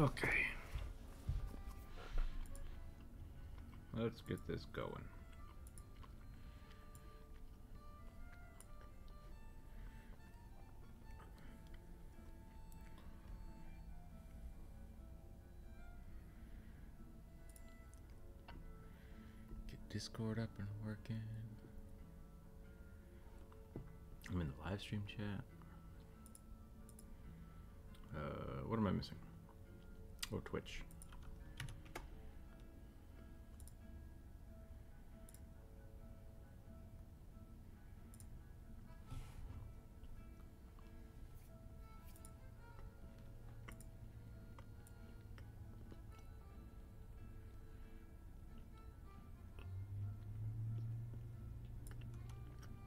Okay. Let's get this going. Get Discord up and working. I'm in the live stream chat. What am I missing? Oh, Twitch.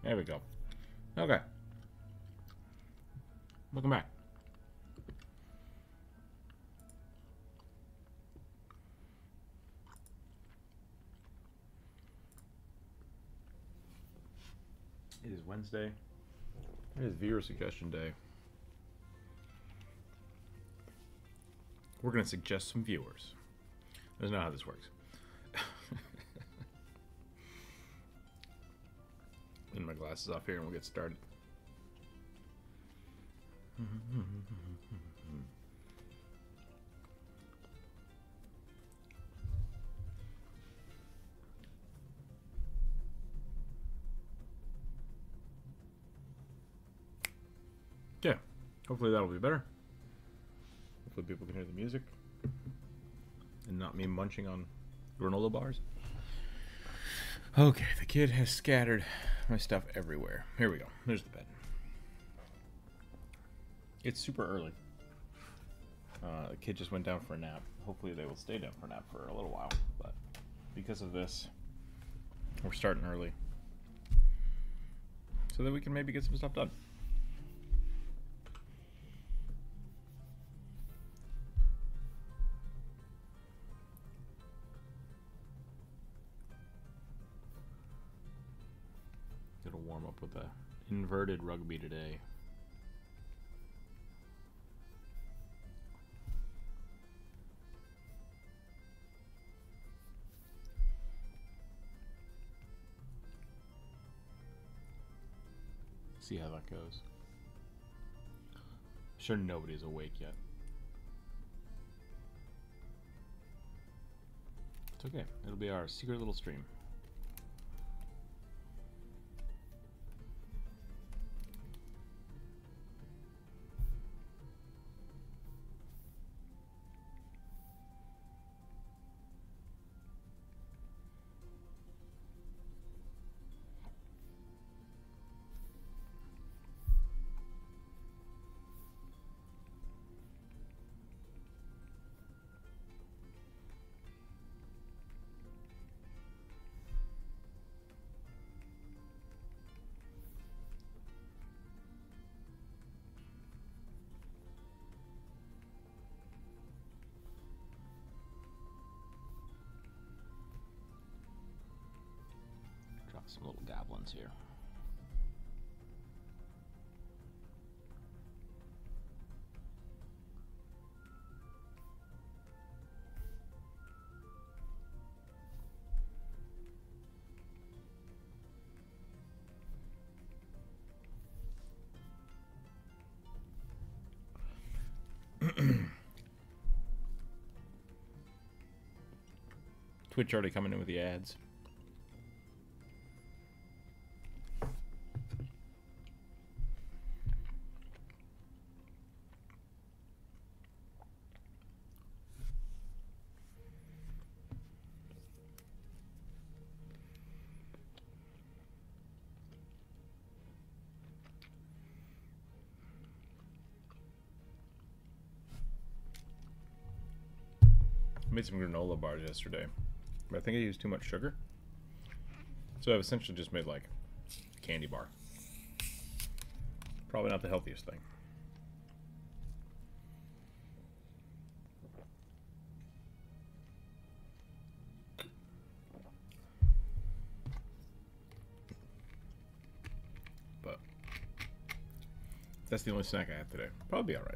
There we go. Okay. Welcome back. It is Wednesday. It is viewer suggestion day. We're going to suggest some viewers. That's not how this works. Get my glasses off here and we'll get started. Yeah, hopefully that'll be better. Hopefully people can hear the music and not me munching on granola bars. Okay, the kid has scattered my stuff everywhere. Here we go. There's the bed. It's super early. The kid just went down for a nap. Hopefully they will stay down for a nap for a little while, but because of this, we're starting early so that we can maybe get some stuff done. It'll warm up with a inverted rugby today. See how that goes. I'm sure nobody's awake yet. It's okay. It'll be our secret little stream. Some little goblins here. Twitch already coming in with the ads. I made some granola bars yesterday, but I think I used too much sugar. So I've essentially just made like a candy bar. Probably not the healthiest thing. But that's the only snack I have today. Probably be alright.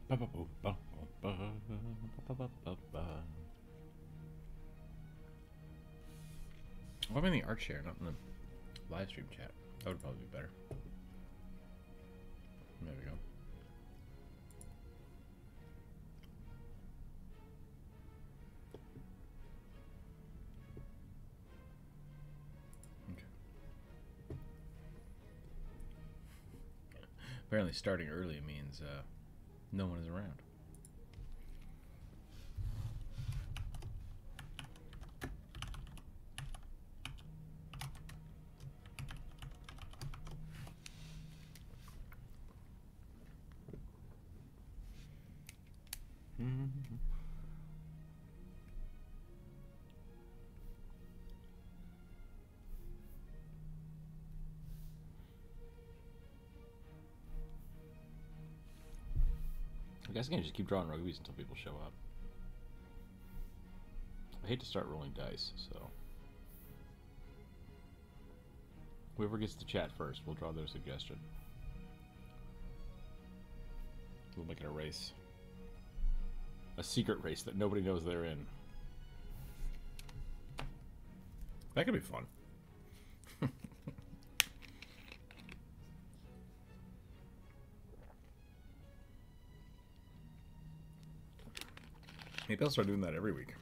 What about in the art share, not in the live stream chat? That would probably be better. There we go. Okay. Apparently starting early means no one is around. I guess I can just keep drawing rugbies until people show up. I hate to start rolling dice, so whoever gets to chat first, we'll draw their suggestion. We'll make it a race. A secret race that nobody knows they're in. That could be fun. Maybe I'll start doing that every week.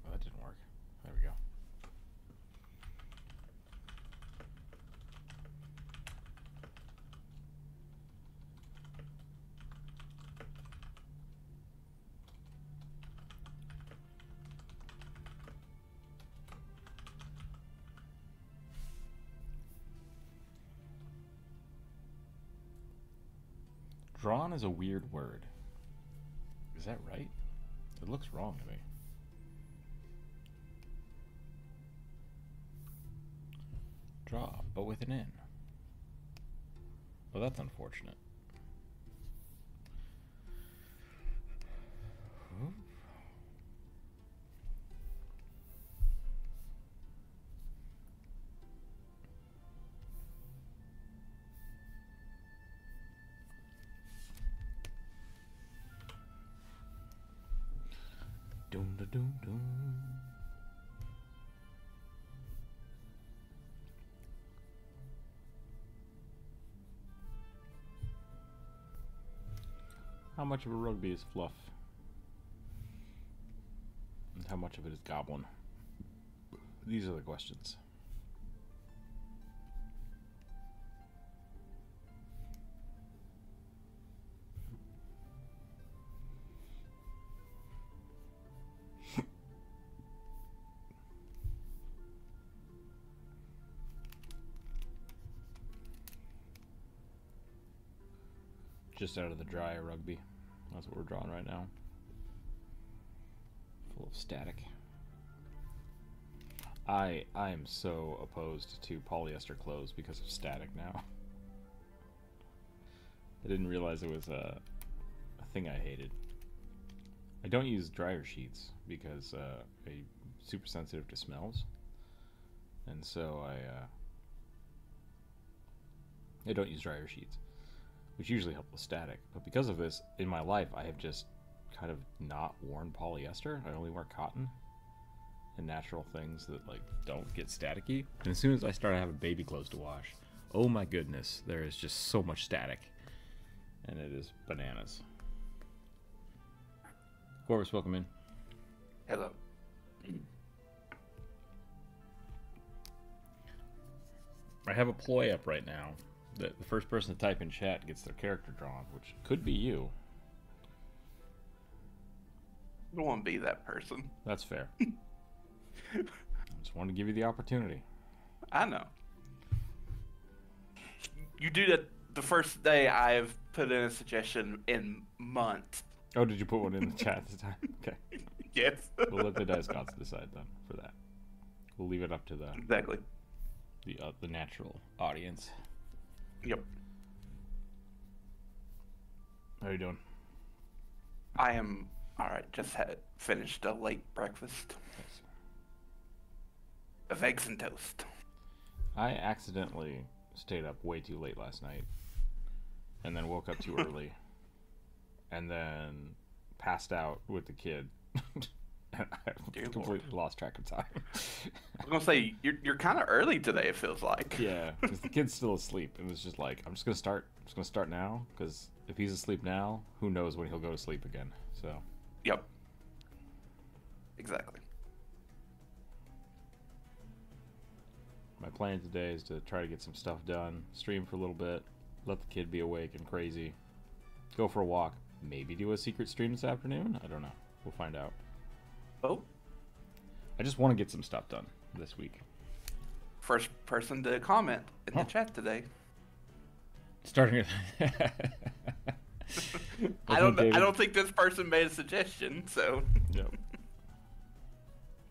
Oh, that didn't work. There we go. Drawn is a weird word. Is that right? It looks wrong to me. Draw, but with an N. Well, that's unfortunate. Dum da dum dum. How much of a rugby is fluff? And how much of it is goblin? These are the questions. Just out of the dryer rugby. That's what we're drawing right now. Full of static. I am so opposed to polyester clothes because of static now. I didn't realize it was a thing I hated. I don't use dryer sheets because I'm super sensitive to smells. And so I don't use dryer sheets, which usually help with static. But because of this, in my life, I have just kind of not worn polyester. I only wear cotton and natural things that like don't get staticky. And as soon as I start having baby clothes to wash, oh my goodness, there is just so much static. And it is bananas. Corvus, welcome in. Hello. I have a ploy up right now that the first person to type in chat gets their character drawn, which could be you. I don't want to be that person. That's fair. Just wanted to give you the opportunity. I know. You do that the first day I've put in a suggestion in months. Oh, did you put one in the chat this time? Okay. Yes. We'll let the dice gods decide then for that. We'll leave it up to Exactly. the natural audience. Yep. How are you doing? I am All right, just had finished a late breakfast Nice. of eggs and toast. I accidentally stayed up way too late last night, and then woke up too early, and then passed out with the kid. And I Dear completely Lord. lost track of time. I was gonna say you're kind of early today. It feels like. Yeah, because the kid's still asleep. It was just like, I'm just gonna start. I'm just gonna start now, because if he's asleep now, who knows when he'll go to sleep again. So Yep. Exactly. my plan today is to try to get some stuff done, stream for a little bit, let the kid be awake and crazy, go for a walk, maybe do a secret stream this afternoon. I don't know. We'll find out. Oh, I just want to get some stuff done this week. first person to comment in the chat today. Starting with I don't think this person made a suggestion, so Yep.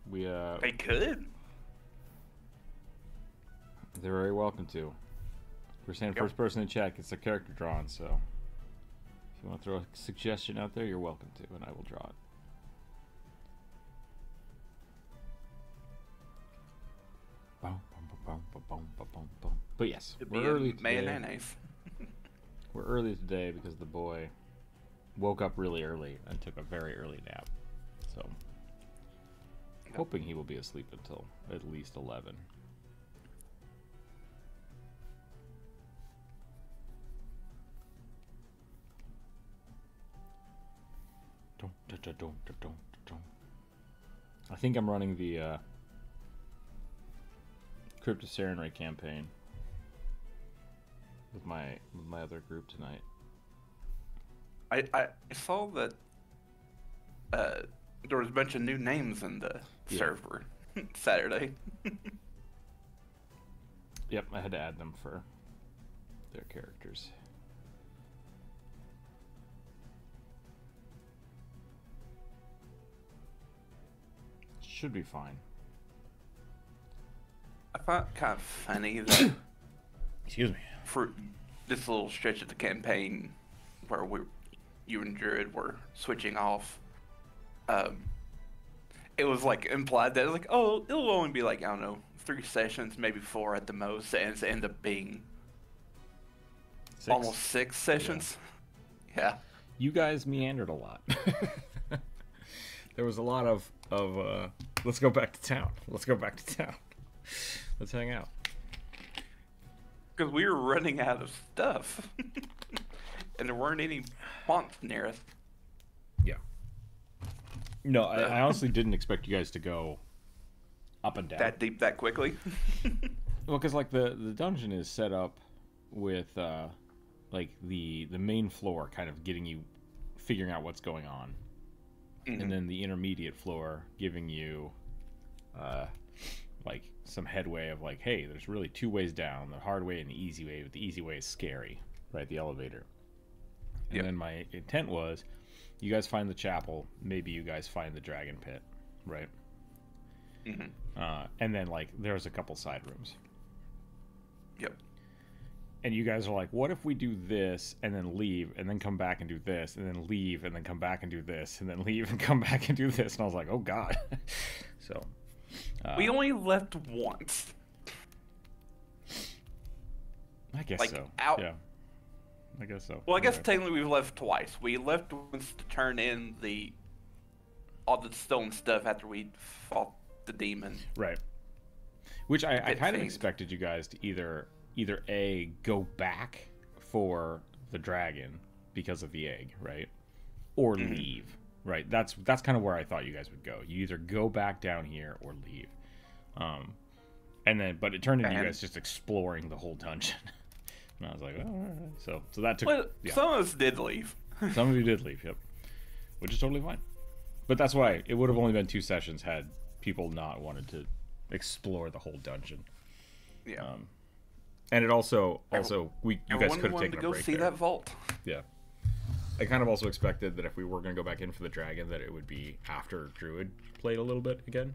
We they could. they're very welcome to. We're saying first person in chat gets a character drawn, so if you want to throw a suggestion out there, you're welcome to, and I will draw it. But yes, It'd we're be early a today. mayonnaise. We're early today because the boy woke up really early and took a very early nap. So, hoping he will be asleep until at least 11. I think I'm running the Crypto Serenray campaign with my other group tonight. I saw that there was a bunch of new names in the server Saturday. Yep, I had to add them for their characters. Should be fine. I found it kind of funny that Excuse me. for this little stretch of the campaign where you and Druid were switching off, it was like implied that like, oh, it'll only be like, I don't know, 3 sessions, maybe 4 at the most, and it's ended up being 6. almost 6 sessions. Yeah. You guys meandered a lot. There was a lot of let's go back to town. Let's go back to town. Let's hang out. Because we were running out of stuff. And there weren't any fonts near us. Yeah. No, I honestly didn't expect you guys to go up and down. That deep that quickly. Well, because like the dungeon is set up with like the main floor kind of getting you figuring out what's going on, and then the intermediate floor giving you like some headway of like, hey, there's really 2 ways down: the hard way and the easy way. But the easy way is scary, right? The elevator. And then my intent was, you guys find the chapel, maybe you guys find the dragon pit, right? And then like there's a couple side rooms. Yep. And you guys are like, what if we do this and then leave and then come back and do this and then leave and then come back and do this and then leave and come back and do this? And I was like, oh god. So we only left once. I guess like, so. out. Yeah. I guess so. Well, I guess technically we've left twice. We left once to turn in all the stone stuff after we fought the demon. Right. Which I kind of faint. expected you guys to either A, go back for the dragon because of the egg, right? Or leave, right? That's kind of where I thought you guys would go. You either go back down here or leave. And then, but it turned into you guys just exploring the whole dungeon. And I was like, oh, all right. So that took... Well, yeah. some of us did leave. Some of you did leave, yep. Which is totally fine. But that's why it would have only been 2 sessions had people not wanted to explore the whole dungeon. Yeah. And it also you guys could have taken to a go break see there. that vault. Yeah. I kind of also expected that if we were going to go back in for the dragon, that it would be after Druid played a little bit again.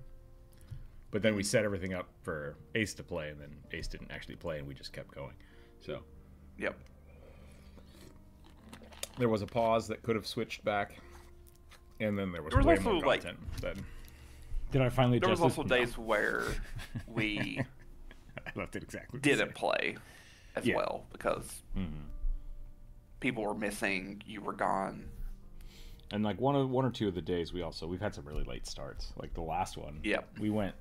But then we set everything up for Ace to play, and then Ace didn't actually play, and we just kept going. So... Yep. There was a pause that could have switched back And then there was There was way also, more like- content. Did I finally There was just... also days where we I left it exactly the didn't play as Yeah. well because people were missing, you were gone. And like one or two of the days we've had some really late starts. Like the last one, Yep. we went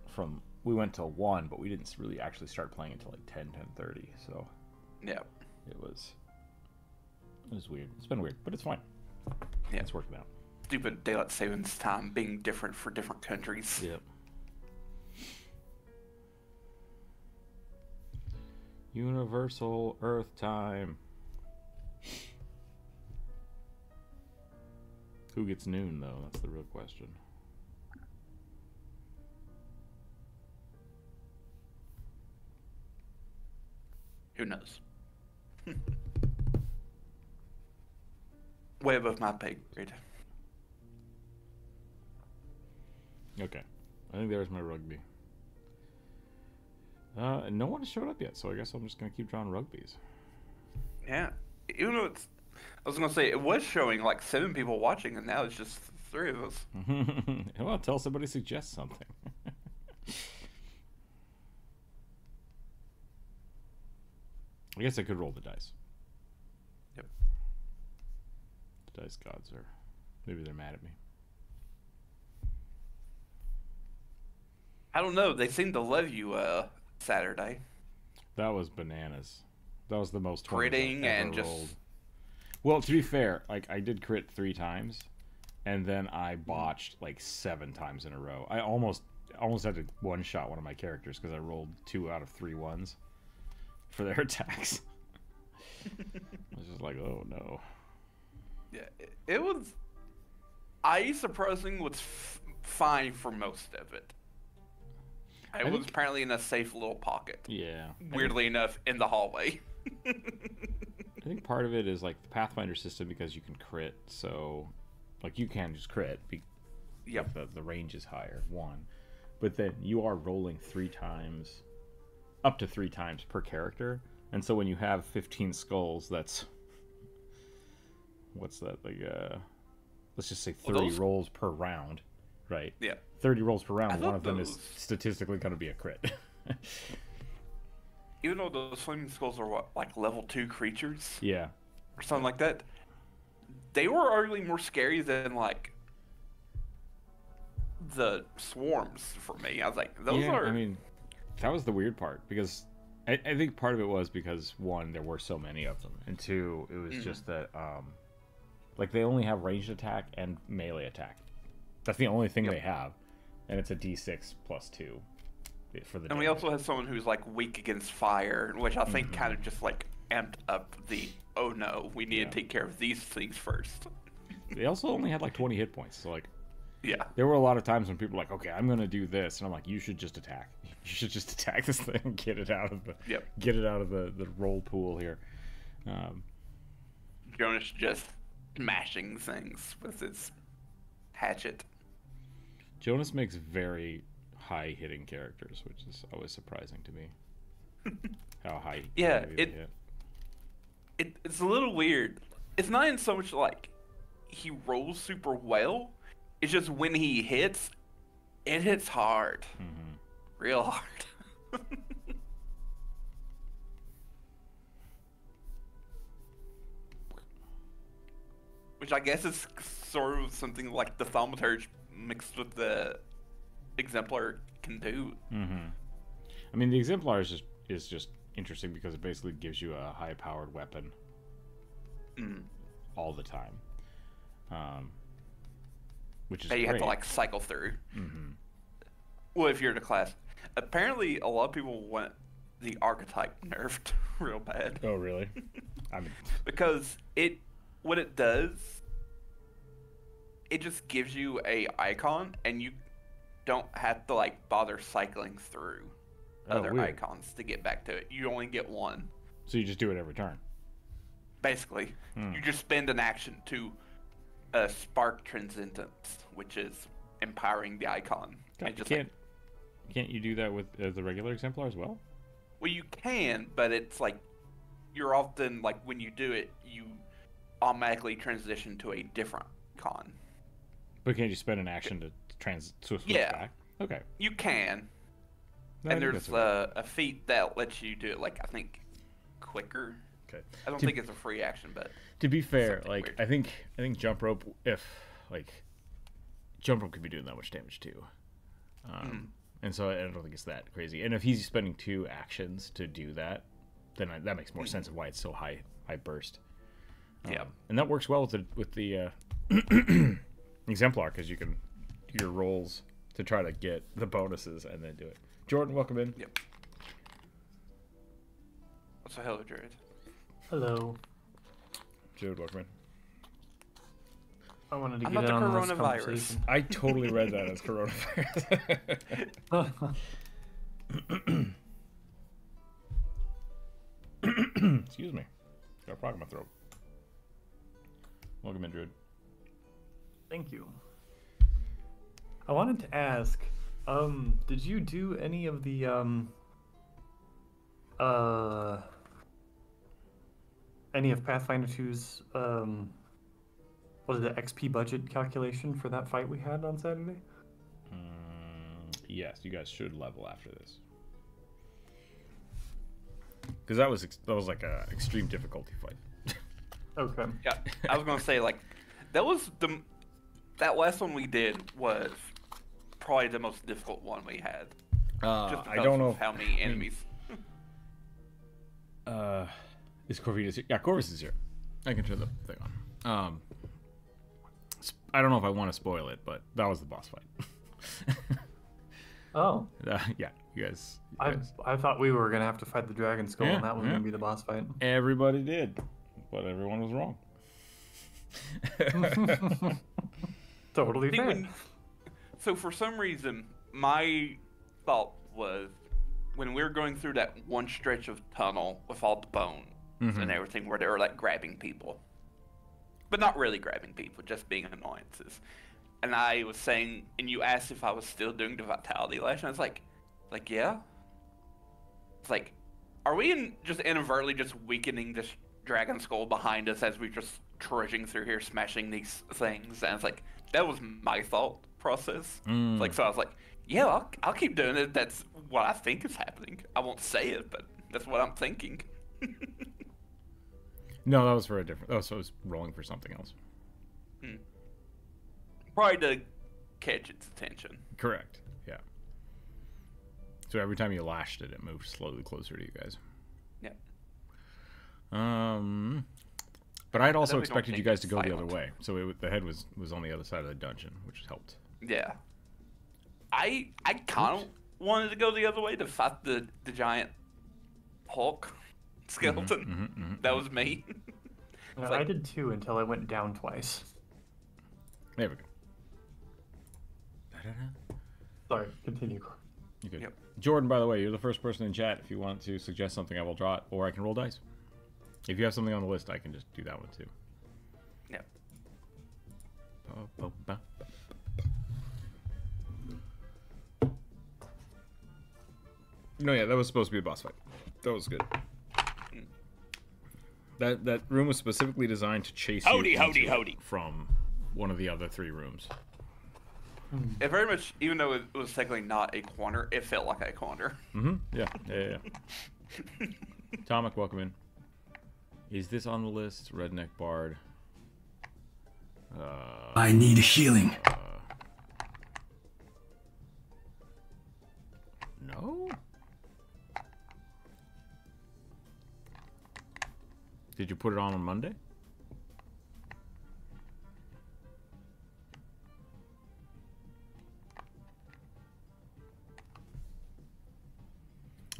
till 1, but we didn't really actually start playing until like 10:30. So Yep. it was weird. It's been weird, but it's fine. Yeah. It's working out. Stupid daylight savings time being different for different countries. Yep. Universal Earth time. Who gets noon though? That's the real question. Who knows? Way above my pay grade. Okay. I think there's my rugby. No one has showed up yet, so I guess I'm just gonna keep drawing rugbies. Yeah. Even though it's, I was gonna say it was showing like 7 people watching, and now it's just 3 of us. Well, tell somebody suggest something. I guess I could roll the dice. Yep. The dice gods are, maybe they're mad at me. I don't know. They seem to love you, Saturday. That was bananas. That was the most 20s I've Critting ever and just- rolled. Well, to be fair, like I did crit 3 times, and then I botched like 7 times in a row. I almost had to one-shot one of my characters because I rolled 2 out of 3 ones for their attacks. I was just like, oh no. Yeah, it was. Ice surprising was fine for most of it. I was think- apparently in a safe little pocket. Yeah. Weirdly enough, in the hallway. I think part of it is like the Pathfinder system because you can crit, so like you can just crit. Yep. The range is higher, 1. But then you are rolling 3 times, up to 3 times per character. And so when you have 15 skulls, that's, what's that, like, let's just say 30 rolls per round, right? Yeah. 30 rolls per round, I one thought of them is those- statistically going to be a crit. Even though those flaming skulls are what, like level 2 creatures Yeah. or something like that, they were arguably more scary than like the swarms for me. I was like, those Yeah, are. I mean, that was the weird part because I think part of it was because 1, there were so many of them, and 2, it was just that like they only have ranged attack and melee attack. That's the only thing they have, and it's a D6 plus 2 for the. And we damage. also have someone who's like weak against fire, which I think kind of just like amped up the oh no, we need to take care of these things first. They also only had like 20 hit points, so like Yeah. there were a lot of times when people were like, okay, I'm gonna do this, and I'm like, you should just attack. You should just attack this thing and get it out of the the roll pool here. Jonas just smashing things with his hatchet. Jonas makes very high hitting characters, which is always surprising to me. How high? Yeah, heavy they hit. It's a little weird. It's not even so much like he rolls super well. It's just when he hits, it hits hard. Real hard. Which I guess is sort of something like the thaumaturge mixed with the exemplar can do. I mean, the exemplar is just interesting because it basically gives you a high powered weapon all the time, which is That you great. have to like cycle through. Well, if you're in a class, apparently a lot of people want the archetype nerfed real bad Oh, really? I mean, because what it does, it just gives you a icon and you don't have to like bother cycling through other weird. icons to get back to it. You only get one. so you just do it every turn. Basically, you just spend an action to spark transcendence, which is empowering the icon. And just like, Can't you do that with the regular exemplar as well? well, you can, but it's like you're often like when you do it, you automatically transition to a different con. But can't you spend an action to switch back? Okay. You can. No, And there's a feat that lets you do it, like, I think, quicker. Okay. I don't think it's a free action, but... To be fair, like, weird. I think jump rope, jump rope could be doing that much damage, too. And so I don't think it's that crazy. And if he's spending 2 actions to do that, then that makes more sense of why it's so high burst. Yeah. And that works well with the exemplar, because you can do your rolls to try to get the bonuses and then do it. Jordan, welcome in. Yep. What's the hell, Jared? Hello. Jared, welcome in. I wanted to get in on this conversation. I totally read that as coronavirus. Excuse me. Got a frog in my throat. Welcome in, Druid. Thank you. I wanted to ask, did you do any of the any of Pathfinder 2's what is it, XP budget calculation for that fight we had on Saturday? Yes, you guys should level after this. Because that was like a extreme difficulty fight. Okay. Yeah, I was gonna say, like, that last one we did was probably the most difficult one we had. Just I don't know how many enemies. Is Corvinus here? Yeah, Corvus is here. I can turn the thing on. I don't know if I want to spoil it, but that was the boss fight. Oh. Yeah, you guys. I thought we were gonna have to fight the dragon skull, and that was gonna be the boss fight. Everybody did, but everyone was wrong. Totally fair. So for some reason, my thought was, when we were going through that one stretch of tunnel with all the bones and everything, where they were like grabbing people, but not really grabbing people, just being annoyances. And I was saying, and you asked if I was still doing the vitality lash, and I was like, yeah. It's like, are we just inadvertently just weakening this dragon skull behind us as we're just trudging through here, smashing these things? And it's like, that was my thought process. Like, so I was like, yeah, I'll keep doing it. That's what I think is happening. I won't say it, but that's what I'm thinking. No, that was for a different. Oh, so I was rolling for something else. Probably to catch its attention. Correct. Yeah. So every time you lashed it, it moved slowly closer to you guys. Yeah. But I'd also expected you guys to go the other way, so the head was on the other side of the dungeon, which helped. Yeah. I kind of wanted to go the other way to fight the giant Hulk skeleton. That was me. Yeah, I did too, until I went down twice. There we go. Sorry, continue. You good? Yep. Jordan, by the way, you're the first person in chat. If you want to suggest something, I will draw it, or I can roll dice. If you have something on the list, I can just do that one too. Yep. No, yeah, that was supposed to be a boss fight. That was good. That room was specifically designed to chase you from one of the other 3 rooms. It very much, even though it was technically not a corner, it felt like a corner. Yeah. Tomic, welcome in. Is this on the list? Redneck Bard. I need healing. No? Did you put it on Monday?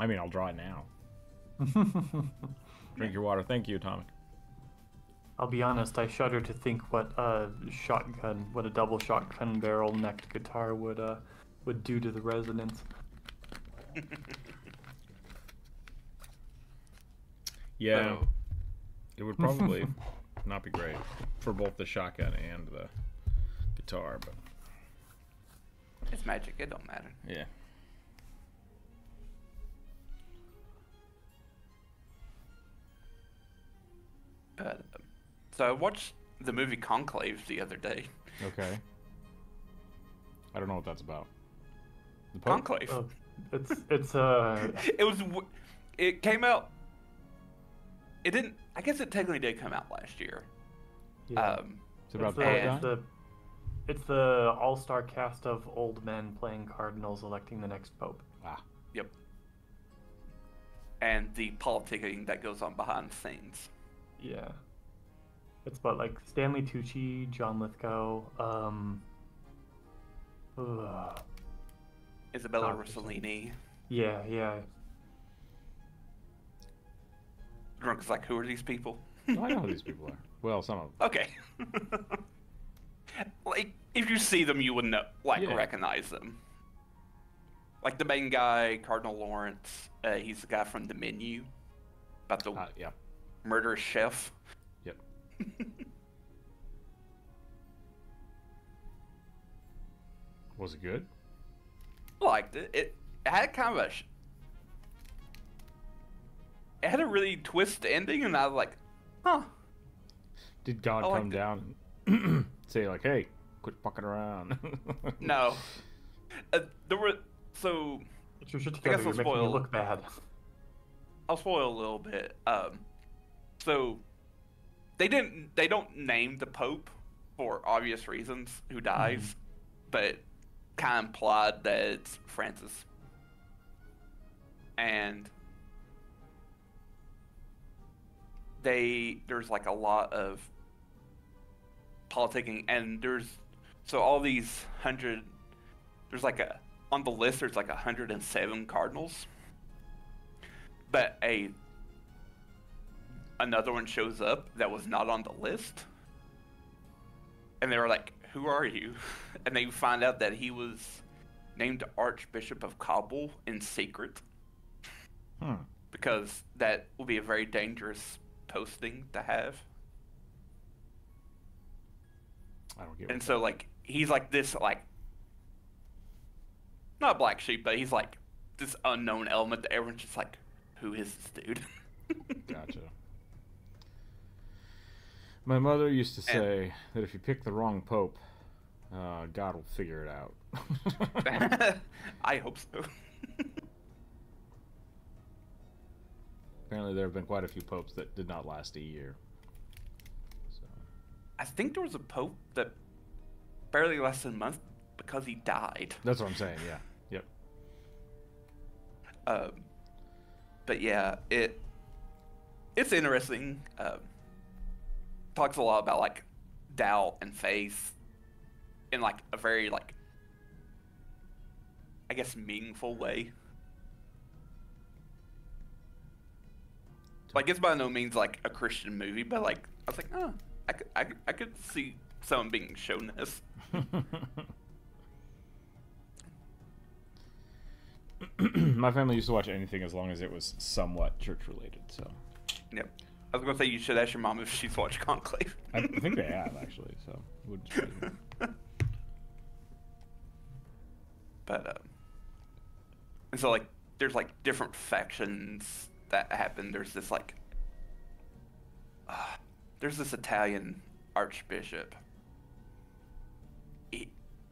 I mean, I'll draw it now. Drink your water. Thank you, Atomic. I'll be honest, I shudder to think what a double shotgun barrel necked guitar would do to the resonance. Yeah, it would probably not be great for both the shotgun and the guitar, but it's magic. It don't matter. Yeah. So I watched the movie Conclave the other day. Okay. I don't know what that's about. The Pope? Conclave. It's It was. It came out. It didn't. I guess it technically did come out last year. yeah. It's about It's the the, Pope it's guy? it's the all-star cast of old men playing cardinals electing the next pope. Ah, Yep. And the politicking that goes on behind the scenes. Yeah. It's about like Stanley Tucci, John Lithgow, Isabella Oh, Rossellini. yeah. Drunk's like, who are these people? oh, I know who these people are. Well, some of them. Okay. Like, if you see them, you would know, Yeah. recognize them. Like the main guy, Cardinal Lawrence. He's the guy from The Menu, about the Yeah. murderous chef. Yep. Was it good? Liked it. It had kind of it had a really twist ending, and I was like, huh. Did God I liked come it. down and say like, "Hey, quit fucking around"? No. There were so. Get your shit I guess together. You're I'll making me spoil- look bad. I'll spoil a little bit. So they don't name the Pope for obvious reasons who dies, but kind of implied that it's Francis. And there's like a lot of politicking, and there's all these there's like on the list there's like 107 cardinals, but another one shows up that was not on the list, and they were like, who are you? And they find out that he was named Archbishop of Kabul in secret, because that will be a very dangerous posting to have. I don't get. And so like he's like this, like, not black sheep, but he's like this unknown element that everyone's just like, who is this dude? Gotcha. My mother used to say that if you pick the wrong pope, God will figure it out. I hope so. Apparently, there have been quite a few popes that did not last a year. So, I think there was a pope that barely lasted a month because he died. that's what I'm saying. Yeah. Yep. But yeah, it's interesting. Talks a lot about like doubt and faith in like a very like, I guess, meaningful way. Like, it's by no means like a Christian movie, but like I was like, oh, I could see someone being shown this. My family used to watch anything as long as it was somewhat church related. So Yep. I was gonna say you should ask your mom if she's watched Conclave. I think they have actually. So it would just be- But and so like there's like different factions that happen. There's this like there's this Italian archbishop.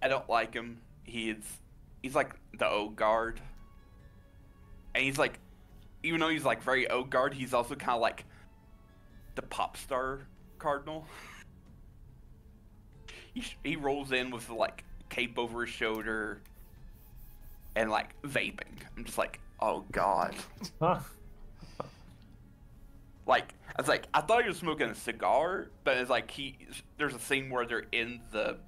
I don't like him. He's like the old guard, and he's like, even though he's like very old guard, he's also kind of like the pop star cardinal. He rolls in with like cape over his shoulder and like vaping. I'm just like, oh god. Huh? Like, I was like, I thought he was smoking a cigar, but it's like there's a scene where they're in the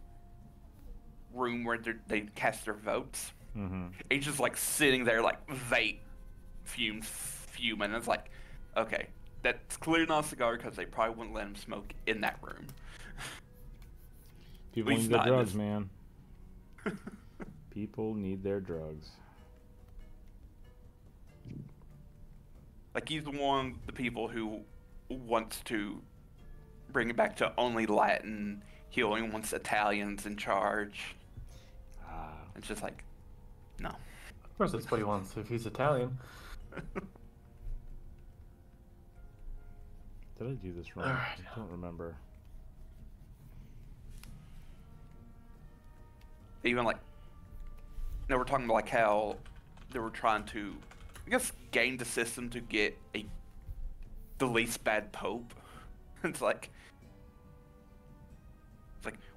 room where they cast their votes. Mm-hmm. He's just like sitting there like vape fuming. It's like, okay, that's clearly not a cigar because they probably wouldn't let him smoke in that room. People least need their not in drugs, this- man. People need their drugs. Like, he's one of the people who wants to bring it back to only Latin. He only wants Italians in charge. It's just like, no. Of course, that's what he wants if he's Italian. Did I do this wrong? Alright. I don't remember. Even like they were talking about like how they were trying to, I guess, game the system to get the least bad pope. It's like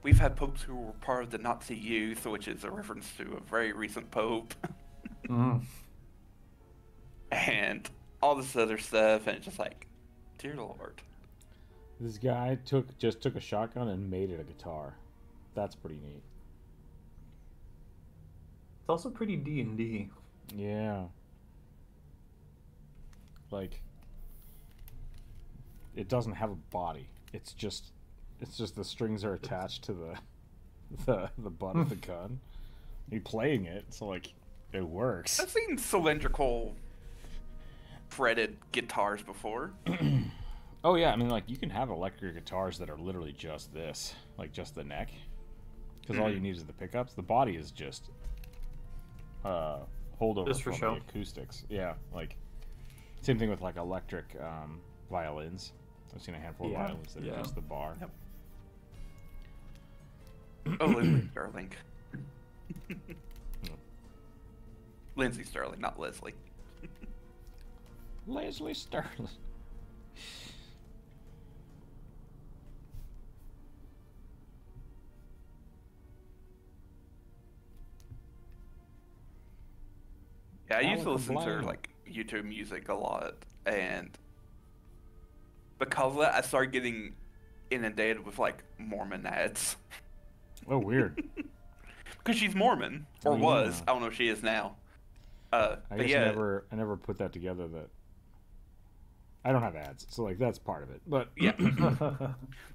we've had popes who were part of the Nazi youth, which is a reference to a very recent pope, and all this other stuff, and it's just like, dear Lord. This guy just took a shotgun and made it a guitar. That's pretty neat. It's also pretty D&D. Yeah. Like, it doesn't have a body. It's just the strings are attached to the butt of the gun. You're playing it, so like it works. I've seen cylindrical fretted guitars before. Oh yeah, I mean like you can have electric guitars that are literally just this, like just the neck, because all you need is the pickups. The body is just holdover Just for from show. the acoustics. Yeah, like same thing with like electric violins. I've seen a handful of violins that are just the bar. Yep. Oh, Lindsay Sterling. Lindsay Sterling, not Leslie. Leslie Sterling. Yeah, I used to Alec listen to Blanc. like YouTube music a lot, and because of that, I started getting inundated with like Mormon ads. Oh, weird. Because she's Mormon, or Yeah. was. I don't know if she is now. I But guess yeah, I never put that together that I don't have ads, so like that's part of it. But yeah.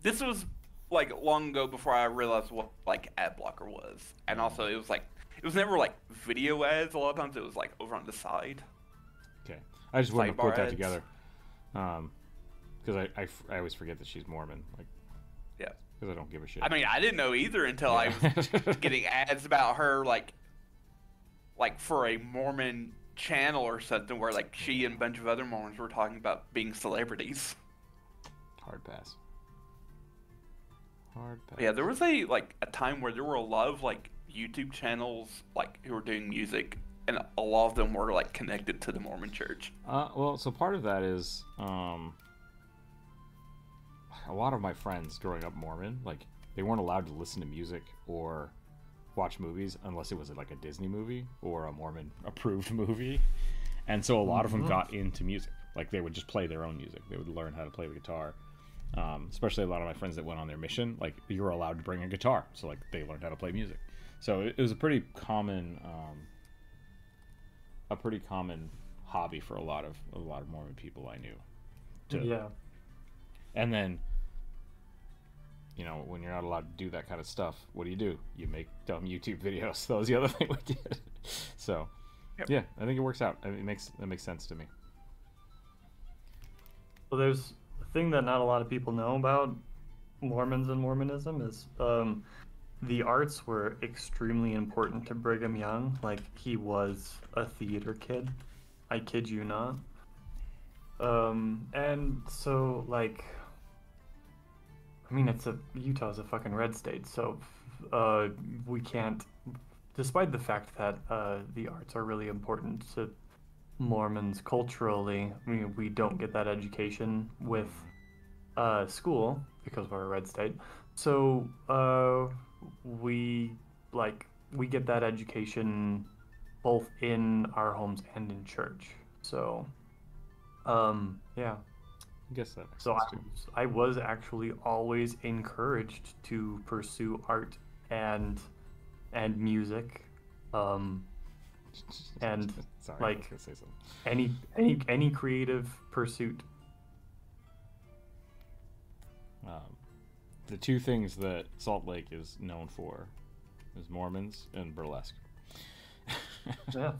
This was like long ago before I realized what like ad blocker was, and also it was never like video ads. A lot of times it was like over on the side. okay, I just wouldn't have Sidebar put that ads. together, because I always forget that she's Mormon, like Yeah. because I don't give a shit. I mean, I didn't know either until I was getting ads about her, like for a Mormon channel or something, where like she and a bunch of other Mormons were talking about being celebrities. Hard pass. Hard pass. But yeah, there was a time where there were a lot of like YouTube channels like who were doing music, and a lot of them were like connected to the Mormon Church. Well, so part of that is a lot of my friends growing up Mormon, like they weren't allowed to listen to music or watch movies unless it was like a Disney movie or a Mormon approved movie. And so a lot of them got into music. Like they would just play their own music. They would learn how to play the guitar. Especially a lot of my friends that went on their mission, like you were allowed to bring a guitar. So like they learned how to play music. So it was a pretty common hobby for a lot of Mormon people I knew. Yeah. And then, you know, when you're not allowed to do that kind of stuff, what do? You make dumb YouTube videos. That was the other thing we did. So, Yep. yeah, I think it works out. I mean, it makes sense to me. Well, there's a thing that not a lot of people know about Mormons and Mormonism is the arts were extremely important to Brigham Young. Like, he was a theater kid. I kid you not. And so, like, I mean, Utah's a fucking red state, so we can't, despite the fact that the arts are really important to Mormons culturally, I mean, we don't get that education with school because we're a red state. So we get that education both in our homes and in church. So yeah. I guess that makes So sense too. I was actually always encouraged to pursue art and music, and Sorry, like, I was gonna say something. any creative pursuit. The two things that Salt Lake is known for is Mormons and burlesque. Yeah.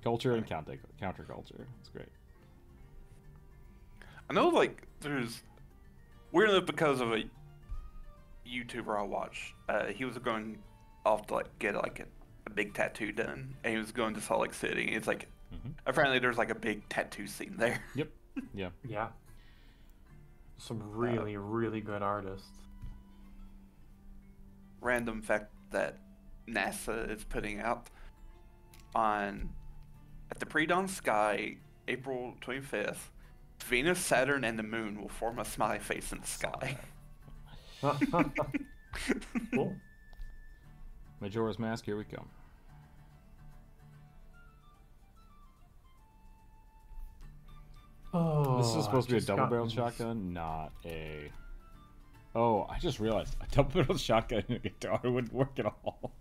Culture and counterculture. It's great. I know, like, there's weird enough because of a YouTuber I watch. He was going off to like get like a big tattoo done, and he was going to Salt Lake City. It's like apparently there's like a big tattoo scene there. Yep. Yeah. Yeah. Some really good artists. Random fact that NASA is putting out at the pre-dawn sky, April 25th. Venus, Saturn, and the Moon will form a smiley face in the sky. Cool. Majora's Mask, here we come. Oh, This is supposed to be a just got double-barreled these. shotgun, not a... Oh, I just realized a double-barreled shotgun in a guitar wouldn't work at all.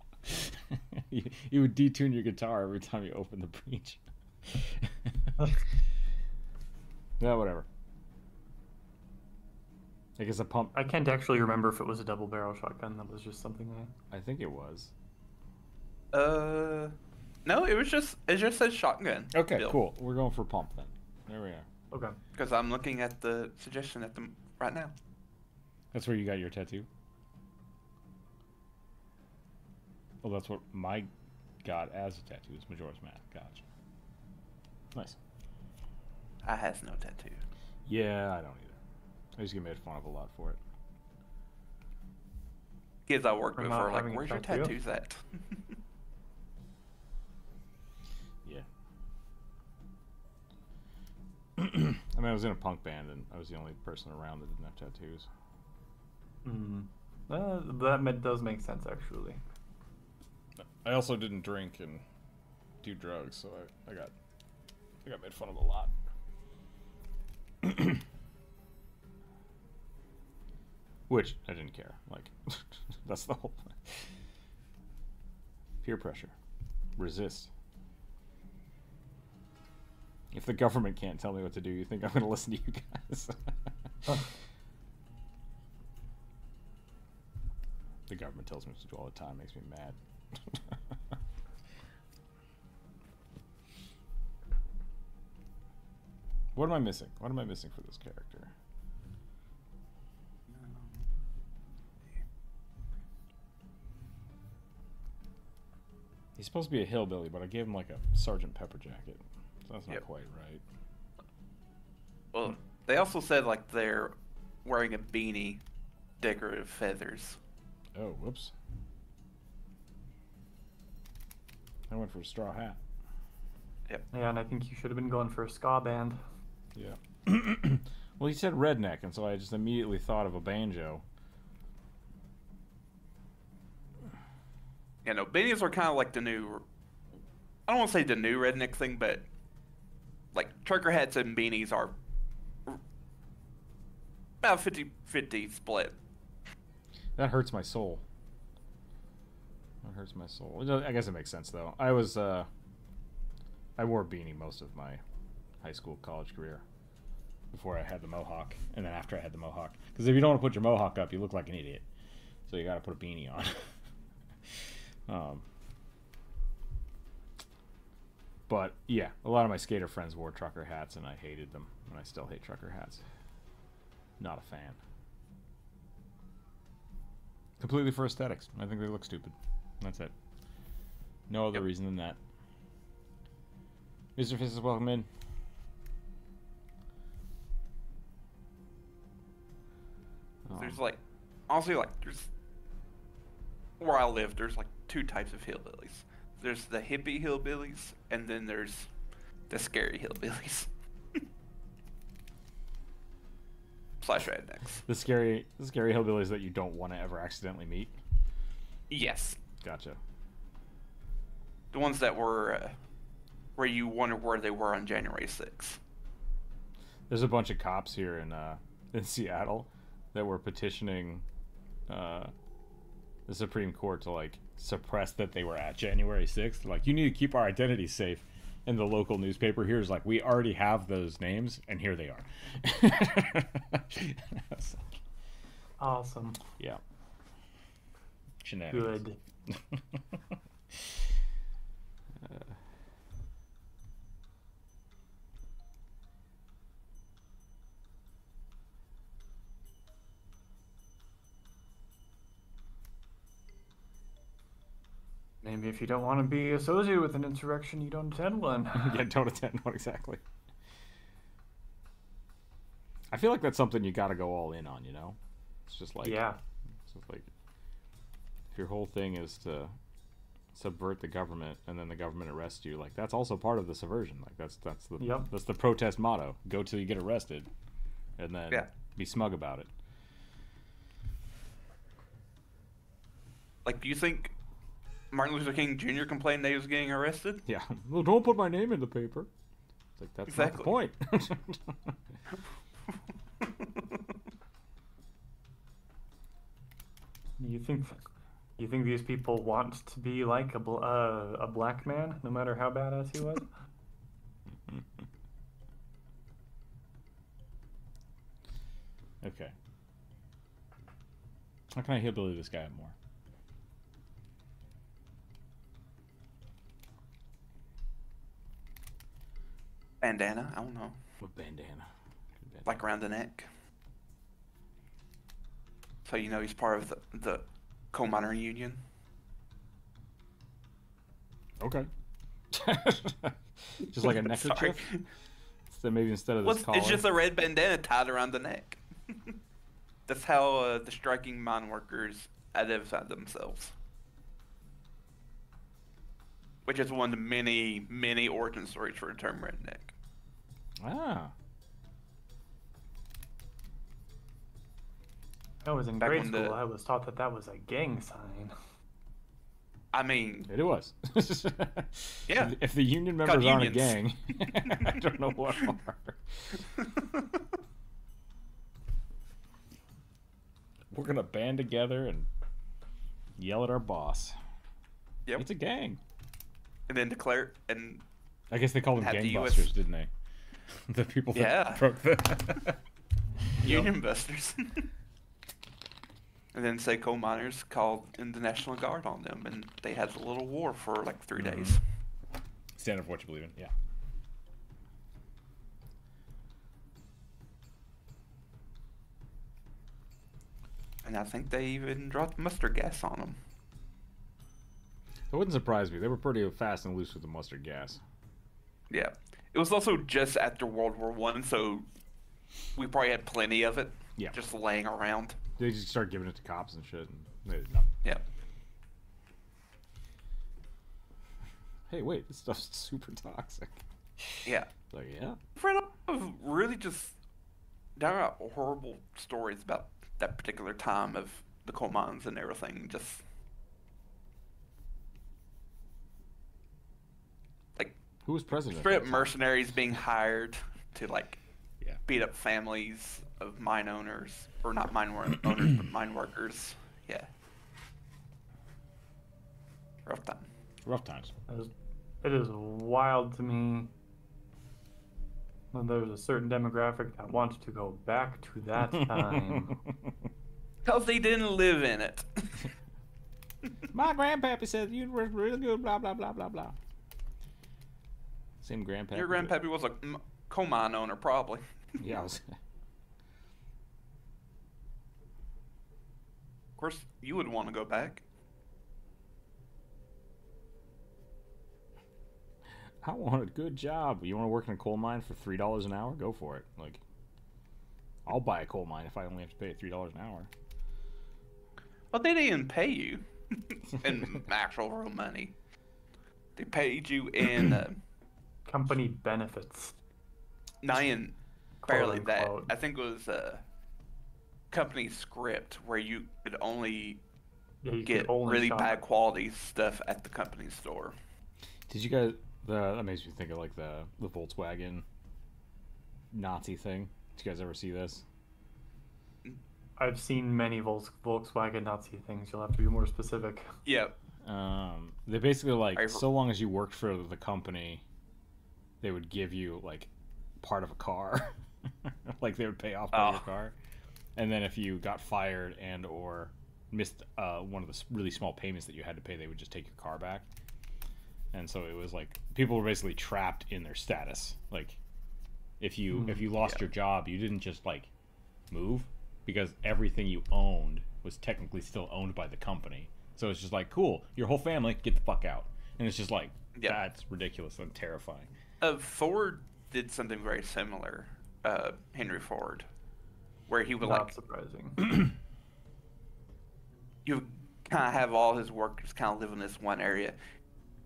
you would detune your guitar every time you open the breech. Yeah, whatever. I guess a pump... I can't actually remember if it was a double barrel shotgun. That was just something I think it was. No, it just says shotgun. Okay, cool. We're going for pump then. There we are. Okay. Because I'm looking at the suggestion right now. That's where you got your tattoo? Well, that's what my got as a tattoo is Majora's Mask. Gotcha. Nice. I has no tattoo. Yeah, I don't either. I used to get made fun of a lot for it. Kids I work with not are like, having a "Where's your tattoo?" tattoos at?" Yeah. I mean, I was in a punk band, and I was the only person around that didn't have tattoos. That does make sense, actually. I also didn't drink and do drugs, so I got made fun of a lot. Which I didn't care. Like, that's the whole point. Peer pressure. Resist. If the government can't tell me what to do, you think I'm going to listen to you guys? The government tells me what to do all the time. Makes me mad. What am I missing? What am I missing for this character? He's supposed to be a hillbilly, but I gave him like a Sergeant Pepper jacket. So that's not quite right. Well, they also said like they're wearing a beanie, decorative feathers. Oh, whoops. I went for a straw hat. Yep. Yeah, and I think you should have been going for a ska band. Yeah. Well, he said redneck, and so I just immediately thought of a banjo. You know, beanies are kind of like the new. I don't want to say the new redneck thing, but like trucker hats and beanies are about 50-50 split. That hurts my soul. That hurts my soul. I guess it makes sense, though. I wore a beanie most of my high school, college career before I had the mohawk, and then after I had the mohawk. Because if you don't want to put your mohawk up, you look like an idiot. So you got to put a beanie on. But yeah, a lot of my skater friends wore trucker hats, and I hated them, and I still hate trucker hats. Not a fan. Completely for aesthetics. I think they look stupid. That's it. No other reason than that. Mr. Fist is welcome in. There's like, honestly, like there's where I live. There's like two types of hillbillies. There's the hippie hillbillies, and then there's the scary hillbillies. Slash rednecks. The scary hillbillies that you don't want to ever accidentally meet. Yes. Gotcha. The ones that were where you wonder where they were on January 6th. There's a bunch of cops here in Seattle that were petitioning the Supreme Court to like suppress that they were at January 6th. Like, you need to keep our identity safe. And the local newspaper here is like, we already have those names, and here they are. Awesome. Yeah. Shenanigans. Good. Maybe if you don't want to be associated with an insurrection, you don't attend one. Yeah, don't attend one, exactly. I feel like that's something you got to go all in on, you know? It's just like... Yeah. It's just like... if your whole thing is to subvert the government and then the government arrests you, like that's also part of the subversion. Like that's the protest motto. Go till you get arrested, and then be smug about it. Like, do you think Martin Luther King Jr. complained that he was getting arrested? Yeah. Well, don't put my name in the paper. It's like, that's not the point. You think these people want to be like a black man, no matter how badass he was? Okay. How can I hillbilly this guy more? Bandana? I don't know. What bandana? Like around the neck. So you know he's part of the coal miner union. Okay. Just like a neckerchief? So maybe instead of this collar? It's just a red bandana tied around the neck. That's how the striking mine workers identify themselves. Which is one of the many, many origin stories for the term redneck. Ah. I was in grade school. I was taught that was a gang sign. I mean... It was. Yeah. If the union members aren't a gang, I don't know what are. We're going to band together and yell at our boss. Yep. It's a gang. And then declare... and I guess they called them gangbusters, didn't they? The people that broke the... Union busters. And then say coal miners called in the National Guard on them, and they had a little war for like 3 days. Stand up for what you believe in, yeah. And I think they even dropped mustard gas on them. It wouldn't surprise me. They were pretty fast and loose with the mustard gas. Yeah. It was also just after World War I, so we probably had plenty of it. Yeah. Just laying around. They just started giving it to cops and shit, and they did nothing. Yeah. Hey, wait, this stuff's super toxic. Yeah. Like, yeah. I've read of really just downright horrible stories about that particular time of the coal mines and everything. Just like who was president? Straight up mercenaries being hired to like yeah. beat up families of mine owners, or not mine owners, but mine workers. Yeah. Rough time. Rough times. It is wild to me that there's a certain demographic that wants to go back to that time. Because they didn't live in it. My grandpappy said you were really good, blah, blah, blah, blah, blah. Same grandpappy. Your grandpappy was a coal mine owner, probably. Yeah, I was... Of course, you would want to go back. I want a good job. You want to work in a coal mine for $3 an hour? Go for it. Like, I'll buy a coal mine if I only have to pay $3 an hour. Well, they didn't pay you in actual real money. They paid you in company benefits. Not in barely that. I think it was a company script where you could only get really bad quality stuff at the company store. Did you guys? That makes me think of like the Volkswagen Nazi thing. Did you guys ever see this? I've seen many Volkswagen Nazi things. You'll have to be more specific. Yeah. They basically like so long as you worked for the company, they would give you like part of a car, like they would pay off part of your car, and then if you got fired and or missed one of the really small payments that you had to pay, they would just take your car back. And so it was like people were basically trapped in their status. Like if you lost your job, you didn't just like move, because everything you owned was technically still owned by the company. So it's just like, cool, your whole family, get the fuck out. And it's just like, that's ridiculous and terrifying. Ford did something very similar, Henry Ford, where he would Not surprising. You kind of have all his workers kind of live in this one area.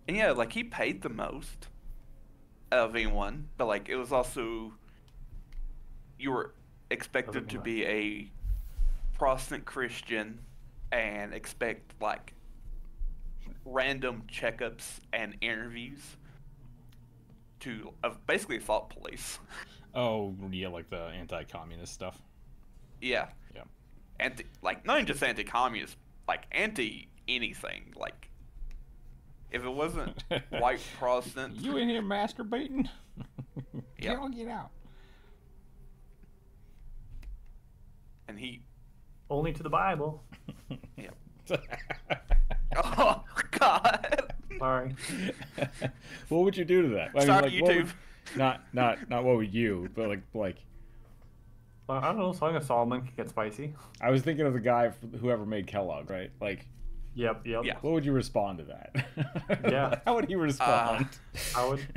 And yeah, like he paid the most of anyone, but like it was also you were expected to be a Protestant Christian and expect like random checkups and interviews to of basically thought police. Oh yeah, like the anti-communist stuff. Yeah. Yeah. Like not even just anti-communist, like anti anything. Like if it wasn't white Protestant, You in here masturbating? Yep. Get out. and he, Only to the Bible. yeah. Oh God. Sorry. What would you do to that? I Sorry, mean, like, YouTube. not what would you, but like I don't know. Song of Solomon can get spicy. I was thinking of the guy whoever made Kellogg, right? Like, Yep. Yeah. what would you respond to that? Yeah. How would he respond? How would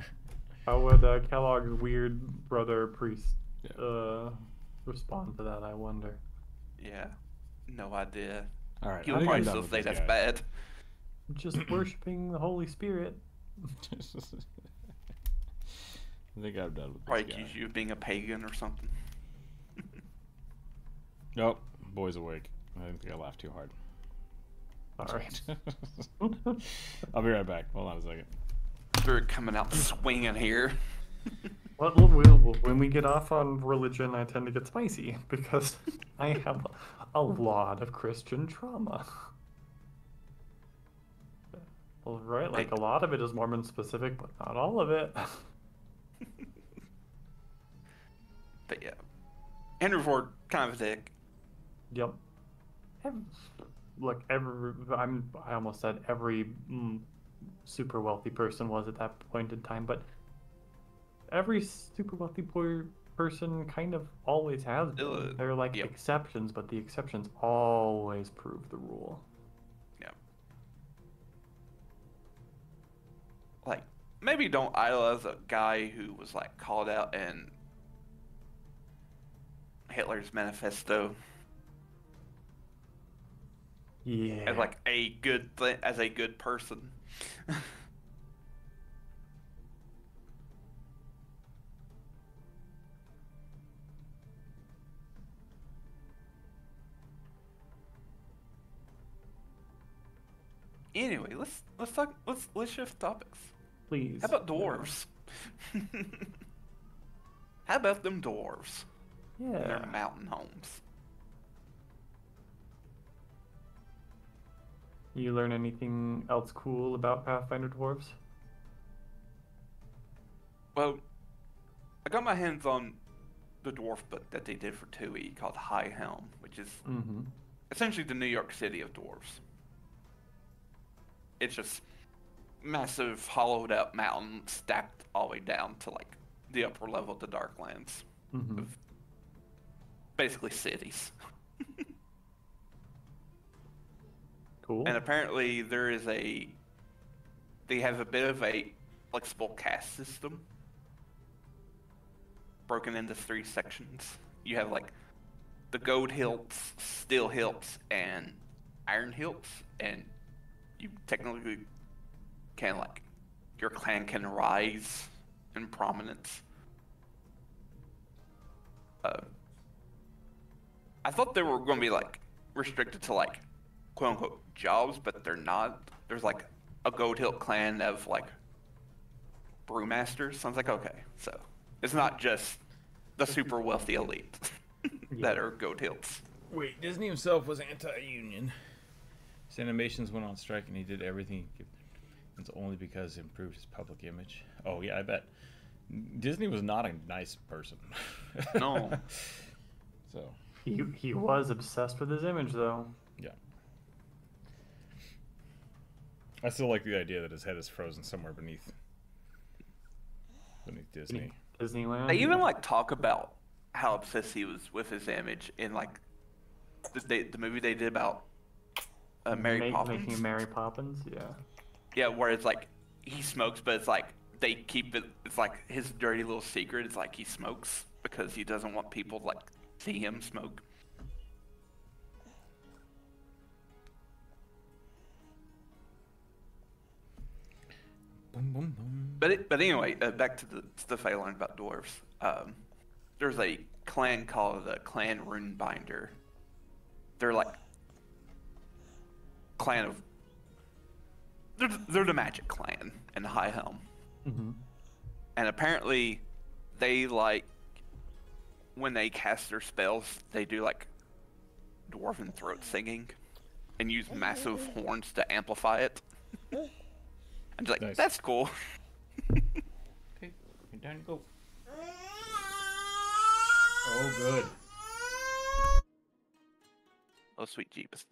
Kellogg's weird brother priest respond to that? I wonder. Yeah. No idea. All right, He I would think I'm probably done still with say this that's guy. bad. Just worshiping the Holy Spirit. I think I'm done with Probably this guy. accuse you of being a pagan or something. Nope, boy's awake. I didn't think I laughed too hard. All right. I'll be right back. Hold on a second. Spirit coming out swinging here. When we get off on religion, I tend to get spicy because I have a lot of Christian trauma. Well, right, like a lot of it is Mormon specific, but not all of it. But yeah, Henry Ford kind of a dick. Yep. Look, I almost said every super wealthy person was at that point in time, but every super wealthy person kind of always has been. They're like Yep. exceptions, but the exceptions always prove the rule. Yeah. Like, maybe don't idolize a guy who was like called out in Hitler's manifesto Yeah. as like a good as a good person. Anyway, let's shift topics. Please. How about dwarves? How about them dwarves? Yeah. Their mountain homes. You learn anything else cool about Pathfinder dwarves? Well, I got my hands on the dwarf book that they did for 2E called High Helm, which is essentially the New York City of dwarves. It's just massive hollowed out mountains stacked all the way down to like the upper level of the Darklands. Of basically cities. Cool. And apparently they have a bit of a flexible caste system broken into 3 sections. You have like the gold hilts, steel hilts, and iron hilts, and you technically can like your clan can rise in prominence. I thought they were going to be like restricted to like quote unquote jobs, but they're not. There's like a gold hilt clan of like brewmasters. So I was like, okay, so it's not just the super wealthy elite that are gold hilts. Wait, Disney himself was anti-union. His animations went on strike, and he did everything he could. It's only because it improved his public image. Oh yeah, I bet. Disney was not a nice person. No. So. He was obsessed with his image, though. Yeah. I still like the idea that his head is frozen somewhere beneath Disney. Disneyland. They even like talk about how obsessed he was with his image in like the movie they did about Mary Poppins. Making Mary Poppins, yeah. Yeah, where it's like he smokes, but it's like they keep it. It's like his dirty little secret. It's like he smokes because he doesn't want people to like see him smoke. But anyway, back to the stuff I learned about dwarves. There's a clan called the Clan Runebinder. They're like clan of. They're the magic clan in High Helm. Mm-hmm. And apparently, they like when they cast their spells, they do like dwarven throat singing, and use massive horns to amplify it. I'm just like, Nice. that's cool. Okay, get down and go. Oh, good. Oh, sweet Jeebus.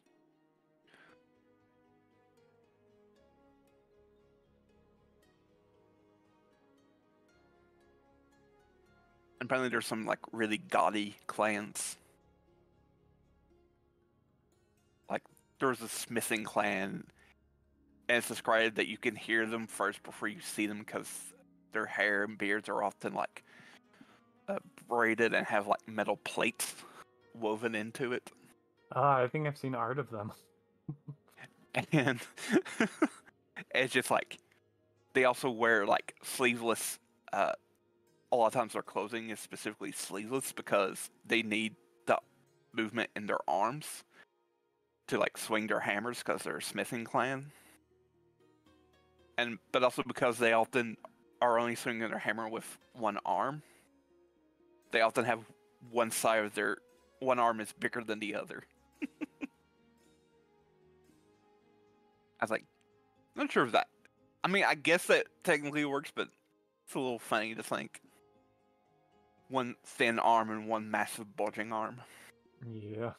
And apparently there's some like really gaudy clans. Like there's a smithing clan, and it's described that you can hear them first before you see them because their hair and beards are often like braided and have like metal plates woven into it. I think I've seen art of them. And it's just like they also wear like sleeveless. A lot of times their clothing is specifically sleeveless because they need the movement in their arms to like swing their hammers because they're a smithing clan. But also because they often are only swinging their hammer with one arm. They often have one side of their one arm is bigger than the other. I was like, not sure if that. I mean, I guess that technically works, but it's a little funny to think. One thin arm and one massive bulging arm. Yeah.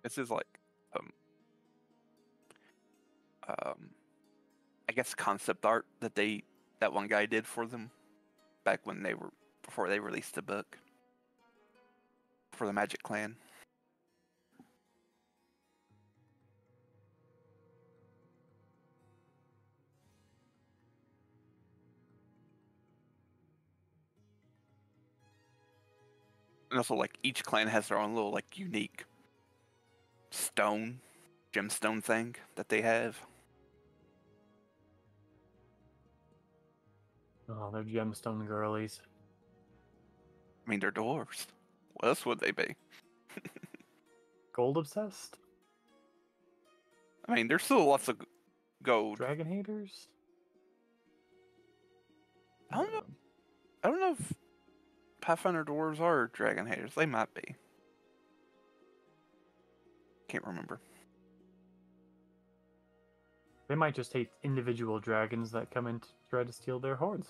This is like, I guess concept art that one guy did for them back when before they released the book for the Magic Clan. And also, like, each clan has their own little, like, unique gemstone thing that they have. Oh, they're gemstone girlies. I mean, they're dwarves. What else would they be? Gold obsessed? I mean, there's still lots of gold. Dragon haters? I don't know if Pathfinder dwarves are dragon haters. They might be. Can't remember. They might just hate individual dragons that come in to try to steal their hordes.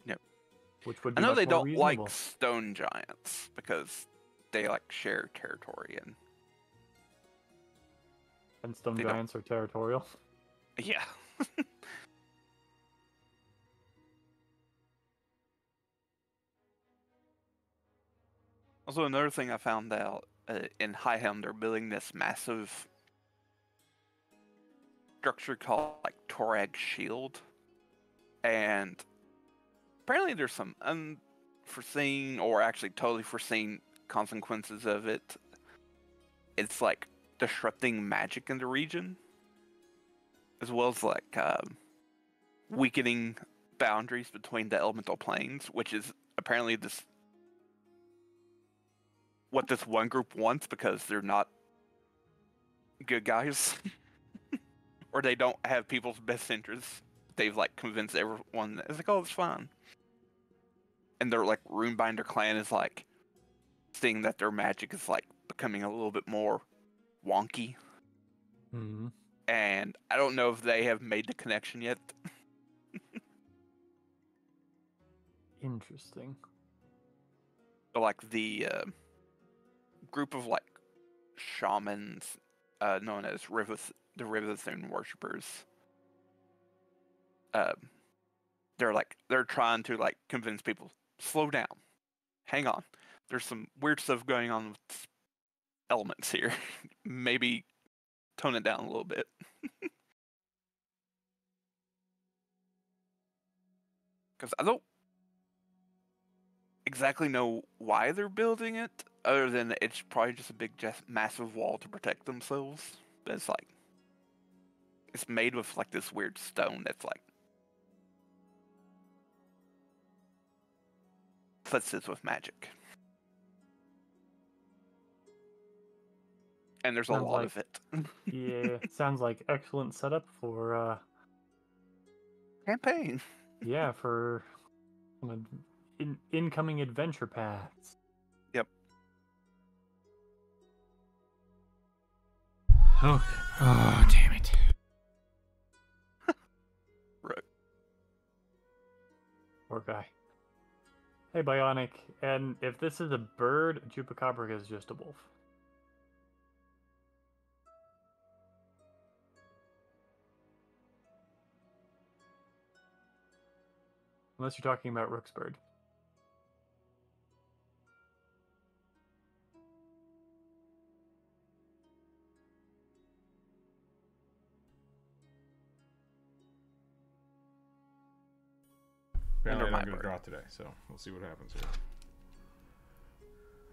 Yep. Which would I be know much they more don't reasonable. like stone giants because they like share territory And stone they don't- giants are territorial. yeah. Also, another thing I found out in High Helm, they're building this massive structure called like Torag Shield, and apparently there's some unforeseen or actually totally foreseen consequences of it. It's like disrupting magic in the region, as well as like weakening boundaries between the elemental planes, which is apparently what this one group wants because they're not good guys. Or they don't have people's best interests. They've like convinced everyone that it's like, oh, it's fine. And their like Runebinder clan is like seeing that their magic is like becoming a little bit more wonky. Mm-hmm. And I don't know if they have made the connection yet. Interesting. But like the group of like shamans known as the Rivathune worshippers. they're trying to like convince people, slow down, hang on. There's some weird stuff going on with elements here. Maybe tone it down a little bit. Because I don't exactly know why they're building it, other than it's probably just a big, just massive wall to protect themselves. But it's like, it's made with like this weird stone that's like fits with magic. And there's a Sounds lot like- of it. Yeah, sounds like excellent setup for Campaign. yeah, for some incoming adventure paths. Yep. Okay. Oh, damn it. Right. Poor guy. Hey, Bionic, and if this is a bird, Chupacabra is just a wolf. Unless you're talking about Rook's bird. Apparently I my don't get a bird. draw today, so we'll see what happens here.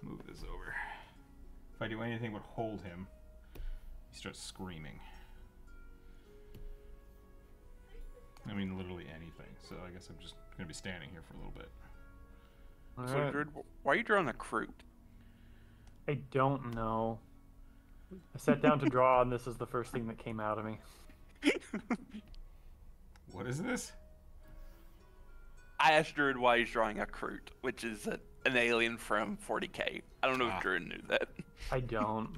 Move this over. If I do anything but hold him, he starts screaming. I mean, literally anything. So I guess I'm just going to be standing here for a little bit. So, Alright. Druid, why are you drawing a Kroot? I don't know. I sat down to draw, and this is the first thing that came out of me. What is this? I asked Druid why he's drawing a Kroot, which is an alien from 40k. I don't know if Druid knew that. I don't.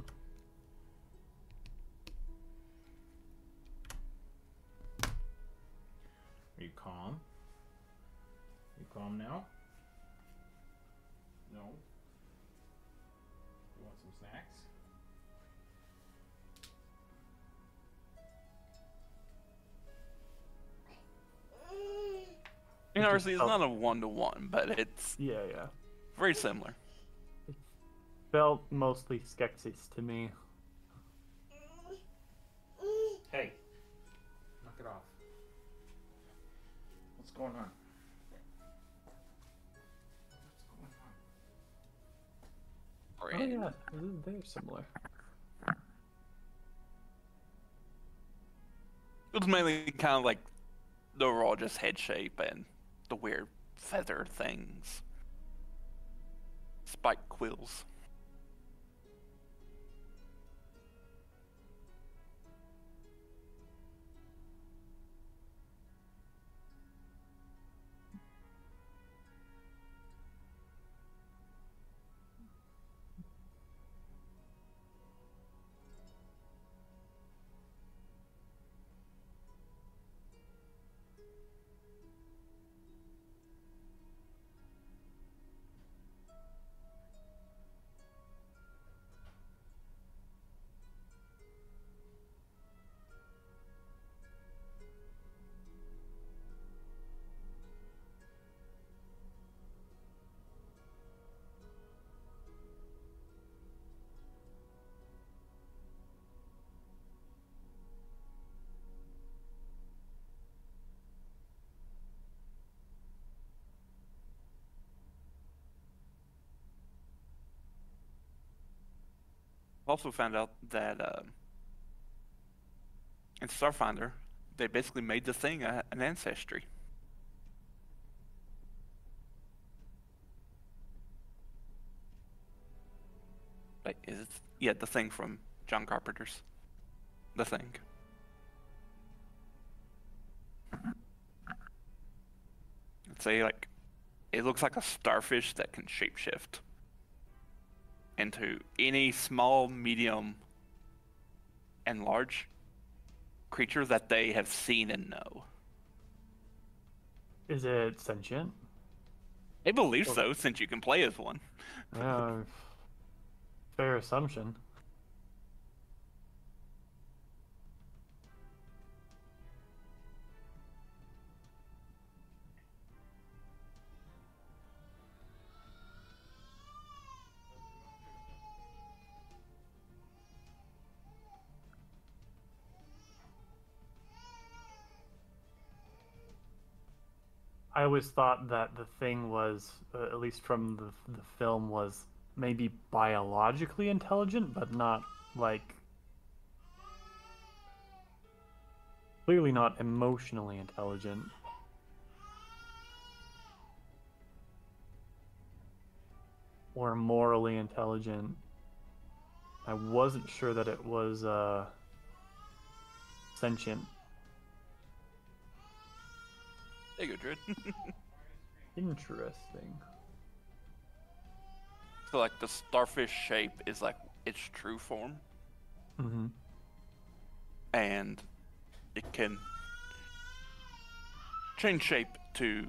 Are you calm? You calm now? No. You want some snacks? And obviously, it's not a one-to-one, but it's Yeah. very similar. Felt mostly Skeksis to me. Hey. Knock it off. What's going on? Oh yeah, they're similar. It was mainly kind of like the overall just head shape and the weird feather things. Spike quills. Also found out that in Starfinder, they basically made the thing an ancestry. Like, yeah, the thing from John Carpenter's The Thing. I'd say, like, it looks like a starfish that can shapeshift into any small, medium, and large creature that they have seen and know. Is it sentient? I believe so, since you can play as one. Yeah, fair assumption. I always thought that the thing was, at least from the film, was maybe biologically intelligent, but not like clearly not emotionally intelligent. Or morally intelligent. I wasn't sure that it was sentient. There you go, Dread. Interesting. So like the starfish shape is like its true form, Mm-hmm. and it can change shape to,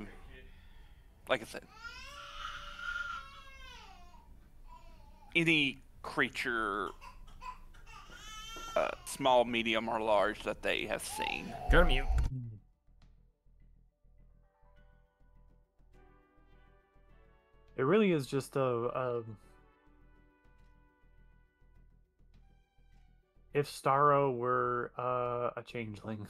like I said, any creature, small, medium, or large that they have seen. Go to mute. It really is just a if Starro were a changeling.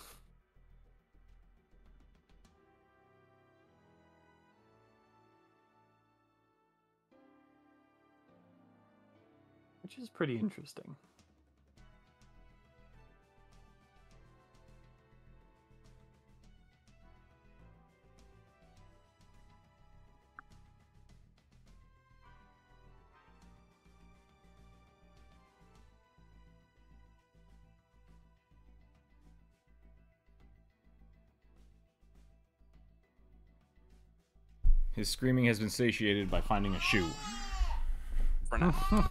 Which is pretty interesting. His screaming has been satiated by finding a shoe. For now.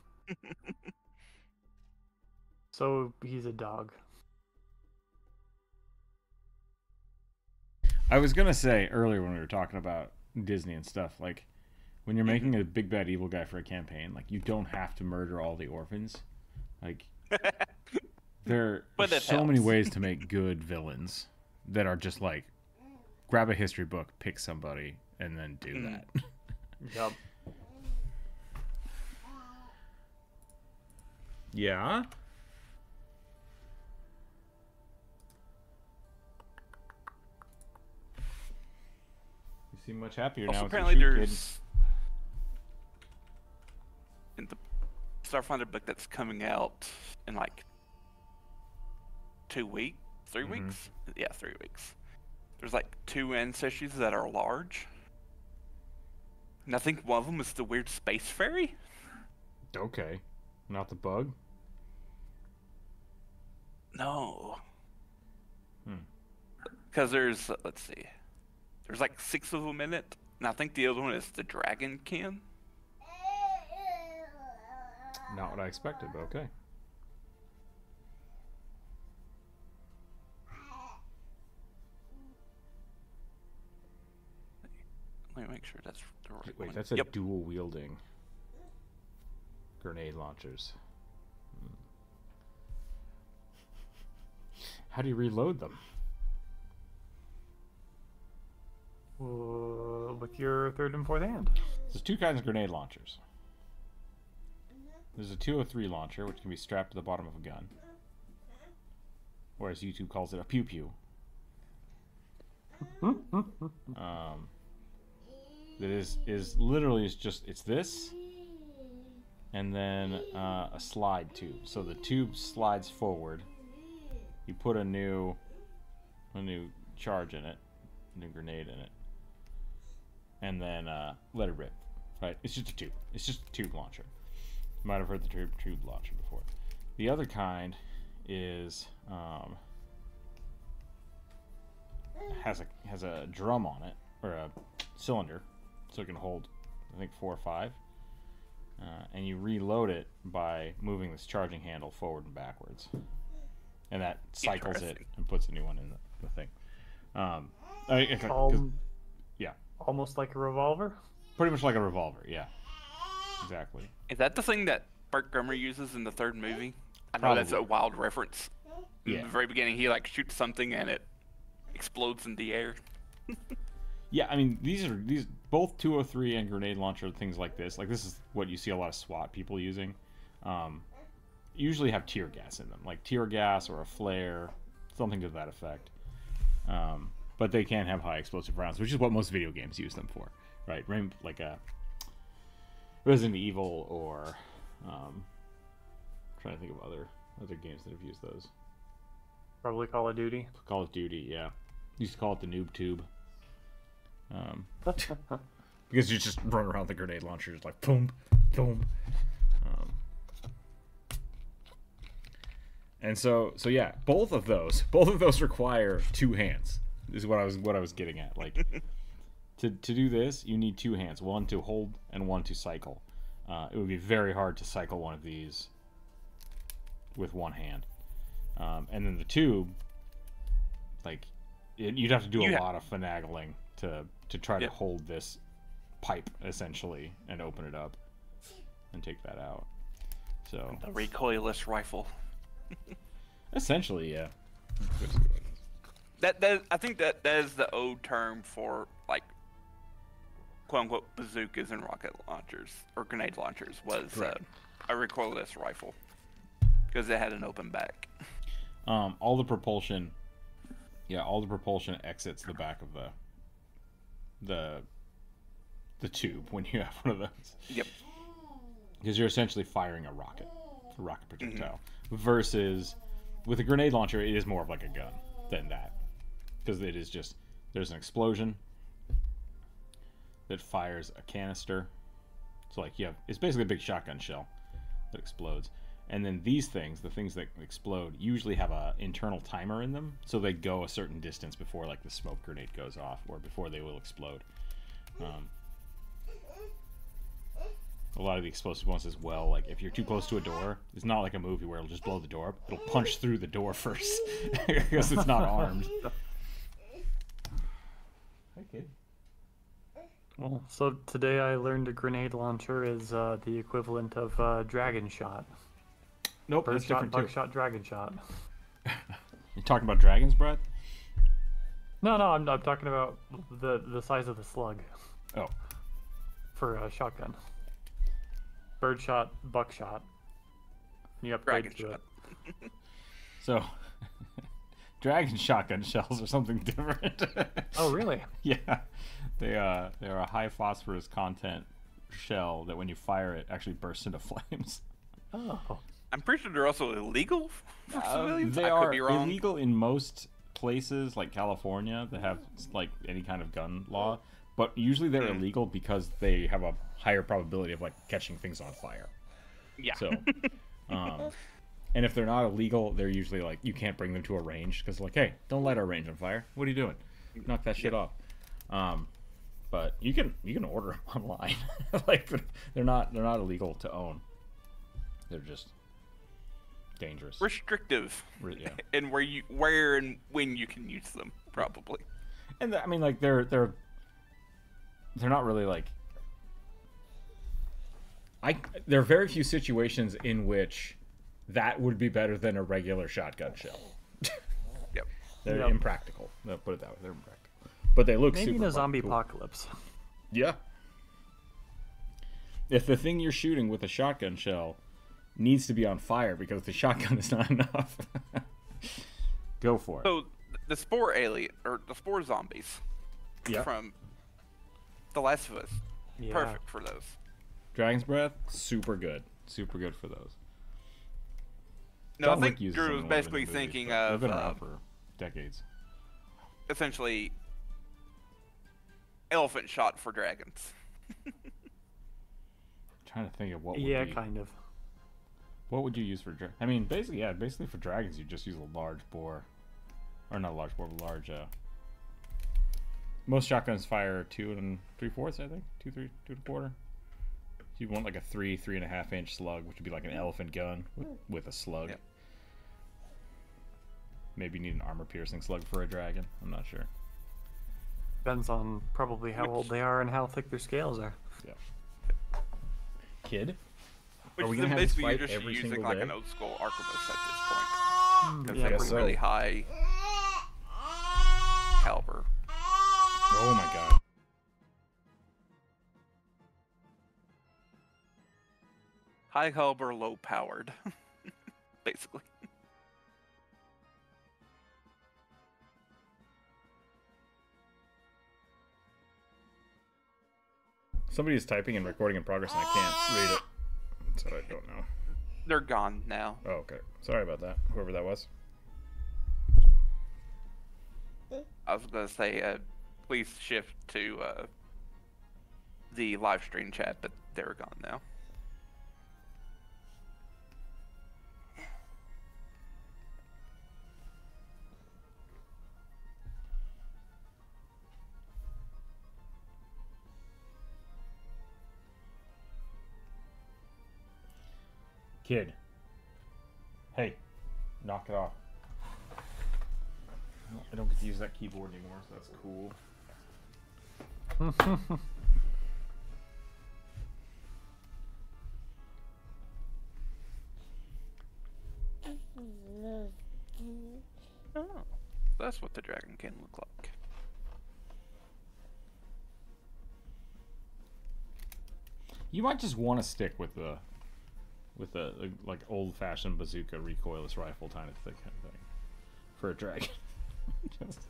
So he's a dog. I was gonna say earlier when we were talking about Disney and stuff, like when you're making a big bad evil guy for a campaign, like you don't have to murder all the orphans. Like there are so many ways to make good villains that are just like grab a history book, pick somebody, and then do that. Yup. Yeah. You seem much happier Also, now. apparently there's in the Starfinder book that's coming out in like 2 weeks, 3 weeks. Yeah, 3 weeks. There's like 2 ancestries that are large. And I think one of them is the weird space fairy. Okay. Not the bug? No. Because there's, let's see. There's like 6 of them in it. And I think the other one is the dragonkin. Not what I expected, but okay. Let me make sure that's the right one. Wait, that's a dual wielding grenade launchers. How do you reload them? With your third and fourth hand. There's 2 kinds of grenade launchers. There's a 203 launcher, which can be strapped to the bottom of a gun. Or as YouTube calls it, a pew-pew. That is literally it's this, and then a slide tube. So the tube slides forward. You put a new charge in it, a new grenade in it, and then let it rip. Right? It's just a tube. It's just a tube launcher. You might have heard the tube launcher before. The other kind is has a drum on it, or a cylinder, so it can hold, I think, 4 or 5. And you reload it by moving this charging handle forward and backwards, and that cycles it and puts a new one in the thing. Yeah, almost like a revolver. Pretty much like a revolver. Yeah, exactly. Is that the thing that Burt Gummer uses in the 3rd movie? I know Probably. that's a wild reference. Yeah. In the very beginning, he like shoots something and it explodes in the air. Yeah, I mean, these both 203 and grenade launcher things like this. Like, this is what you see a lot of SWAT people using. Usually have tear gas in them, like tear gas or a flare, something to that effect. but they can have high explosive rounds, which is what most video games use them for, right? Like a Resident Evil or trying to think of other games that have used those. Probably Call of Duty. Call of Duty, yeah. Used to call it the noob tube. Because you just run around the grenade launcher, just like boom, boom. And so yeah, both of those require two hands. Is what I was getting at. Like to do this, you need two hands, one to hold and one to cycle. It would be very hard to cycle one of these with one hand. And then the tube, like you'd have to do a lot of finagling to try to hold this pipe essentially and open it up and take that out. So a recoilless rifle. Essentially, yeah. That I think that is the old term for like quote unquote bazookas and rocket launchers or grenade launchers was a recoilless rifle because it had an open back. All the propulsion exits the back of the tube when you have one of those. Yep. Because you're essentially firing a rocket projectile. Versus with a grenade launcher, it is more of like a gun than that. Because it is just, there's an explosion that fires a canister. So like it's basically a big shotgun shell that explodes. And then these things, the things that explode, usually have a internal timer in them. So they go a certain distance before like the smoke grenade goes off or before they will explode. A lot of the explosive ones as well, like if you're too close to a door, it's not like a movie where it'll just blow the door up. It'll punch through the door first because it's not armed. Hi, kid. Well, so today I learned a grenade launcher is the equivalent of dragon shot. Nope, Bird that's shot, different too. buckshot, dragon shot. You talking about dragons, Brett? No, I'm talking about the size of the slug. Oh. For a shotgun. Bird shot, buckshot. You upgrade Dragon to shot. it. So, dragon shotgun shells are something different. Oh, really? Yeah, they are a high phosphorus content shell that when you fire it actually bursts into flames. Oh. I'm pretty sure they're also illegal for civilians. They I are could be wrong. illegal in most places like California that have like any kind of gun law, but usually they're illegal because they have a higher probability of like catching things on fire. Yeah. So, and if they're not illegal, they're usually like you can't bring them to a range because like, hey, don't light our range on fire. What are you doing? Knock that shit off. But you can order them online. Like they're not illegal to own. They're just dangerous. Restrictive. Yeah. And where and when you can use them, probably. And I mean, like they're not really like. There are very few situations in which that would be better than a regular shotgun shell. Yep. They're impractical. No, put it that way. They're impractical. But they look maybe super in a zombie cool. apocalypse. Yeah. If the thing you're shooting with a shotgun shell needs to be on fire because the shotgun is not enough, go for it. So the spore alien or the spore zombies from The Last of Us, perfect for those. Dragon's Breath, super good for those. No, John I think Wick uses Drew them was in one of basically the movies, thinking but of they've been around for decades. essentially elephant shot for dragons. Trying to think of what would be, kind of. What would you use for I mean, basically for dragons, you just use a large bore, or not a large bore, but a large. Most shotguns fire 2 3/4, I think, 2 1/4. You want like a 3.5 inch slug, which would be like an elephant gun with a slug. Yep. Maybe you need an armor piercing slug for a dragon. I'm not sure. Depends on probably how old they are and how thick their scales are. Yeah. Kid? Which Are we is gonna have this basically you're fight just every using single like day? an old school arquebus at this point. Because Yeah, they guess were so. really high caliber. Oh my god. High caliber, low powered. Basically. Somebody is typing and recording in progress, and I can't read it, so I don't know. They're gone now. Oh, okay. Sorry about that, whoever that was. I was gonna say, please shift to the live stream chat, but they're gone now. Kid. Hey, knock it off. I don't get to use that keyboard anymore, so that's cool. Oh, that's what the dragon can look like. You might just want to stick with the like old-fashioned bazooka recoilless rifle kind of thing for a dragon. Just...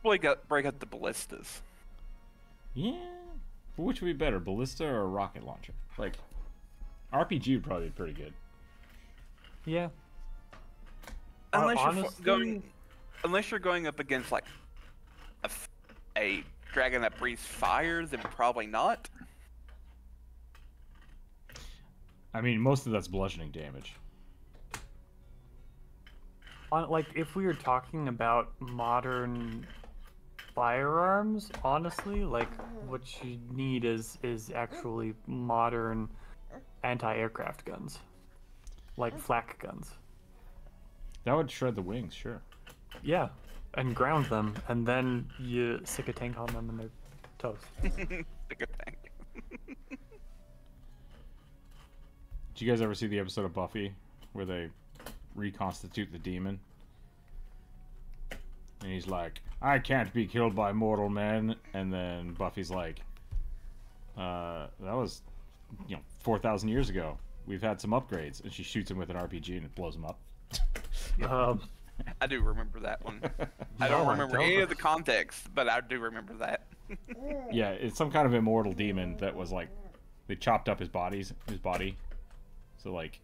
break out the ballistas. Yeah, but which would be better, ballista or a rocket launcher? Like, RPG would probably be pretty good. Yeah. Unless you're going up against like a dragon that breathes fire, then probably not. I mean, most of that's bludgeoning damage. Like, if we were talking about modern firearms, honestly, like, what you need is actually modern anti-aircraft guns. Like flak guns. That would shred the wings, sure. Yeah, and ground them, and then you stick a tank on them and they're toast. Stick a tank. Did you guys ever see the episode of Buffy where they reconstitute the demon? And he's like, I can't be killed by mortal men. And then Buffy's like, that was, 4,000 years ago. We've had some upgrades. And she shoots him with an RPG and it blows him up. I do remember that one. I don't remember any of the context, but I do remember that. Yeah, it's some kind of immortal demon that was like, they chopped up his body. So like,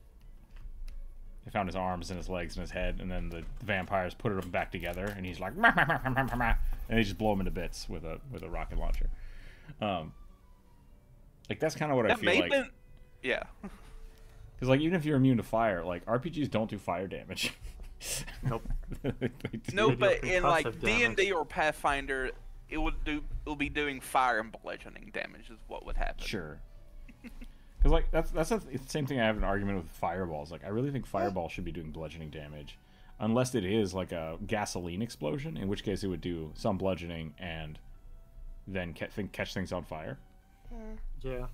they found his arms and his legs and his head, and then the vampires put them back together, and he's like, mah, mah, mah, mah, mah, mah, and they just blow him into bits with a rocket launcher. Like that's kind of what I feel like. Yeah. Because like even if you're immune to fire, like RPGs don't do fire damage. Nope. No, but in like D&D or Pathfinder, it'll be doing fire and bludgeoning damage is what would happen. Sure. Because like that's the same thing. I have an argument with fireballs. Like I really think fireball should be doing bludgeoning damage, unless it is like a gasoline explosion, in which case it would do some bludgeoning and then catch things on fire. Yeah.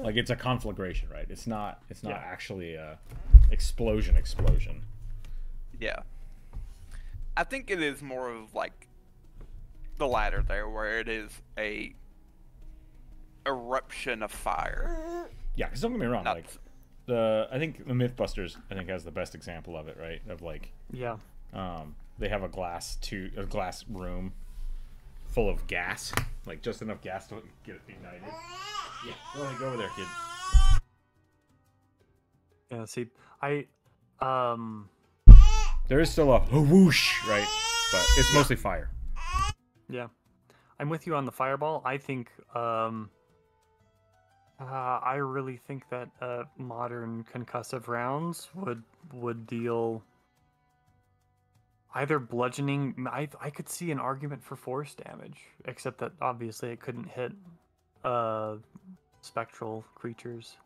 Like it's a conflagration, right? It's not actually a explosion. Yeah. I think it is more of like the latter there, where it is a eruption of fire. Yeah, because don't get me wrong, like I think the Mythbusters has the best example of it, right? Of like, yeah, they have a glass room full of gas, like just enough gas to get it ignited. Yeah, go over there, kid. Yeah, see, there is still a whoosh, right? But it's mostly fire. Yeah, I'm with you on the fireball. I think, I really think that modern concussive rounds would deal either bludgeoning. I could see an argument for force damage, except that obviously it couldn't hit spectral creatures.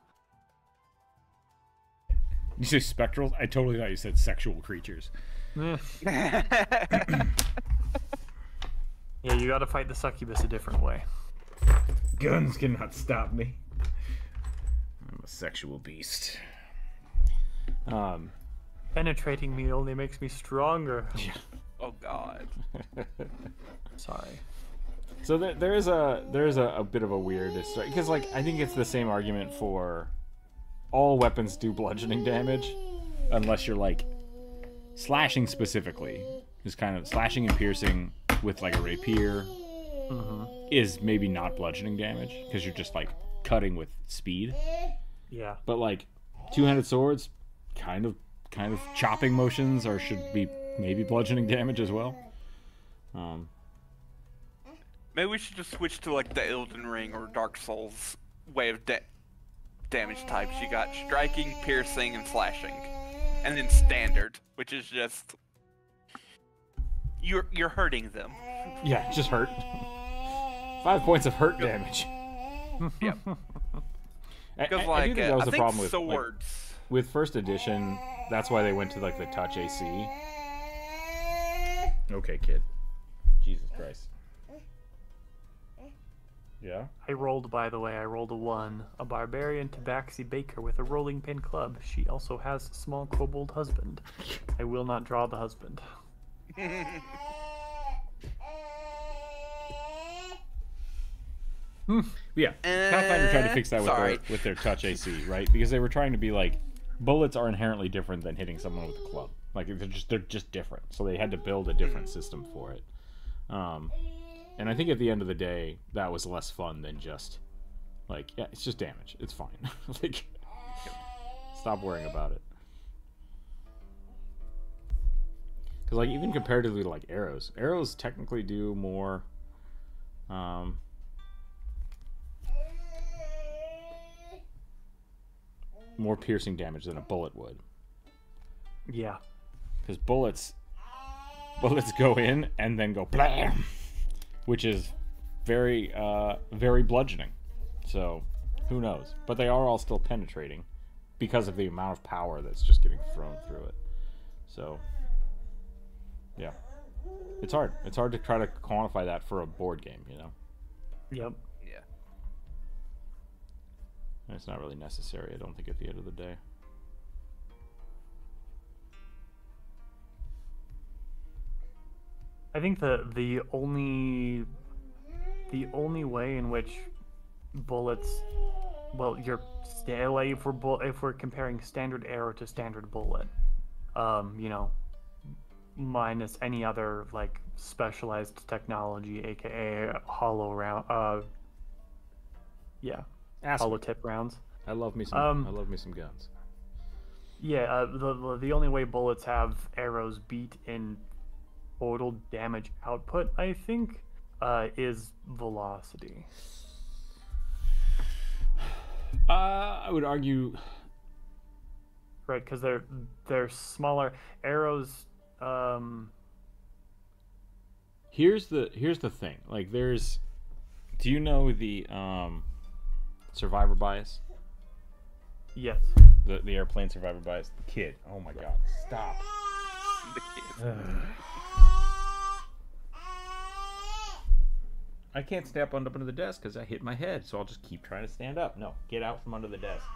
You say spectrals? I totally thought you said sexual creatures. Yeah, you gotta fight the succubus a different way. Guns cannot stop me. I'm a sexual beast. Penetrating me only makes me stronger. Yeah. Oh God. Sorry. So there is a bit of a weirdness, because like I think it's the same argument for all weapons do bludgeoning damage, unless you're like slashing specifically, is kind of slashing and piercing with like a rapier is maybe not bludgeoning damage because you're just like cutting with speed. Yeah. But like two-handed swords, kind of chopping motions, or should be maybe bludgeoning damage as well. Maybe we should just switch to like the Elden Ring or Dark Souls way of damage types. You got striking, piercing, and slashing, and then standard, which is just you're hurting them. Yeah, just hurt. 5 points of hurt damage. Yep. Because I do think that was I the think problem with swords. with first edition. That's why they went to like the touch AC. Okay, kid. Jesus Christ. Yeah. I rolled, by the way, I rolled a 1. A barbarian tabaxi baker with a rolling pin club. She also has a small kobold husband. I will not draw the husband. Yeah. Pathfinder tried to fix that with their touch AC, right? Because they were trying to be like, bullets are inherently different than hitting someone with a club. Like they're just different. So they had to build a different system for it. And I think at the end of the day, that was less fun than just like, yeah, it's just damage. It's fine. Like, stop worrying about it. Because like even comparatively to like arrows technically do more. More piercing damage than a bullet would. Yeah. Because bullets go in and then go blam, which is very bludgeoning. So who knows? But they are all still penetrating because of the amount of power that's just getting thrown through it. So yeah, it's hard. It's hard to try to quantify that for a board game, you know. Yep. Yeah. And it's not really necessary, I don't think, at the end of the day. I think the only way in which bullets, well, if we're comparing standard arrow to standard bullet, you know, minus any other like specialized technology, aka hollow round, yeah, hollow tip rounds. I love me some guns. Yeah, the only way bullets have arrows beat in total damage output, I think, is velocity. I would argue, right? Because they're smaller arrows. Here's the thing. Like, do you know the survivor bias? Yes. The airplane survivor bias. The kid. Oh my God! Stop. The kid. I can't stand up under the desk because I hit my head, so I'll just keep trying to stand up. No, get out from under the desk.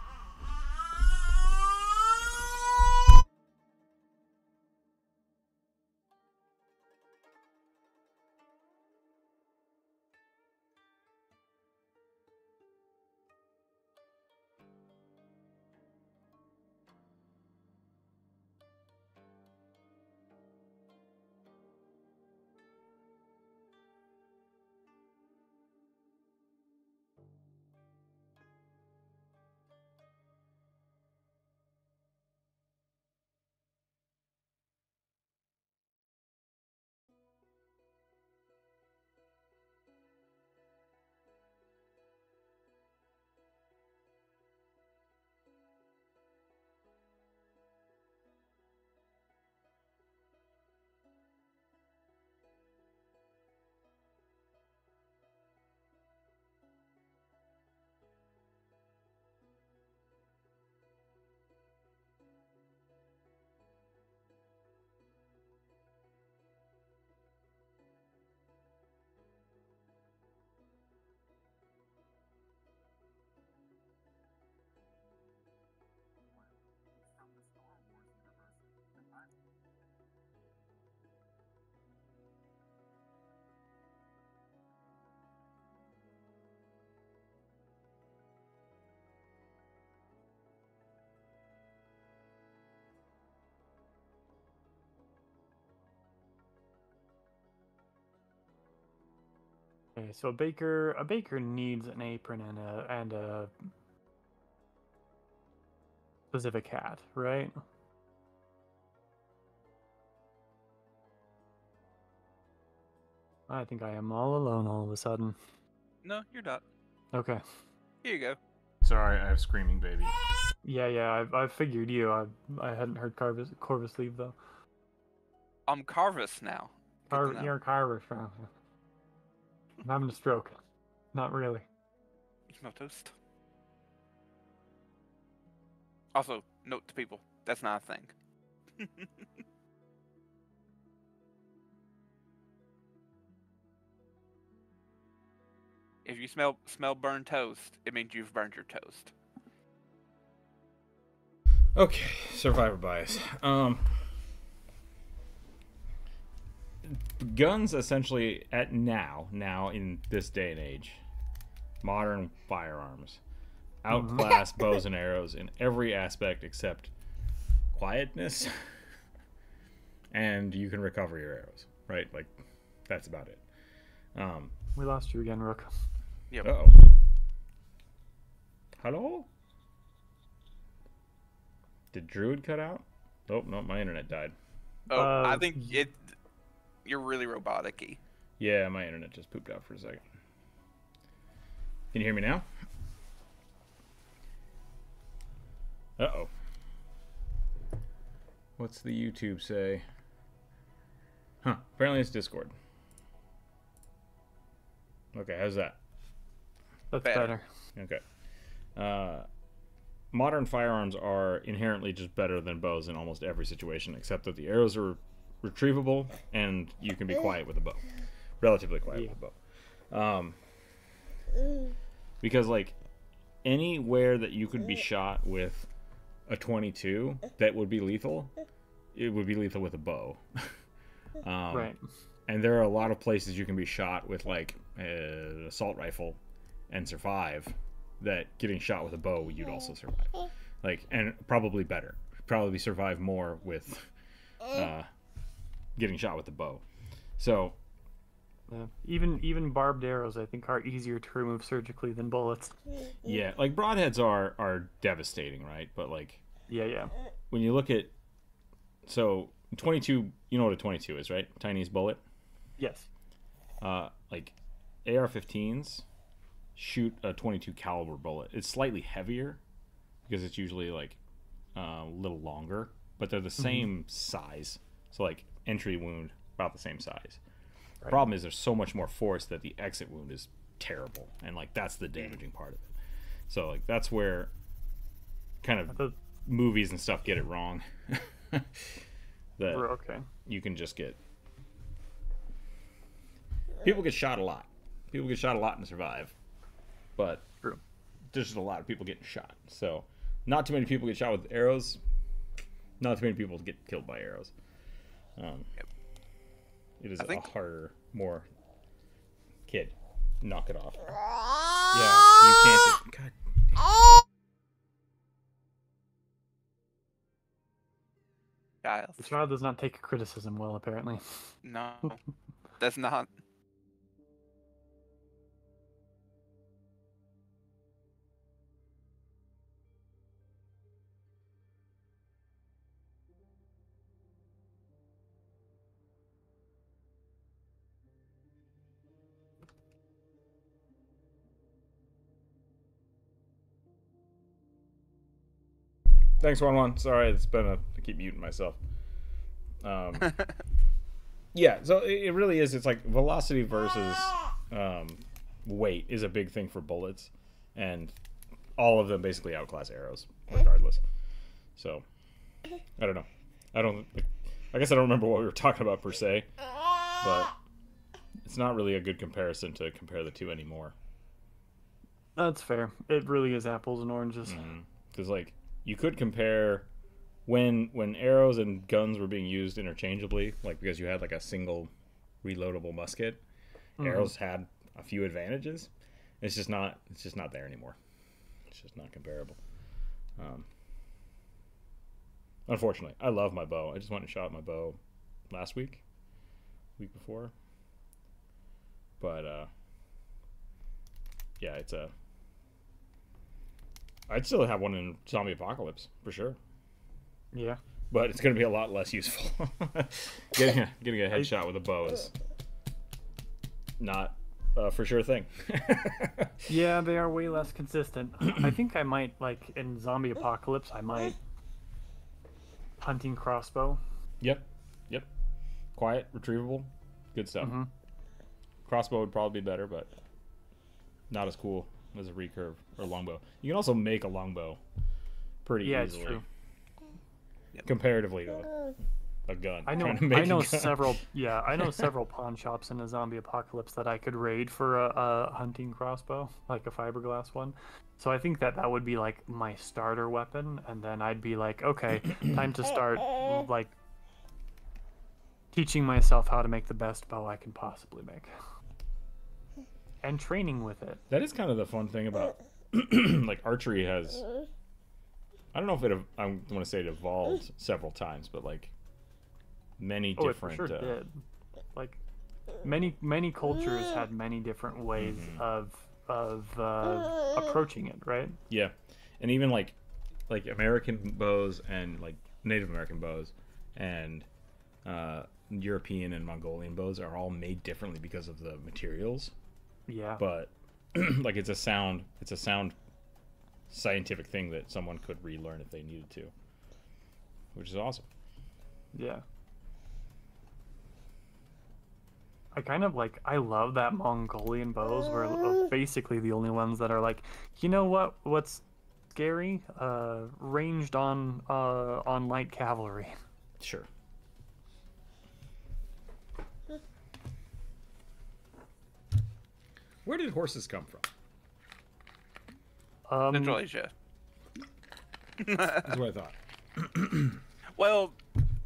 Okay, so a baker needs an apron and a specific hat, right? I think I am all alone all of a sudden. No, you're not. Okay. Here you go. Sorry, I have screaming baby. Yeah, I figured you. I hadn't heard Corvus leave though. I'm Carvis now. Good to know. You're Carvus now. I'm having a stroke. Not really. No toast. Also, note to people, that's not a thing. If you smell burned toast, it means you've burned your toast. Okay, survivor bias. Guns essentially at now in this day and age, modern firearms outclass bows and arrows in every aspect except quietness, and you can recover your arrows, right? Like that's about it. We lost you again, Rook. Yep. Uh-oh. Hello? Did Druid cut out? Oh, no, my internet died. Oh, I think you're really robotic-y. Yeah, my internet just pooped out for a second. Can you hear me now? Uh-oh. What's the YouTube say? Huh, apparently it's Discord. Okay, how's that? That's Better. better. Okay. Modern firearms are inherently just better than bows in almost every situation, except that the arrows are retrievable and you can be quiet with a bow. Relatively quiet with a bow. Because, like, anywhere that you could be shot with a 22 that would be lethal, it would be lethal with a bow. Right. And there are a lot of places you can be shot with, like, an assault rifle and survive, that getting shot with a bow you'd also survive. Like, and probably better. Probably survive more with getting shot with a bow. So Yeah. Even barbed arrows, I think, are easier to remove surgically than bullets. yeah, like broadheads are devastating, right? But like, Yeah. when you look at, so 22, you know what a 22 is, right? Chinese bullet. Yes. Like AR-15s shoot a 22 caliber bullet. It's slightly heavier because it's usually like a little longer, but they're the same size. So like entry wound about the same size. Right. Problem is there's so much more force that the exit wound is terrible, and like that's the damaging part of it. So like that's where kind of movies and stuff get it wrong. That Okay. you can just get, people get shot a lot. People get shot a lot and survive, but True. there's just a lot of people getting shot. So not too many people get shot with arrows. Not too many people get killed by arrows. It is a harder, more kid. Knock it off. Yeah, you can't. God. Giles. The child does not take criticism well, apparently. No, that's not. Thanks, 1-1. Sorry, it's been I keep muting myself. Yeah, so it really is. It's like velocity versus weight is a big thing for bullets, and all of them basically outclass arrows, regardless. So, I don't know. I guess I don't remember what we were talking about per se, but it's not really a good comparison to compare the two anymore. That's fair. It really is apples and oranges. Because like you could compare when arrows and guns were being used interchangeably, like because you had like a single reloadable musket, arrows had a few advantages. It's just not there anymore. It's just not comparable. Unfortunately, I love my bow. I just went and shot my bow last week before. But yeah, I'd still have one in Zombie Apocalypse for sure, Yeah. but it's going to be a lot less useful. getting a headshot with a bow is not a for sure thing. Yeah, they are way less consistent. I think I might, like, in Zombie Apocalypse, I might hunting crossbow. Yep. Quiet, retrievable, good stuff. Crossbow would probably be better, but not as cool as a recurve or longbow. You can also make a longbow pretty easily. It's true. Comparatively to a gun. I know several. Yeah, I know several pawn shops in a Zombie Apocalypse that I could raid for a hunting crossbow, like a fiberglass one. So I think that would be like my starter weapon, and then I'd be like, okay, time to start like teaching myself how to make the best bow I can possibly make, and training with it. That is kind of the fun thing about like archery has. I don't know if I want to say it evolved several times, but like many different. It for sure did. Like many cultures had many different ways of approaching it, right? Yeah, and even like American bows and like Native American bows and European and Mongolian bows are all made differently because of the materials. Yeah. But like it's a sound scientific thing that someone could relearn if they needed to, which is awesome. Yeah. I love that Mongolian bows were basically the only ones that are like, you know what's scary? Ranged on light cavalry. Sure. Where did horses come from? Central Asia. That's what I thought. Well,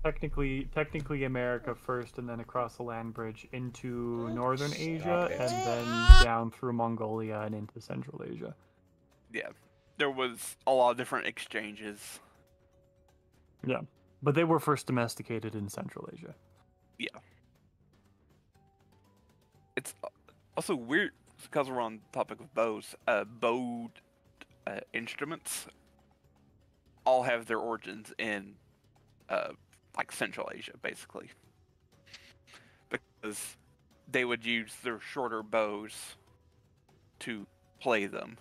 technically America first, and then across the land bridge into northern Asia, and then down through Mongolia and into Central Asia. Yeah, there was a lot of different exchanges. Yeah, but they were first domesticated in Central Asia. Yeah. It's also weird because we're on the topic of bows. Bowed instruments all have their origins in like Central Asia, basically, because they would use their shorter bows to play them,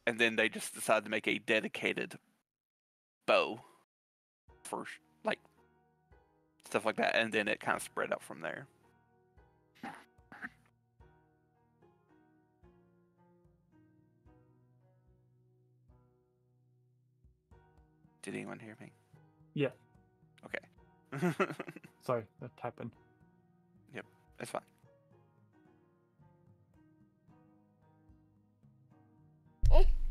and then they just decided to make a dedicated bow for like stuff like that, and then it kind of spread out from there. Did anyone hear me? Yeah. Okay. Sorry, typing. Yep, that's fine.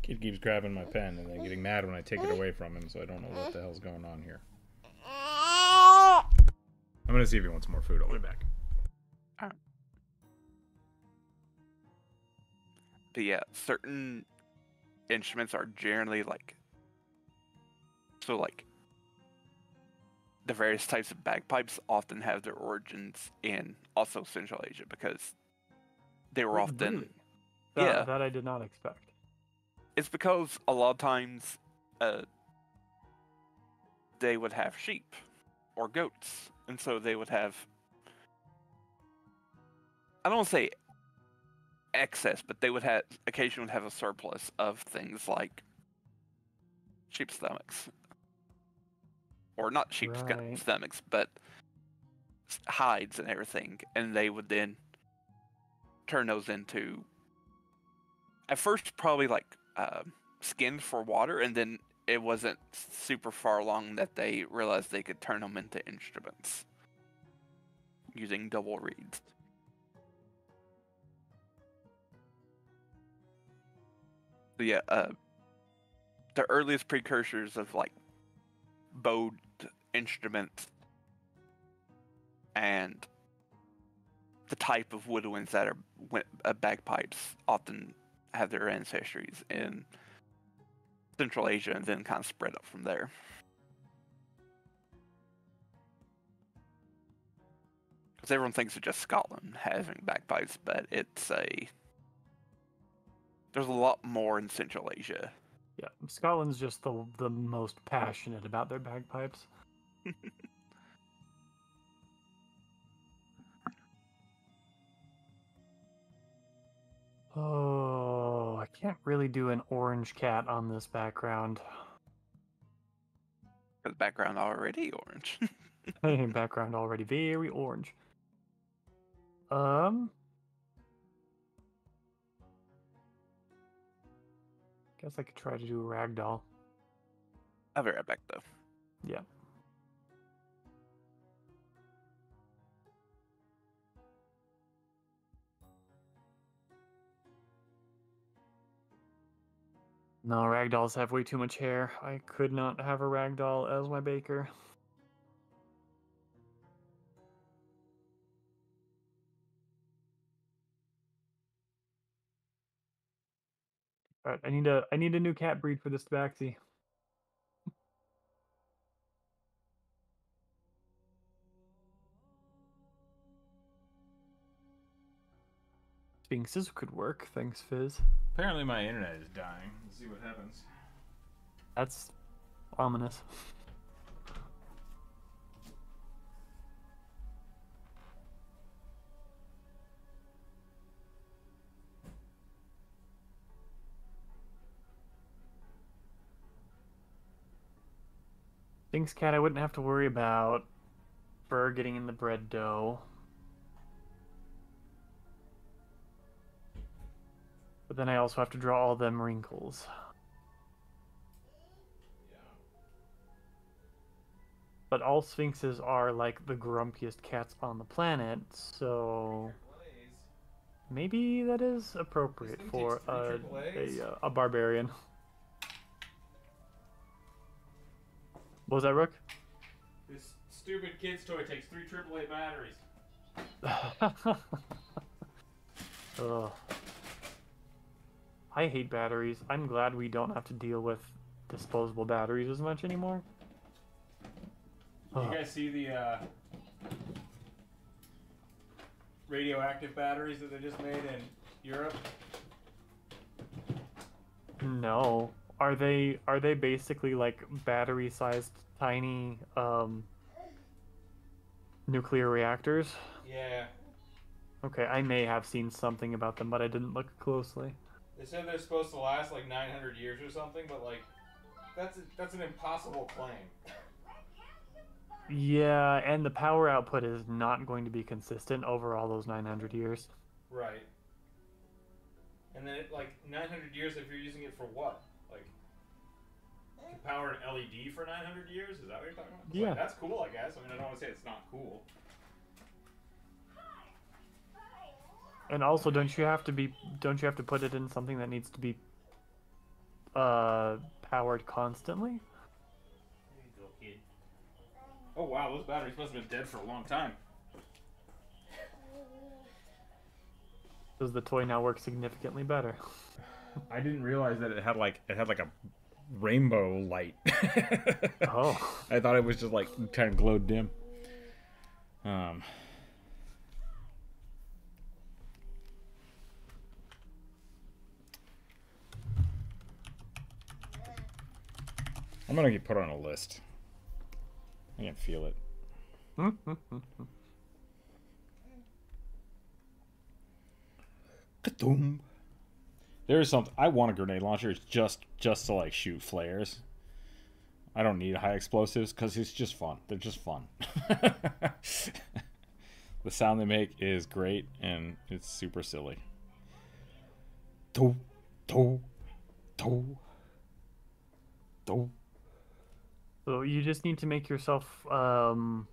Kid keeps grabbing my pen and then getting mad when I take it away from him, so I don't know what the hell's going on here. I'm gonna see if he wants more food. I'll be back. Alright. But yeah, certain instruments are generally like the various types of bagpipes often have their origins in also Central Asia because they were often really? That I did not expect. It's because a lot of times they would have sheep or goats, and so they would have, I don't want to say excess, but they would have occasionally have a surplus of things like sheep stomachs. Or not sheep stomachs, but hides and everything, and they would then turn those into, at first probably like skins for water, and then it wasn't super far along that they realized they could turn them into instruments using double reeds. So yeah, the earliest precursors of like bowed instruments and the type of woodwinds that are bagpipes often have their ancestries in Central Asia and then kind of spread up from there. Because everyone thinks it's just Scotland having bagpipes, but There's a lot more in Central Asia. Yeah, Scotland's just the most passionate about their bagpipes. Oh, I can't really do an orange cat on this background. The background already orange. Background already very orange. Guess I could try to do a ragdoll. I'll be right back though. Yeah. No, ragdolls have way too much hair. I could not have a ragdoll as my baker. Alright, I need a new cat breed for this tabaxi. Sphinxes could work, thanks Fizz. Apparently my internet is dying. Let's see what happens. That's ominous. Sphinx cat I wouldn't have to worry about fur getting in the bread dough. But then I also have to draw all them wrinkles. Yeah. But all sphinxes are like the grumpiest cats on the planet, so maybe that is appropriate for a barbarian. What was that, Rook? This stupid kid's toy takes 3 AAA batteries. Ugh. I hate batteries. I'm glad we don't have to deal with disposable batteries as much anymore. You guys see the radioactive batteries that they just made in Europe? No. Are they basically like battery-sized tiny nuclear reactors? Yeah. Okay, I may have seen something about them, but I didn't look closely. They said they're supposed to last like 900 years or something, but like that's an impossible claim. Yeah, and the power output is not going to be consistent over all those 900 years. Right. And then like 900 years if you're using it for what? Like to power an LED for 900 years? Is that what you're talking about? Yeah. Like, that's cool, I guess. I mean, I don't want to say it's not cool. And also, don't you have to put it in something that needs to be powered constantly? There you go, kid. Oh wow, those batteries must have been dead for a long time. Does the toy now work significantly better? I didn't realize that it had like a rainbow light. Oh. I thought it was just like kind of glowed dim. I'm gonna get put on a list. I can feel it. Ka-doom. There is something. I want a grenade launcher just to like shoot flares. I don't need high explosives because it's just fun. They're just fun. The sound they make is great and it's super silly. Do, do, do, do. So you just need to make yourself Jamie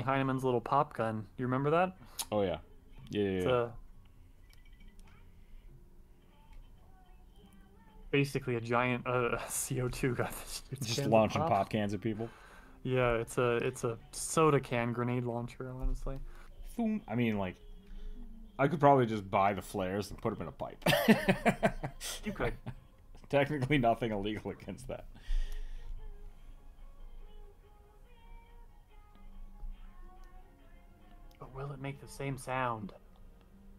Heinemann's little pop gun. You remember that? Oh yeah, yeah. Basically a giant CO2 gun. Just launching pop cans at people. Yeah, it's a soda can grenade launcher, honestly. I mean, like, I could probably just buy the flares and put them in a pipe. You could. Technically, nothing illegal against that. But will it make the same sound?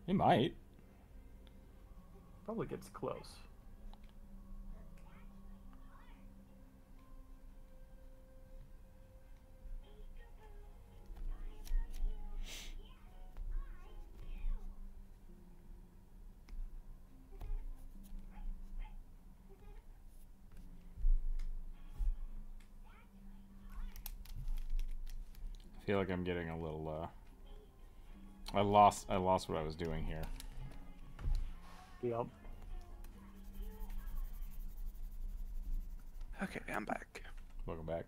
It might. Probably gets close. I feel like I'm getting a little, I lost what I was doing here. Yep. Okay, I'm back. Welcome back.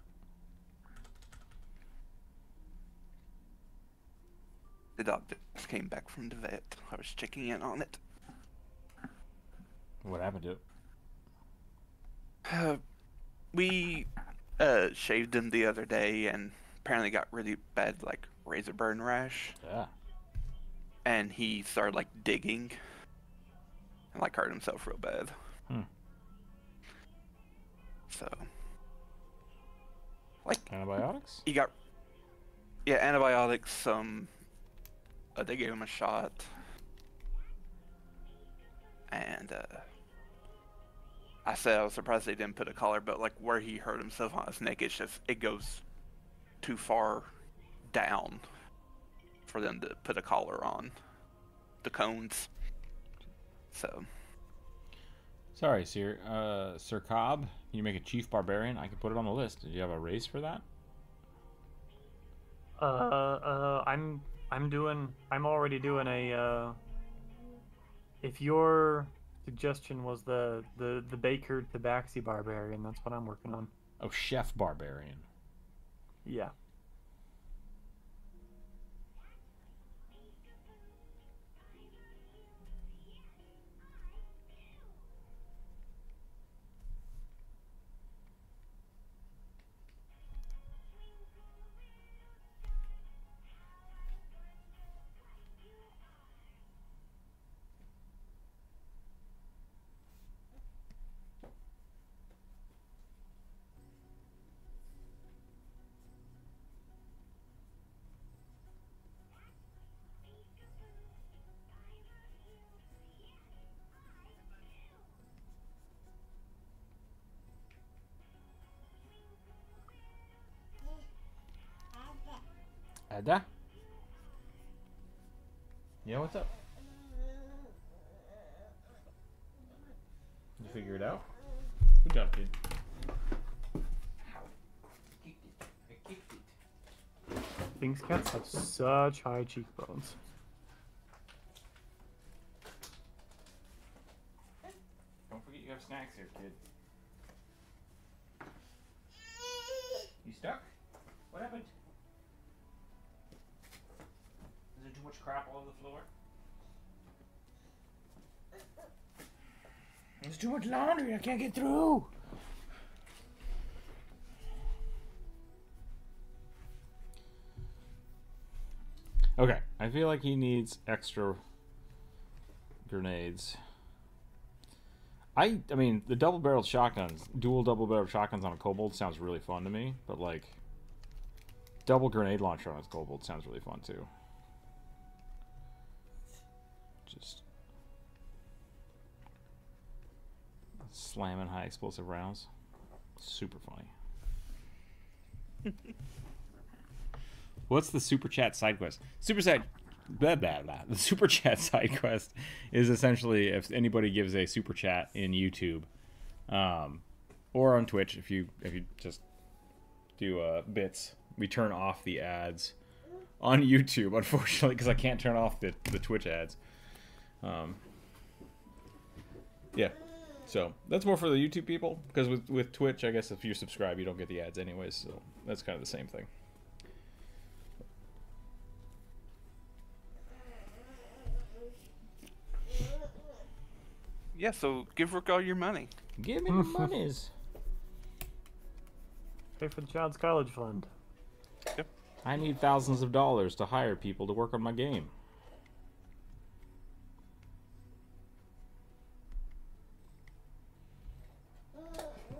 The dog just came back from the vet. I was checking in on it. What happened to it? We shaved him the other day and apparently got really bad, like, razor burn rash. Yeah. And he started, like, digging and, like, hurt himself real bad. So, like, Antibiotics? he got, yeah, antibiotics. They gave him a shot, and I said I was surprised they didn't put a collar, but like where he hurt himself on his neck, it goes too far down for them to put a collar on the cones. So. Sorry, Sir Cobb. Can you make a chief barbarian? I can put it on the list. Did you have a race for that? I'm already doing a. If your suggestion was the Baker Tabaxi Barbarian, that's what I'm working on. Oh, chef barbarian. Yeah. Ada? Yeah, what's up? Did you figure it out? Good job, kid. I kicked it. Things cats have such high cheekbones. Don't forget you have snacks here, kid. You stuck? What happened? Is there too much crap all over the floor? There's too much laundry, I can't get through. Okay, I feel like he needs extra grenades. I mean, the double-barreled shotguns, dual double-barreled shotguns on a kobold sounds really fun to me, but like, double grenade launcher on a kobold sounds really fun too. Just slamming high explosive rounds. Super funny. What's the super chat side quest? The super chat side quest is essentially if anybody gives a super chat in YouTube, or on Twitch. If you just do bits, we turn off the ads on YouTube, unfortunately, because I can't turn off the Twitch ads. Yeah, so that's more for the YouTube people, because with Twitch, I guess if you subscribe, you don't get the ads anyways. So that's kind of the same thing. Yeah, so give Rook all your money. Give me the monies. Pay for the child's college fund. Yep. I need thousands of dollars to hire people to work on my game.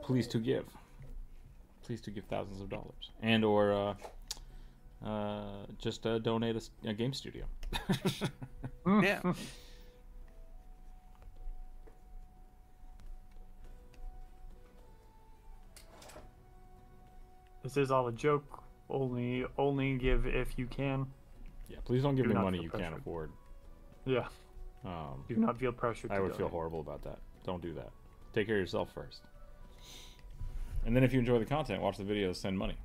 Please to give. Please to give thousands of dollars. And or just donate a game studio. Yeah. This is all a joke. Only give if you can. Yeah, please don't give Do me not money feel you pressured. can't afford. Yeah. Do not feel pressured. I would feel horrible about that. Don't do that. Take care of yourself first. And then if you enjoy the content, watch the videos, send money.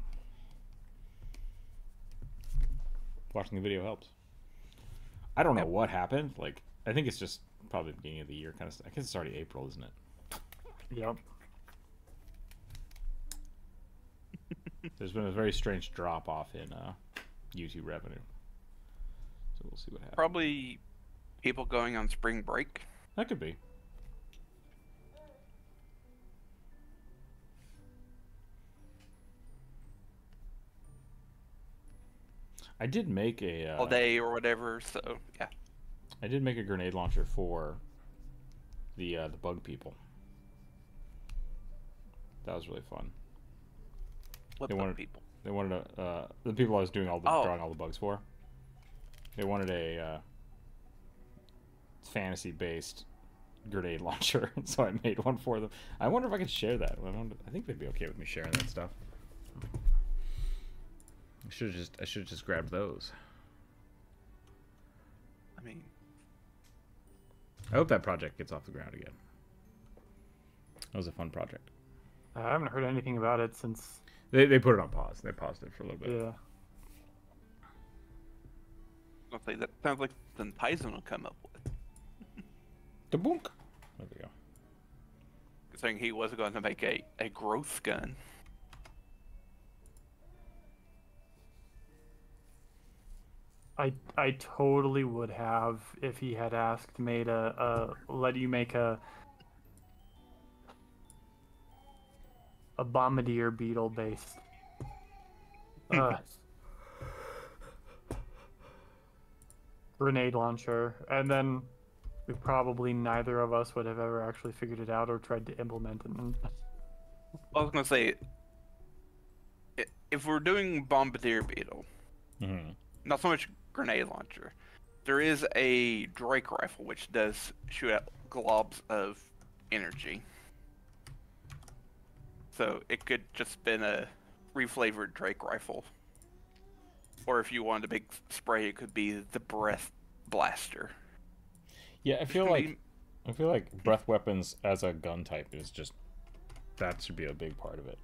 Watching the video helps. I don't know what happened. Like, I think it's just probably the beginning of the year kind of stuff. I guess it's already April, isn't it? Yep. There's been a very strange drop off in YouTube revenue. So we'll see what happens. Probably people going on spring break. That could be. I did make a all day or whatever, so yeah. I did make a grenade launcher for the bug people. That was really fun. What They bug wanted- people? They wanted the people I was doing drawing all the bugs for. They wanted a fantasy-based grenade launcher, so I made one for them. I wonder if I could share that. I think they'd be okay with me sharing that stuff. I should have just grabbed those. I mean, I hope that project gets off the ground again. That was a fun project. I haven't heard anything about it since. They put it on pause. They paused it for a little bit. Yeah. I'll say that sounds like something Tyson will come up with. The boonk. There we go. Saying he was going to make a growth gun. I totally would have if he had asked made let you make a bombardier beetle based grenade launcher, and then probably neither of us would have ever actually figured it out or tried to implement it. I was going to say, if we're doing bombardier beetle, not so much grenade launcher, there is a Drake rifle which does shoot out globs of energy. So it could just been a reflavored Drake rifle. Or if you wanted a big spray, it could be the breath blaster. Yeah, I feel like breath weapons as a gun type is just that should be a big part of it.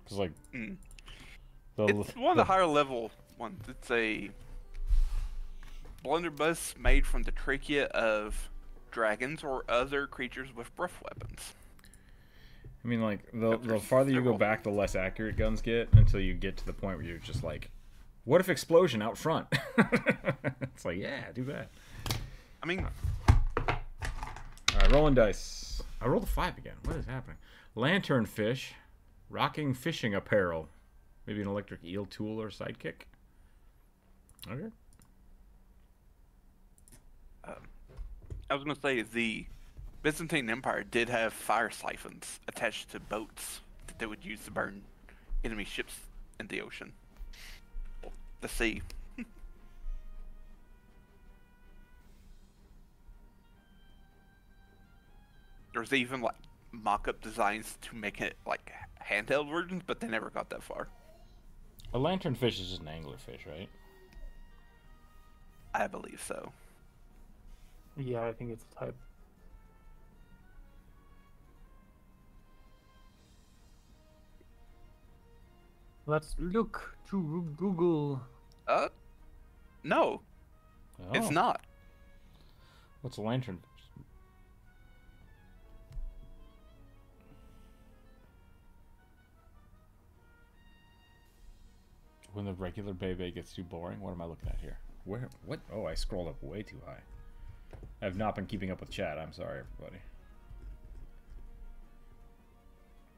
Cause like it's one of the higher level ones. It's a blunderbuss made from the trachea of dragons or other creatures with breath weapons. I mean, like the farther you go back, the less accurate guns get until you get to the point where you're just like, what if explosion out front? It's like, yeah, do that. I mean, all right, rolling dice. I rolled a 5 again. What is happening? Lanternfish, rocking fishing apparel, maybe an electric eel tool or sidekick. Okay. I was going to say the Byzantine Empire did have fire siphons attached to boats that they would use to burn enemy ships in the ocean. The sea. There's even like mock-up designs to make it like handheld versions, but they never got that far. A lanternfish is just an anglerfish, right? I believe so. Yeah, I think it's a type. Let's look to Google. No, it's not. What's a lantern? When the regular Bebe gets too boring? What am I looking at here? Where? What? Oh, I scrolled up way too high. I have not been keeping up with chat. I'm sorry, everybody.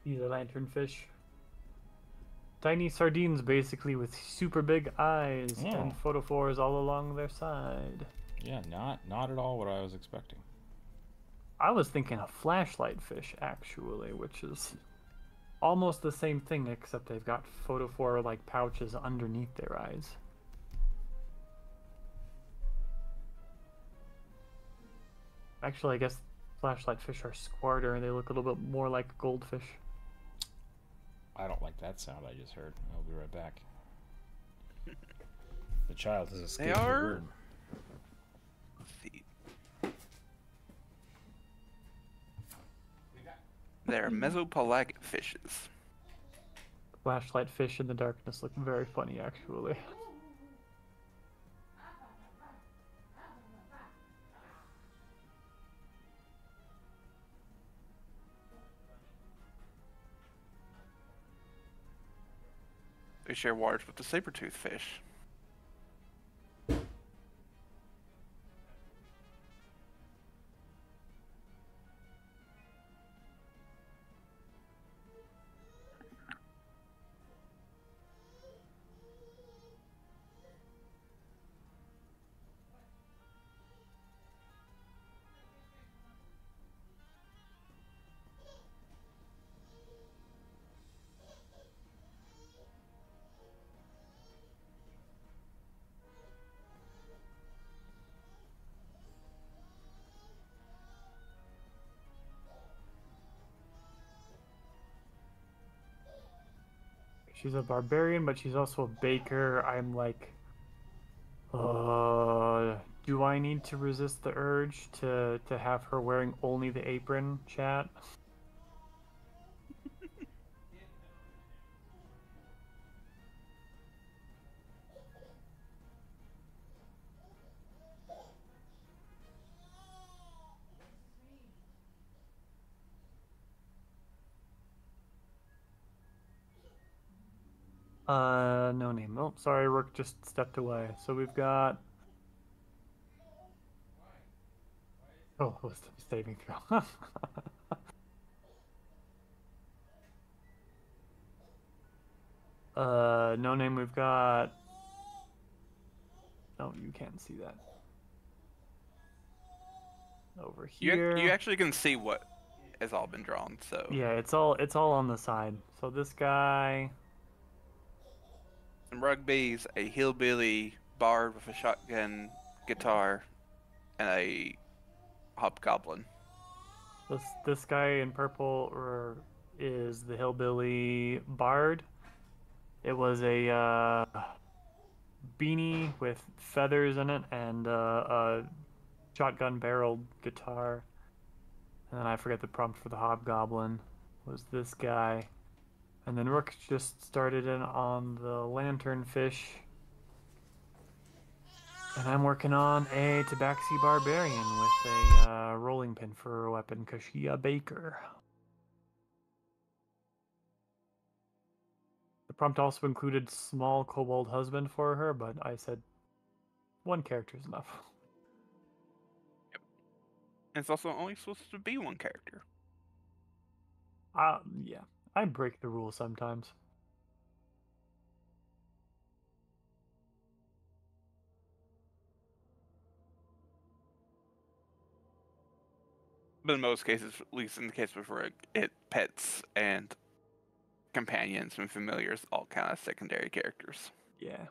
These are lanternfish. Tiny sardines, basically, with super big eyes and photophores all along their side. Yeah, not at all what I was expecting. I was thinking a flashlight fish, actually, which is almost the same thing, except they've got photophore-like pouches underneath their eyes. Actually, I guess flashlight fish are squarter, and they look a little bit more like goldfish. I don't like that sound I just heard. I'll be right back. The child has escaped the room. Let's see. They're mesopelagic fishes. Flashlight fish in the darkness look very funny, actually. They share waters with the saber-tooth fish. She's a barbarian, but she's also a baker. I'm like, do I need to resist the urge to have her wearing only the apron, chat? No name. Oh, sorry, Rook just stepped away. So we've got... Oh, it was a saving throw. No name, we've got... Oh, you can't see that. Over here. You actually can see what has all been drawn, so... Yeah, it's all on the side. So this guy... Some rugbies, a hillbilly bard with a shotgun guitar, and a hobgoblin. This guy in purple is the hillbilly bard. It was a beanie with feathers in it and a shotgun barreled guitar. And then I forget the prompt for the hobgoblin was this guy. And then Rook just started in on the lanternfish. And I'm working on a tabaxi barbarian with a rolling pin for a weapon, because she a baker. The prompt also included small kobold husband for her, but I said one character is enough. Yep. And it's also only supposed to be one character. Yeah. I break the rules sometimes. But in most cases, at least in the case with Rook, pets and companions and familiars all kind of secondary characters. Yeah.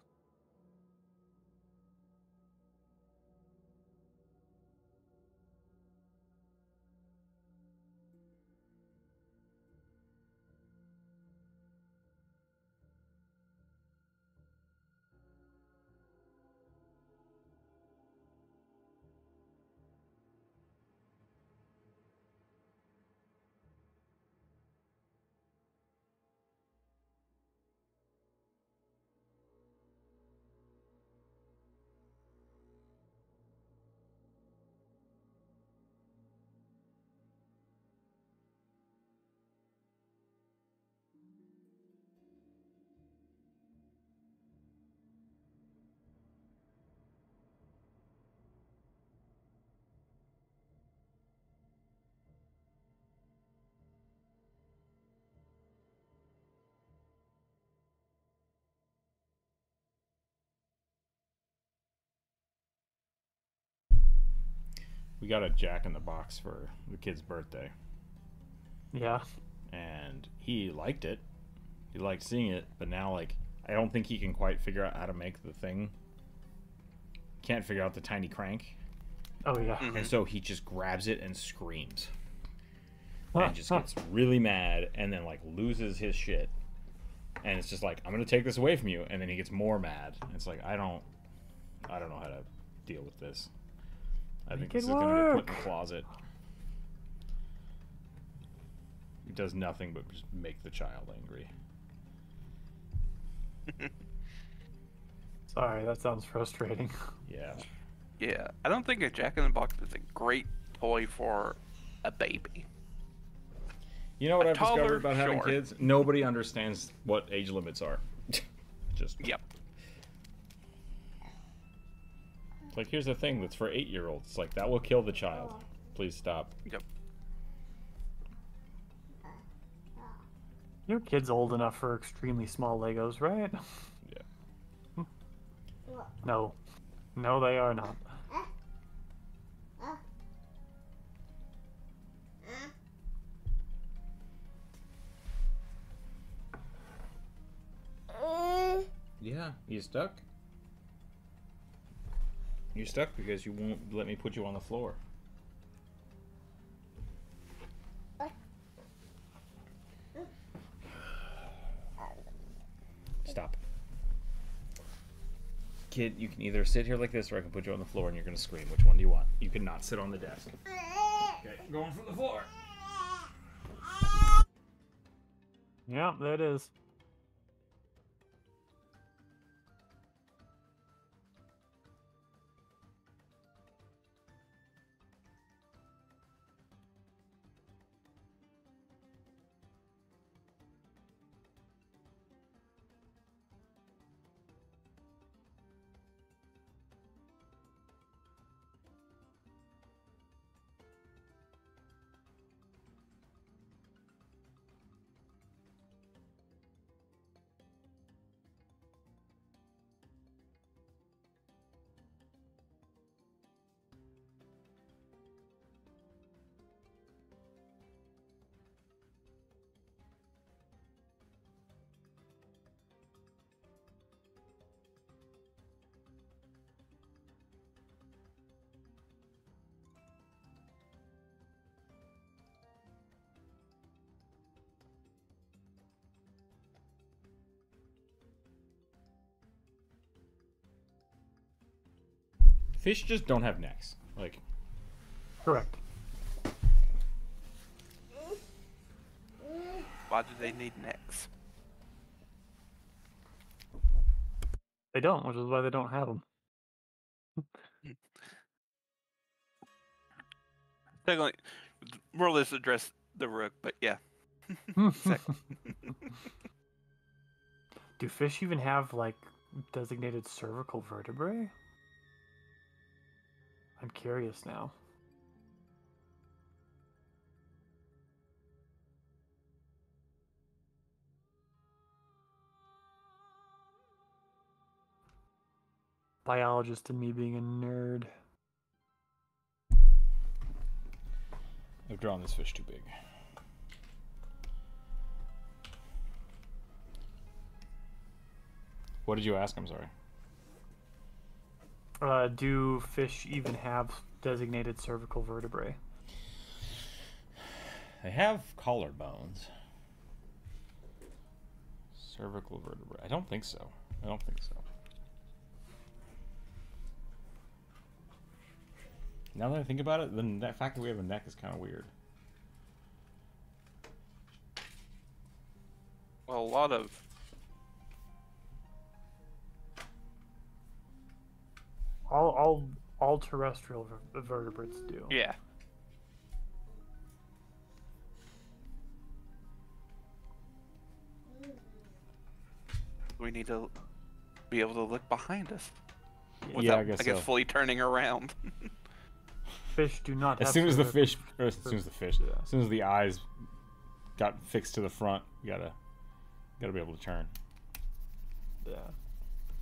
We got a Jack in the Box for the kid's birthday. Yeah. And he liked it. He liked seeing it, but now, like, I don't think he can quite figure out how to make the thing. Can't figure out the tiny crank. Oh, yeah. And so he just grabs it and screams. And just gets really mad and then, like, loses his shit. And it's just like, I'm gonna take this away from you, and then he gets more mad. It's like, I don't know how to deal with this. I think this is gonna get put in the closet. It does nothing but just make the child angry. Sorry, that sounds frustrating. Yeah. Yeah, I don't think a Jack-in-the-Box is a great toy for a baby. You know what A I've discovered toddler, about having sure. kids? Nobody understands what age limits are. Just Yep. it's like, here's the thing that's for 8-year-olds. It's like, that will kill the child. Please stop. Yep. Your kid's old enough for extremely small Legos, right? Yeah. No. No, they are not. Yeah. You stuck? You're stuck because you won't let me put you on the floor. Stop. Kid, you can either sit here like this or I can put you on the floor and you're going to scream. Which one do you want? You cannot sit on the desk. Okay, going for the floor. Yeah, there it is. Fish just don't have necks. Like, Correct. Why do they need necks? They don't, which is why they don't have them. Technically, more or less address the rook, but yeah. Do fish even have, like, designated cervical vertebrae? I'm curious now. Biologist and me being a nerd. I've drawn this fish too big. What did you ask? I'm sorry. Do fish even have designated cervical vertebrae? They have collarbones. Cervical vertebrae. I don't think so. I don't think so. Now that I think about it, then that fact that we have a neck is kind of weird. Well, a lot of All terrestrial vertebrates do. yeah. We need to be able to look behind us. Without, Yeah, I guess so. fully turning around. Fish do not. As have soon as the cervical- fish, or as soon as the eyes got fixed to the front, you gotta be able to turn. Yeah.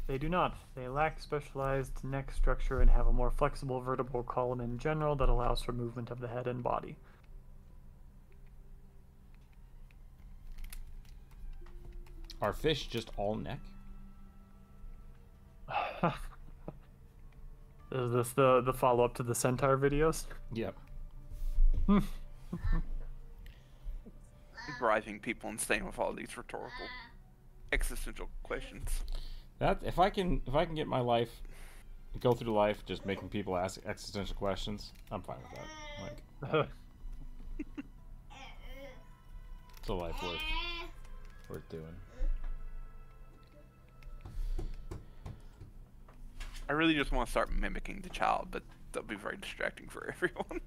They do not. They lack specialized neck structure and have a more flexible vertebral column in general that allows for movement of the head and body. Are fish just all neck? Is this the follow-up to the centaur videos? Yep. Driving people insane with all these rhetorical existential questions. That if I can get my life, go through life just making people ask existential questions, I'm fine with that. Like, it's a life worth doing. I really just want to start mimicking the child, but that'll be very distracting for everyone.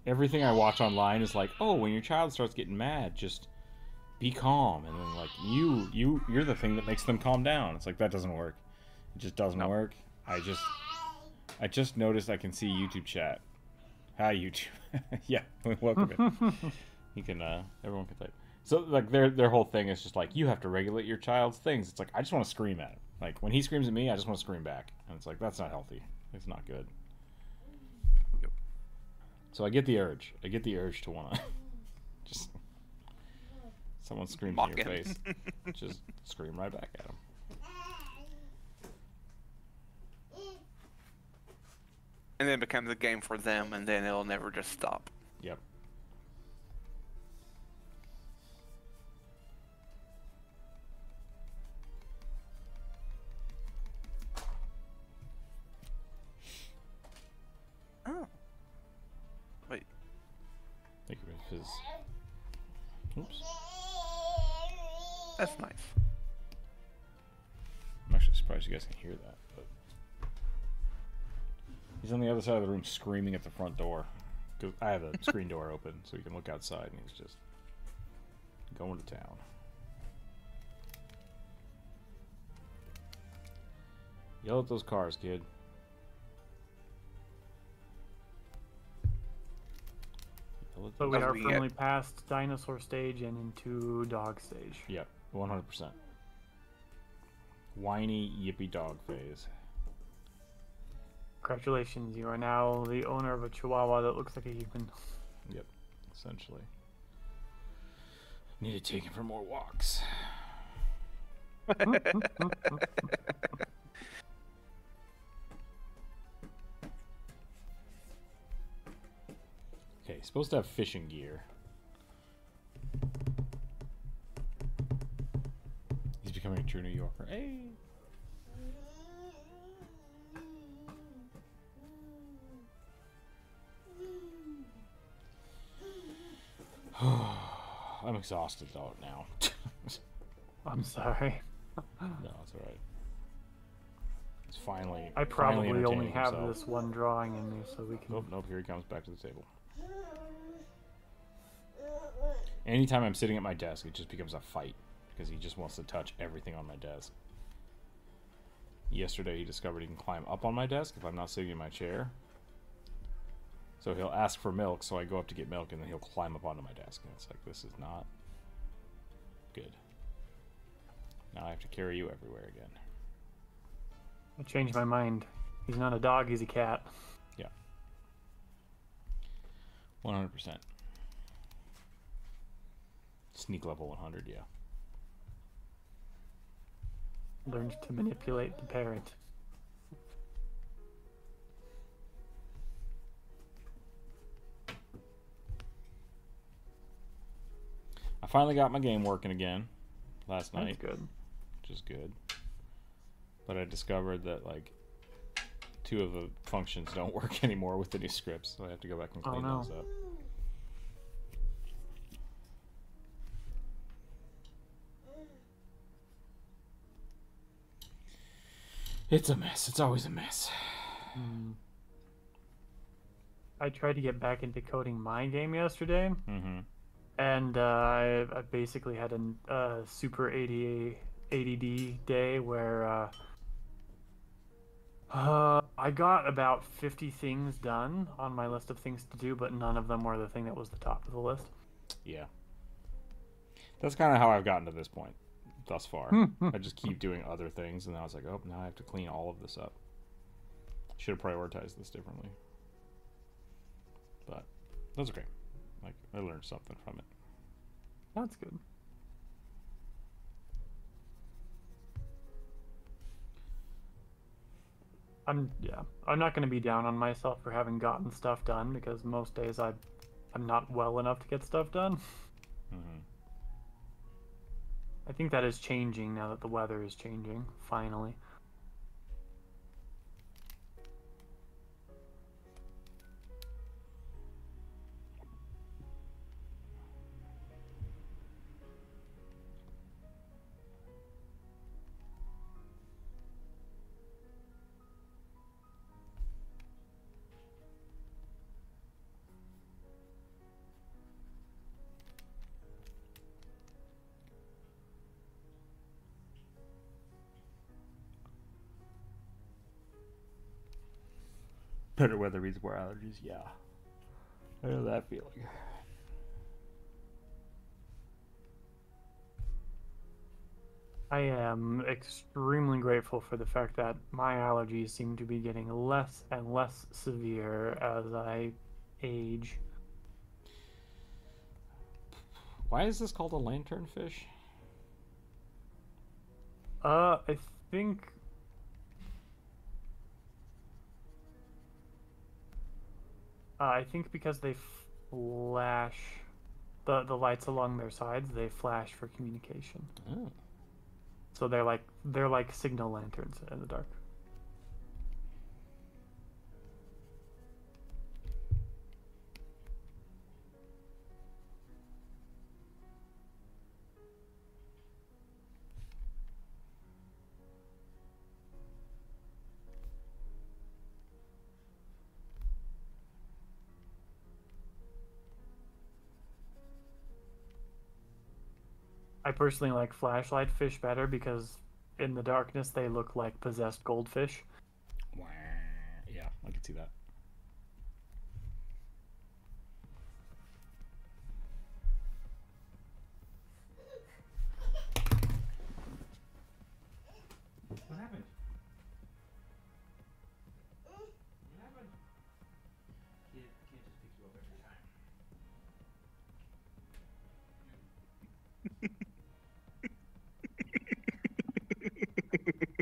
Everything I watch online is like, oh, when your child starts getting mad, just be calm, and then like you're the thing that makes them calm down. It's like that doesn't work. It just doesn't work. I just noticed I can see YouTube chat. Hi YouTube. Yeah, welcome in. You can everyone can type. So like their whole thing is just like you have to regulate your child's things. It's like I just want to scream at him. Like when he screams at me, I just want to scream back. And it's like that's not healthy. It's not good. Yep. So I get the urge. I get the urge to want to just someone screams in your face. Just scream right back at him. And then it becomes a game for them, and then it'll never just stop. Yep. Oh. Wait. Think of his. Oops. That's nice. I'm actually surprised you guys can hear that, but he's on the other side of the room screaming at the front door. Cause I have a screen door open so you can look outside, and he's just going to town. Yell at those cars, kid. So we are firmly past dinosaur stage and into dog stage. Yep, 100%. Whiny, yippy dog phase. Congratulations, you are now the owner of a chihuahua that looks like a human. Yep, essentially. Need to take him for more walks. Okay, supposed to have fishing gear. He's becoming a true New Yorker. Hey! I'm exhausted though now. I'm sorry. No, it's alright. It's finally. I probably finally only have himself. this one drawing in me, so we can. Nope, nope. Here he comes back to the table. Anytime I'm sitting at my desk, it just becomes a fight because he just wants to touch everything on my desk. Yesterday, he discovered he can climb up on my desk if I'm not sitting in my chair. So he'll ask for milk, so I go up to get milk, and then he'll climb up onto my desk. And it's like, this is not good. Now I have to carry you everywhere again. I changed my mind. He's not a dog, he's a cat. Yeah. 100%. Sneak level 100, yeah. Learned to manipulate the parent. I finally got my game working again last night. That's good. Which is good. But I discovered that, like, 2 of the functions don't work anymore with the new scripts, so I have to go back and clean those up. It's a mess. It's always a mess. I tried to get back into coding my game yesterday, Mm-hmm. and I basically had a super ADD day where I got about 50 things done on my list of things to do, but none of them were the thing that was the top of the list. Yeah. That's kind of how I've gotten to this point thus far. I just keep doing other things, and then I was like, oh, now I have to clean all of this up. Should have prioritized this differently. But that's okay. Like, I learned something from it. That's good. I'm not going to be down on myself for having gotten stuff done, because most days I I'm not well enough to get stuff done. Mm-hmm. I think that is changing now that the weather is changing, finally. Better weather means more allergies. Yeah, I know that feeling. I am extremely grateful for the fact that my allergies seem to be getting less and less severe as I age. Why is this called a lanternfish? I think because they flash the lights along their sides, they flash for communication. Oh. So they're like signal lanterns in the dark. I personally like flashlight fish better because in the darkness they look like possessed goldfish. Yeah, I can see that. What happened? What happened? Can't just pick you up every time.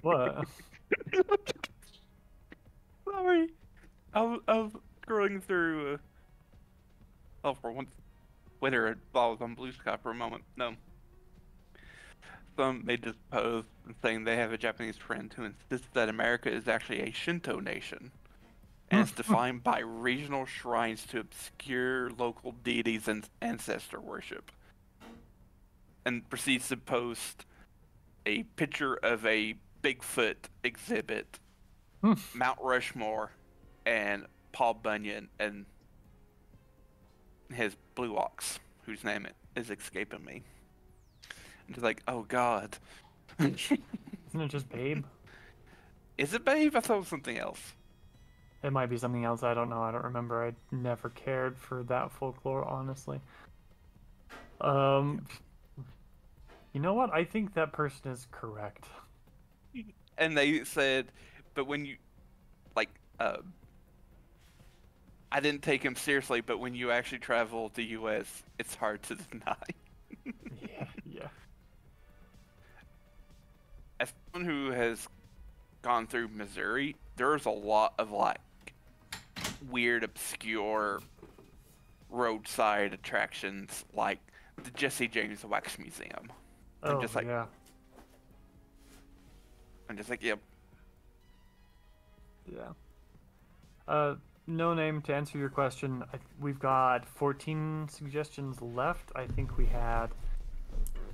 What? Sorry. I was scrolling through. Oh, for once, Twitter while I was on Blue Sky for a moment. No. Some made this post saying they have a Japanese friend who insists that America is actually a Shinto nation, and it's defined by regional shrines to obscure local deities and ancestor worship. And proceeds to post a picture of a Bigfoot exhibit, Mount Rushmore, and Paul Bunyan and his Blue Ox, whose name is escaping me. And just like, oh god. Isn't it just Babe? Is it Babe? I thought it was something else. It might be something else. I don't know. I don't remember. I never cared for that folklore, honestly. You know what? I think that person is correct. And they said, but when you, like, I didn't take him seriously, but when you actually travel the U.S., it's hard to deny. Yeah. As someone who has gone through Missouri, there's a lot of, like, weird, obscure roadside attractions, like the Jesse James Wax Museum. Oh, I'm just like, yeah. Yep. Yeah. No name, to answer your question, we've got 14 suggestions left. I think we had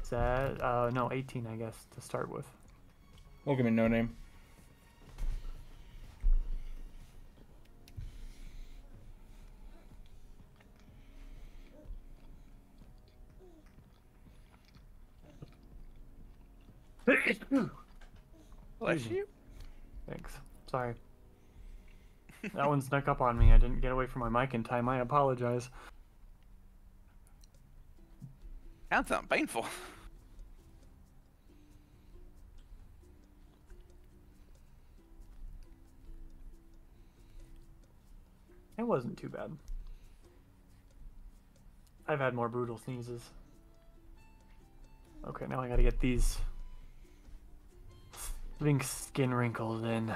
18, I guess, to start with. Welcome in, No Name. Bless you. Thanks. Sorry. That one snuck up on me. I didn't get away from my mic in time. I apologize. That sounds painful. It wasn't too bad. I've had more brutal sneezes. Okay, now I gotta get these lynx skin wrinkles in.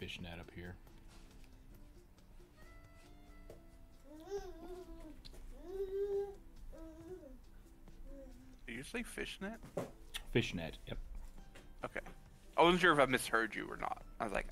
fish net up here. Did you say fishnet? Fish net, yep. Okay. I wasn't sure if I misheard you or not. I was like,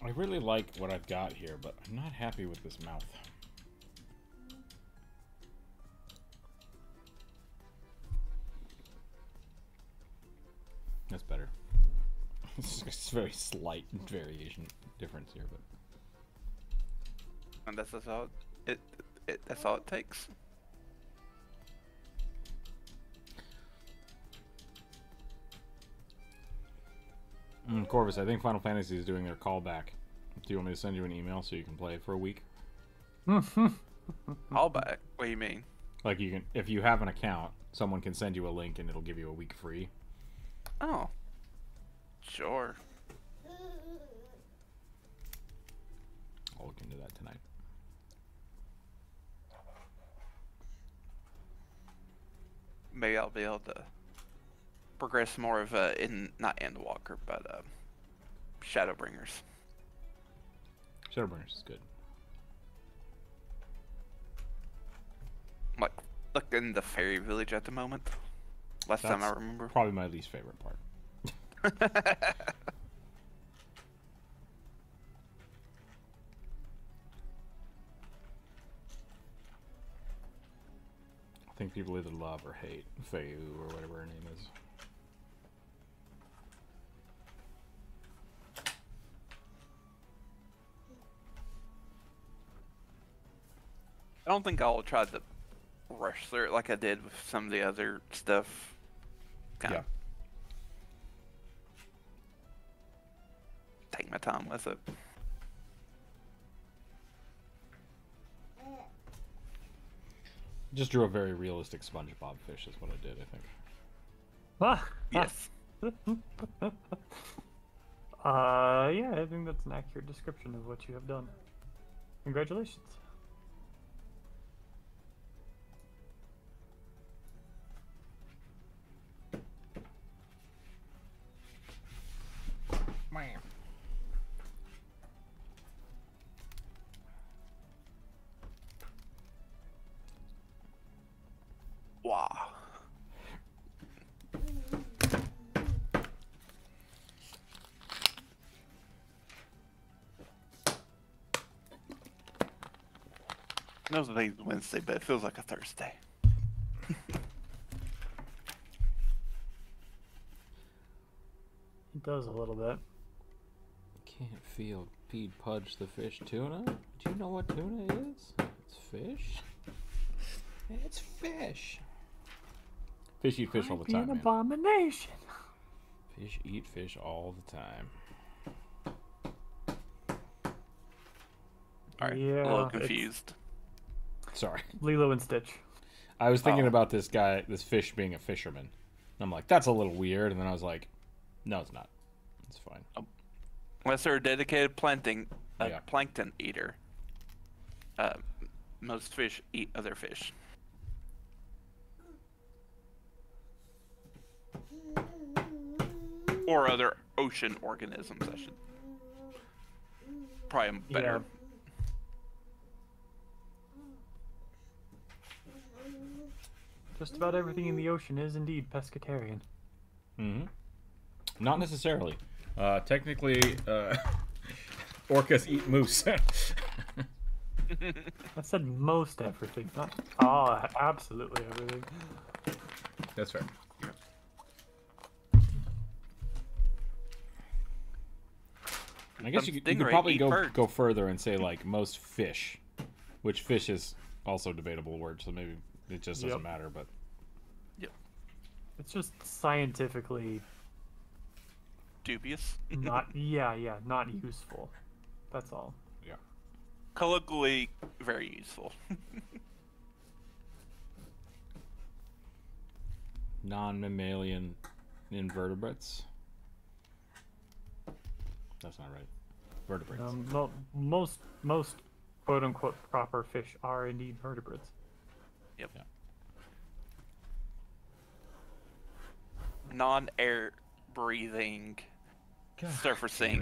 I really like what I've got here, but I'm not happy with this mouth. That's better. It's a very slight variation difference here, but and that's all that's all it takes. Corvus, I think Final Fantasy is doing their callback. Do you want me to send you an email so you can play it for a week? Callback? What do you mean? Like you can, if you have an account, someone can send you a link and it'll give you a week free. Oh. Sure. I'll look into that tonight. Maybe I'll be able to progress more of not Endwalker, but Shadowbringers. Shadowbringers is good. Like in the fairy village at the moment. Last time I remember. Probably my least favorite part. I think people either love or hate Fayu or whatever her name is. I don't think I'll try to rush through it like I did with some of the other stuff. Kind of take my time with it. Just drew a very realistic SpongeBob fish is what I did, I think. Yes. Yeah, I think that's an accurate description of what you have done. Congratulations. Man. Wow. Knows today's Wednesday, but it feels like a Thursday. It does a little bit. Can't feel Pete Pudge the fish tuna? Do you know what tuna is? It's fish. It's fish. Fish eat fish all the time, An man. abomination. Fish eat fish all the time. Alright, Yeah, a little it's- confused. Sorry. Lilo and Stitch. I was thinking Oh. about this guy, this fish being a fisherman. And I'm like, that's a little weird. And then I was like, no, it's not. It's fine. Unless they're a dedicated plankton eater. Most fish eat other fish. Or other ocean organisms, I should. Probably better. Just about everything in the ocean is indeed pescatarian. Mm-hmm. Not necessarily. Technically, orcas eat moose. I said most everything, not absolutely everything. That's fair. I guess you could probably go further and say like most fish, which fish is also a debatable word, so maybe it just doesn't matter. But It's just scientifically Dubious. not not useful. That's all. Yeah. Colloquially, very useful. Non-mammalian invertebrates. That's not right. Vertebrates. Most quote unquote proper fish are indeed vertebrates. Yep. Yeah. Non-air breathing, God. surfacing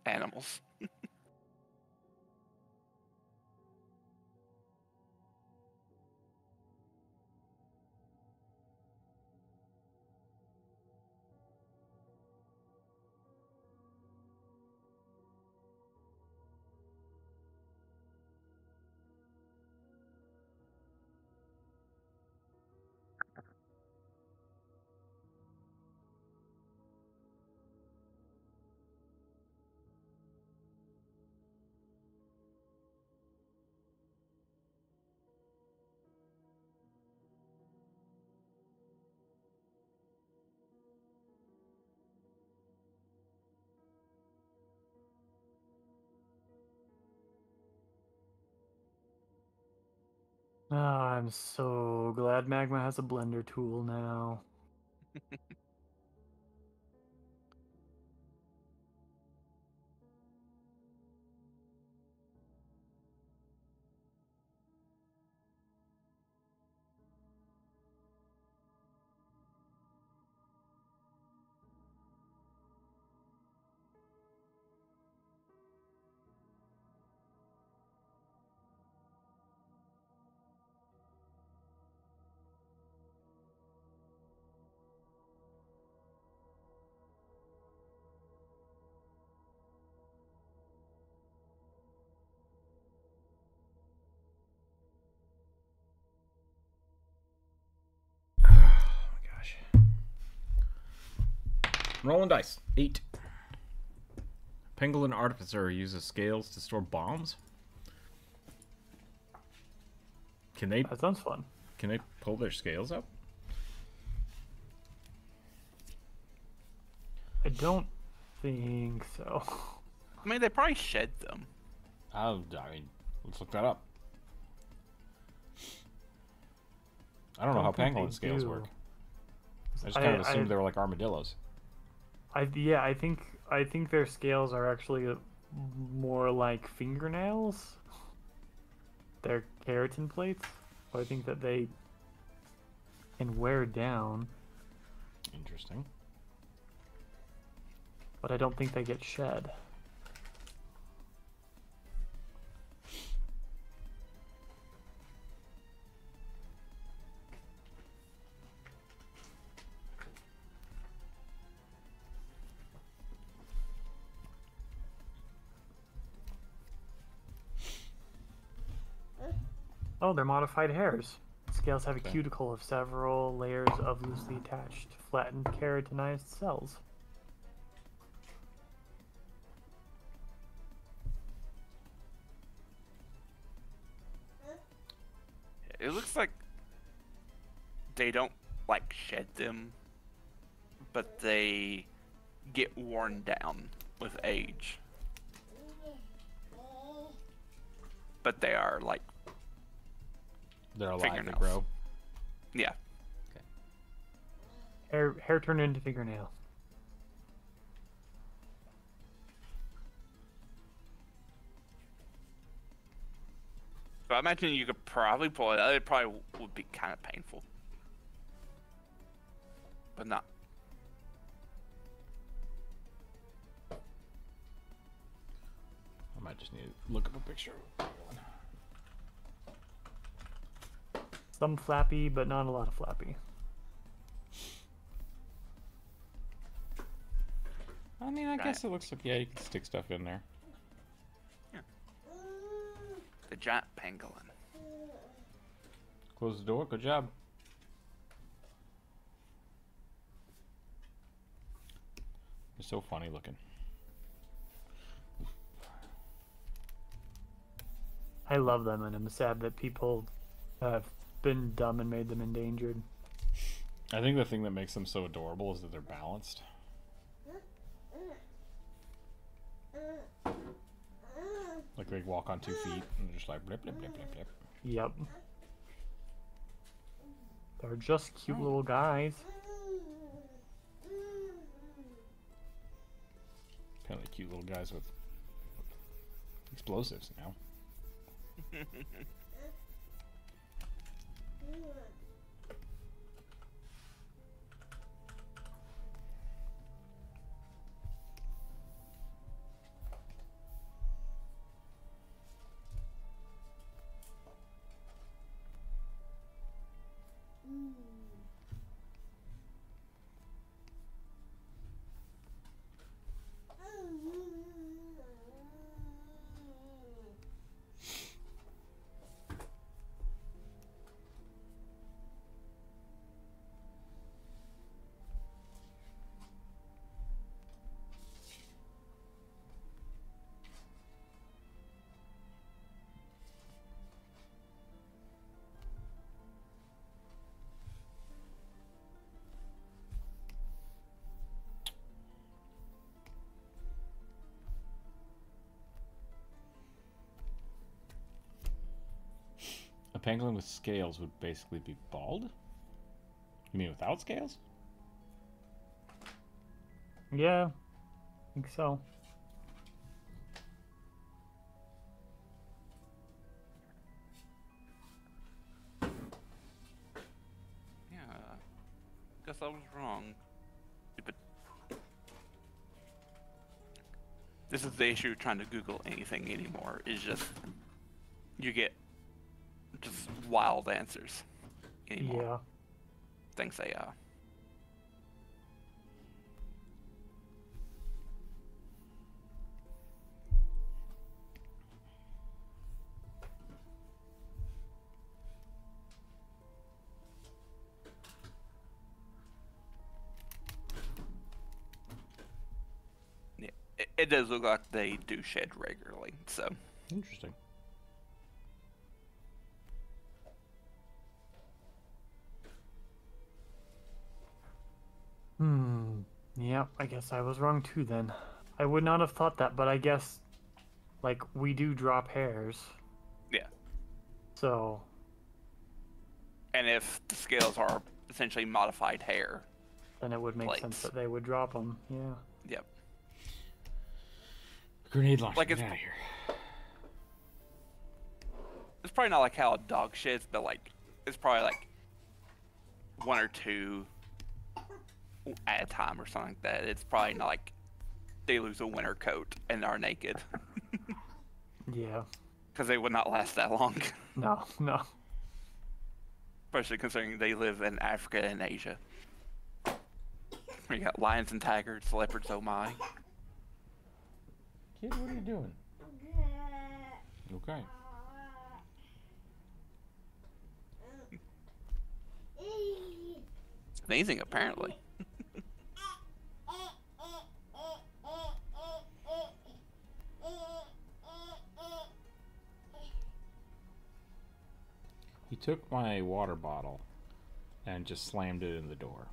animals. Ah, I'm so glad Magma has a blender tool now. Oh my gosh. Rolling dice. 8. Pangolin Artificer uses scales to store bombs. Can they That sounds fun. pull their scales up? I don't think so. I mean, they probably shed them. I mean, let's look that up. I don't know how think they pangolin scales do. work. I just kind of assumed they were like armadillos. I think their scales are actually more like fingernails. They're keratin plates. So I think that they can wear down, Interesting. but I don't think they get shed. Oh, they're modified hairs. Scales have a Okay. cuticle of several layers of loosely attached, flattened keratinized cells. It looks like they don't like shed them, but they get worn down with age. But they are like, They're alive to fingernails. grow. yeah. Hair turned into fingernail. So I imagine you could probably pull it out. It probably would be kind of painful, but not. I might just need to look up a picture. Some flappy, but not a lot of flappy. I mean, I Right. guess it looks like, yeah, you can stick stuff in there. The giant pangolin. Close the door. Good job. They're so funny looking. I love them, and I'm sad that people have been dumb and made them endangered. I think the thing that makes them so adorable is that they're balanced. Like they walk on 2 feet and they're just like blip, blip, blip, blip, blip. Yep. They're just cute little guys. Apparently cute little guys with explosives now. A pangolin with scales would basically be bald? You mean without scales? Yeah, I think so. Yeah. Guess I was wrong. Stupid. This is the issue trying to Google anything anymore. Is just you get just wild answers anymore. Yeah. Things they Yeah, it does look like they do shed regularly, so. Interesting. Yep, I guess I was wrong too then. I would not have thought that, but I guess, like, we do drop hairs. Yeah. So. And if the scales are essentially modified hair, then it would make plates. sense that they would drop them. Yeah. Yep. Grenade launcher, Like get it's- out of here. It's probably not like how a dog shits, but like it's probably like 1 or 2 at a time or something like that. It's probably not like they lose a winter coat and are naked. Yeah. Because they would not last that long. No, no. Especially considering they live in Africa and Asia. You got lions and tigers, leopards, oh my. Kid, what are you doing? Okay. Amazing, apparently. He took my water bottle and just slammed it in the door.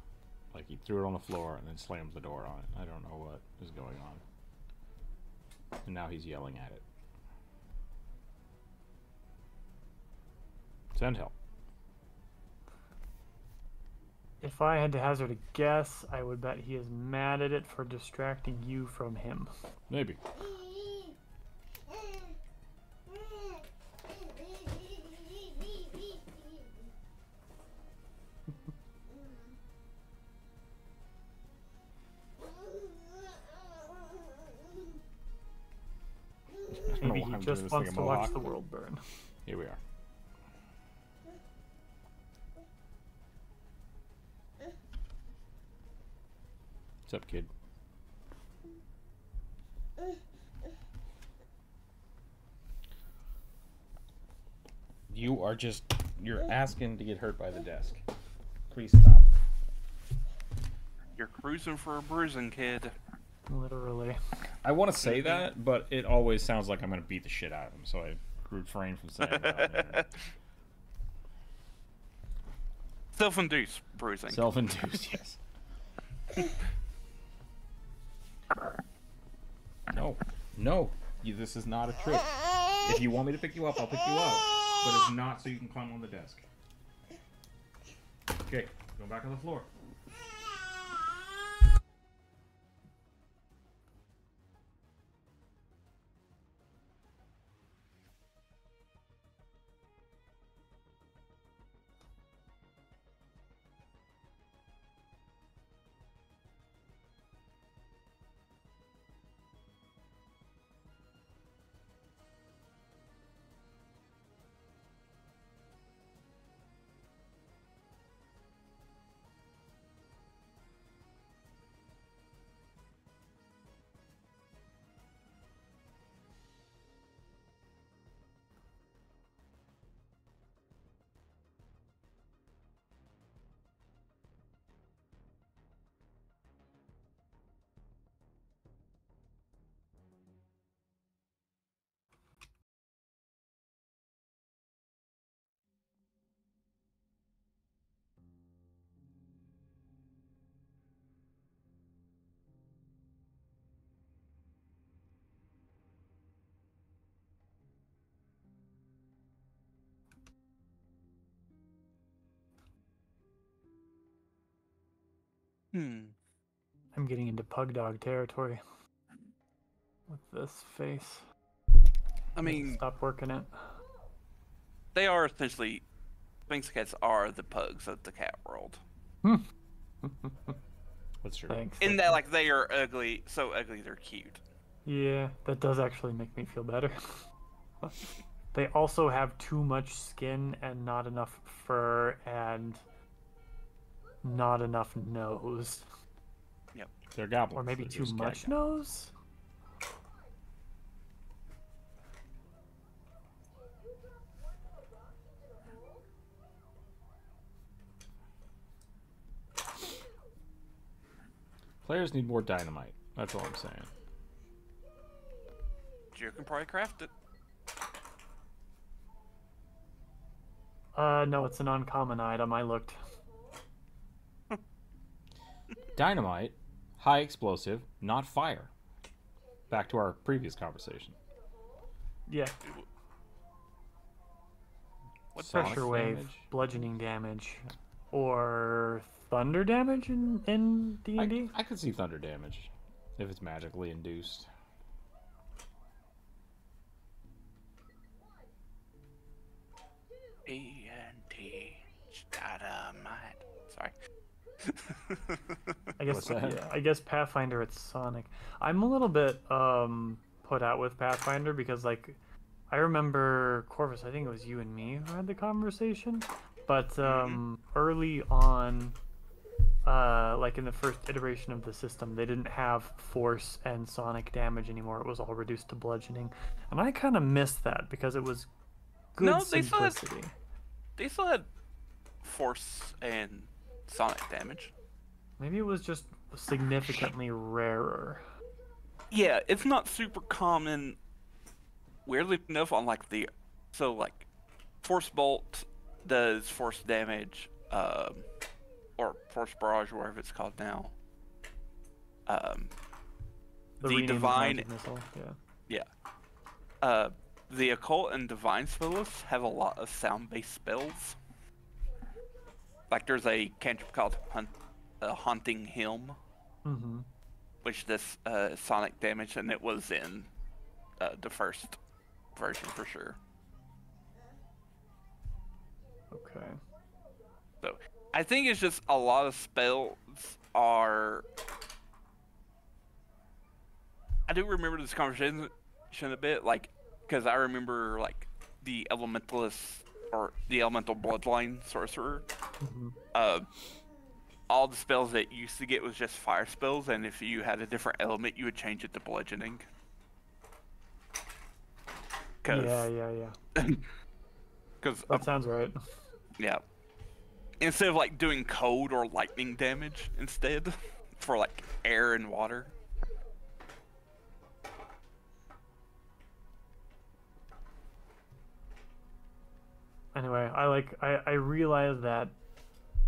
Like he threw it on the floor and then slammed the door on it. I don't know what is going on. And now he's yelling at it. Send help. If I had to hazard a guess, I would bet he is mad at it for distracting you from him. Maybe. Maybe he just wants to watch the world burn. Here we are. What's up, kid? You are just, you're asking to get hurt by the desk. Please stop. You're cruising for a bruising, kid. Literally. I want to say that, but it always sounds like I'm going to beat the shit out of him, so I refrain from saying that. Self-induced bruising. Self-induced, yes. No. No. This is not a trick. If you want me to pick you up, I'll pick you up. But it's not so you can climb on the desk. Okay, go back on the floor. I'm getting into pug dog territory with this face. I mean, Stop working it. they are essentially Sphinx cats are the pugs of the cat world. That's true. Thanks. In that, like, they are ugly, so ugly they're cute. Yeah, that does actually make me feel better. They also have too much skin and not enough fur and not enough nose. Yep. They're goblins. Or maybe They're too just cat much guys. nose? Players need more dynamite. That's all I'm saying. You can probably craft it. No, it's an uncommon item. I looked. Dynamite, high explosive, not fire. Back to our previous conversation. Yeah. What Sonic Pressure wave, damage? bludgeoning damage, or thunder damage in D&D? I could see thunder damage if it's magically induced. E-N-T dynamite. Sorry. I guess What's that? yeah, I guess Pathfinder it's Sonic. I'm a little bit put out with Pathfinder because like I remember Corvus, I think it was you and me who had the conversation, but early on like in the first iteration of the system, they didn't have force and sonic damage anymore. It was all reduced to bludgeoning. And I kind of missed that because it was good No, they still had- simplicity. They still had force and sonic damage. Maybe it was just significantly rarer. Yeah, it's not super common. Weirdly enough, on like like force bolt does force damage, or force barrage, or whatever it's called now. The renamed divine, magic missile, yeah. The occult and divine spells have a lot of sound-based spells. Like there's a cantrip called Haunting Hymn, Mm-hmm. which does sonic damage, and it was in the first version for sure. Okay. So I think it's just a lot of spells are. I do remember this conversation a bit, like, because I remember like the elementalist or the elemental bloodline sorcerer. Mm-hmm. All the spells that you used to get was just fire spells, and if you had a different element, you would change it to bludgeoning. Yeah. Because That sounds right. yeah, instead of like doing cold or lightning damage instead for like air and water. Anyway, I realize that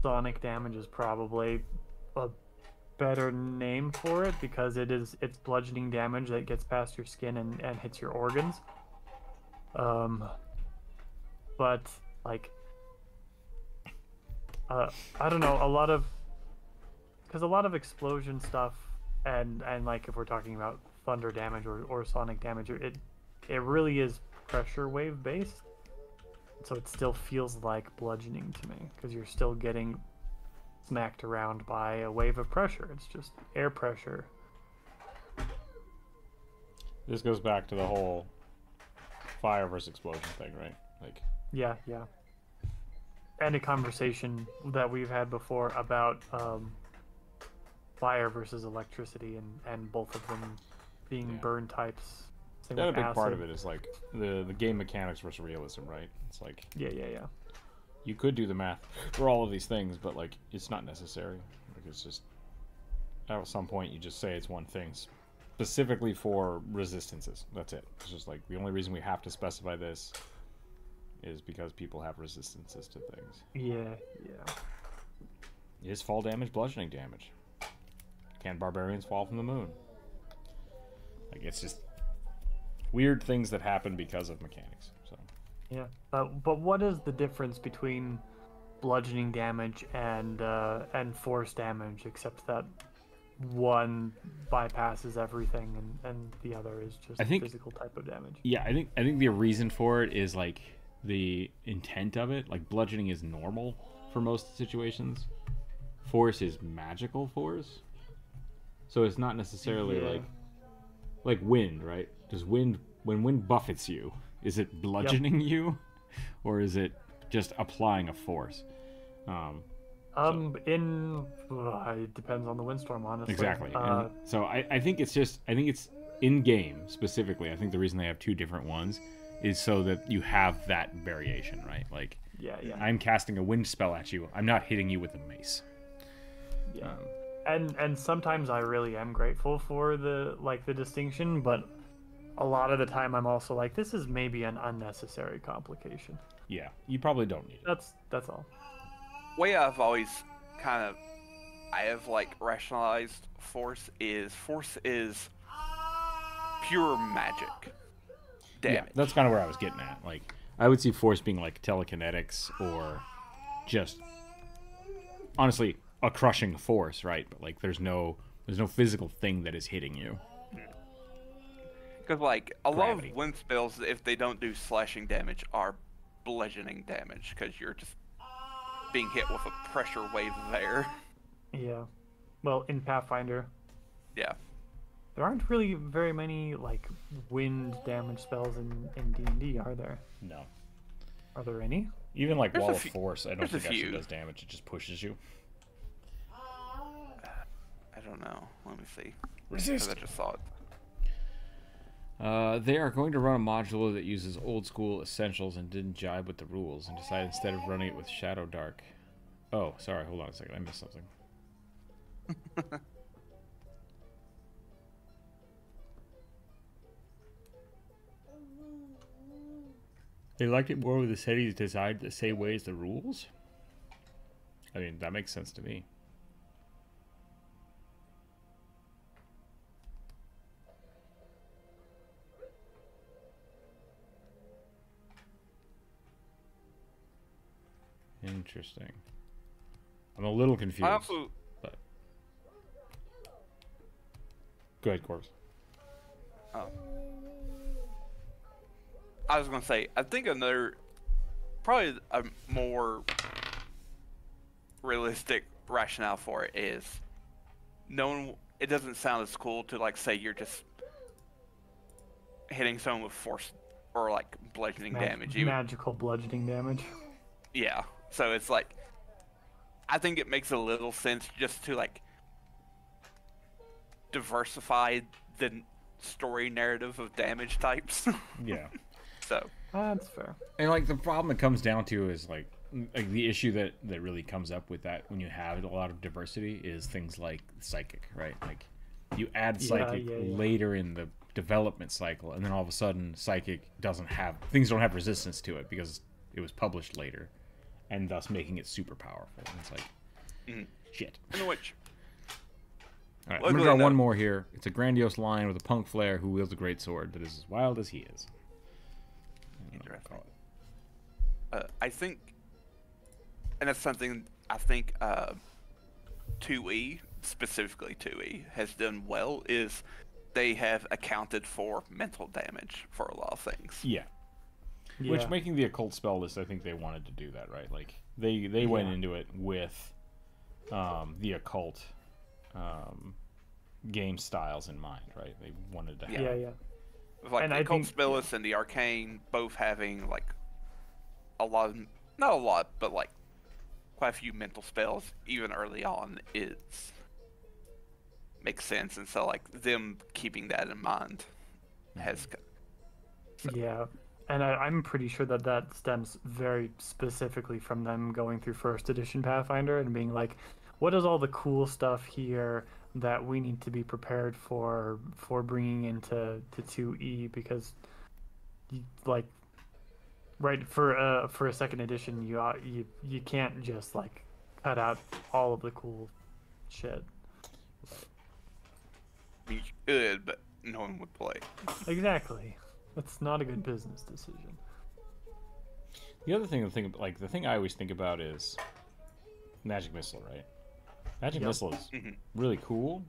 sonic damage is probably a better name for it because it's bludgeoning damage that gets past your skin and hits your organs. But like I don't know, because a lot of explosion stuff and like if we're talking about thunder damage or sonic damage, it really is pressure wave based. So it still feels like bludgeoning to me because you're still getting smacked around by a wave of pressure. It's just air pressure. This goes back to the whole fire versus explosion thing, right? Like, yeah. And a conversation that we've had before about fire versus electricity and both of them being burn types. Same that a with big part acid. of it is like the game mechanics versus realism, right? It's like Yeah. you could do the math for all of these things, but like it's not necessary. Like it's just at some point you just say it's one thing specifically for resistances. That's it. It's just like the only reason we have to specify this is because people have resistances to things. Yeah. Is fall damage bludgeoning damage? Can barbarians fall from the moon? Like it's just weird things that happen because of mechanics. So Yeah. But what is the difference between bludgeoning damage and force damage, except that one bypasses everything and the other is just a physical type of damage? Yeah, I think the reason for it is like the intent of it. Like bludgeoning is normal for most situations. Force is magical force. So it's not necessarily like wind, right? Does wind, when wind buffets you, is it bludgeoning you, or is it just applying a force? It depends on the windstorm, honestly. Exactly. So I think it's in game specifically. I think the reason they have two different ones is so that you have that variation, right? Like, yeah. I'm casting a wind spell at you. I'm not hitting you with a mace. Yeah. And sometimes I really am grateful for the distinction, but a lot of the time I'm also like, this is maybe an unnecessary complication. Yeah, you probably don't need it. That's all. Way I've always I have rationalized force is pure magic damage. Yeah, that's kind of where I was getting at. Like, I would see force being like telekinetics or just honestly a crushing force, right? But like, there's no physical thing that is hitting you. Because a lot of wind spells, if they don't do slashing damage, are bludgeoning damage because you're just being hit with a pressure wave there. Yeah. Well, in Pathfinder, yeah, there aren't really very many wind damage spells in D&D, are there? No. Are there any? Even Wall of Force, I don't think actually does damage. It just pushes you. I don't know. Let me see. Resist. I just saw it. They are going to run a modular that uses old school essentials and didn't jibe with the rules and decided instead of running it with Shadow Dark. Oh, sorry, hold on a second. I missed something. They liked it more with the settings designed the same way as the rules? I mean, that makes sense to me. Interesting. I'm a little confused. But... Go ahead, Corvus. Oh. I was going to say, I think probably a more realistic rationale for it is it doesn't sound as cool to say you're just hitting someone with force or bludgeoning damage. Magical bludgeoning damage. Yeah. So it's I think it makes a little sense just to diversify the story narrative of damage types. Yeah. So that's fair. And the problem it comes down to is the issue that really comes up with that when you have a lot of diversity is things like psychic, right? You add psychic later in the development cycle, and then all of a sudden psychic things don't have resistance to it because it was published later. and thus making it super powerful. And it's like, shit. In which, all right, I'm gonna draw one more here. It's a grandiose lion with a punk flare who wields a great sword that is as wild as he is. Interesting. I think, and that's something I think 2E, specifically 2E, has done well, is they have accounted for mental damage for a lot of things. Yeah. Which, making the occult spell list, I think they wanted to do that, right? Like, they went into it with the occult game styles in mind, right? They wanted to have... With, like, the occult spell list and the arcane both having, like, a lot of... Not a lot, but, like, quite a few mental spells, even early on, makes sense. And so, like, them keeping that in mind has... So. Yeah. And I'm pretty sure that stems very specifically from them going through first edition Pathfinder and being like, what is all the cool stuff here that we need to be prepared for bringing into 2E? Because, like, right, for a second edition, you can't just, like, cut out all of the cool shit. You could, but no one would play. Exactly. That's not a good business decision. The other thing, the thing I always think about is Magic Missile, right? Magic Missile is really cool,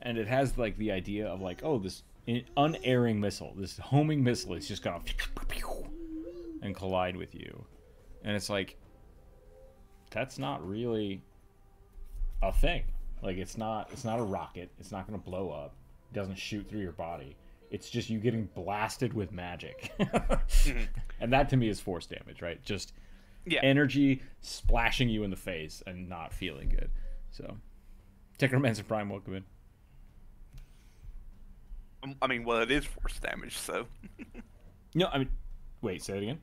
and it has like the idea of like, oh, this unerring missile, this homing missile is just gonna and collide with you, and it's like, that's not really a thing. Like, it's not a rocket. It's not gonna blow up. It doesn't shoot through your body. It's just you getting blasted with magic. And that to me is force damage, right? Just energy splashing you in the face and not feeling good. So, Technomancer Prime, welcome in. I mean, well, it is force damage, so. No, I mean, wait, say it again?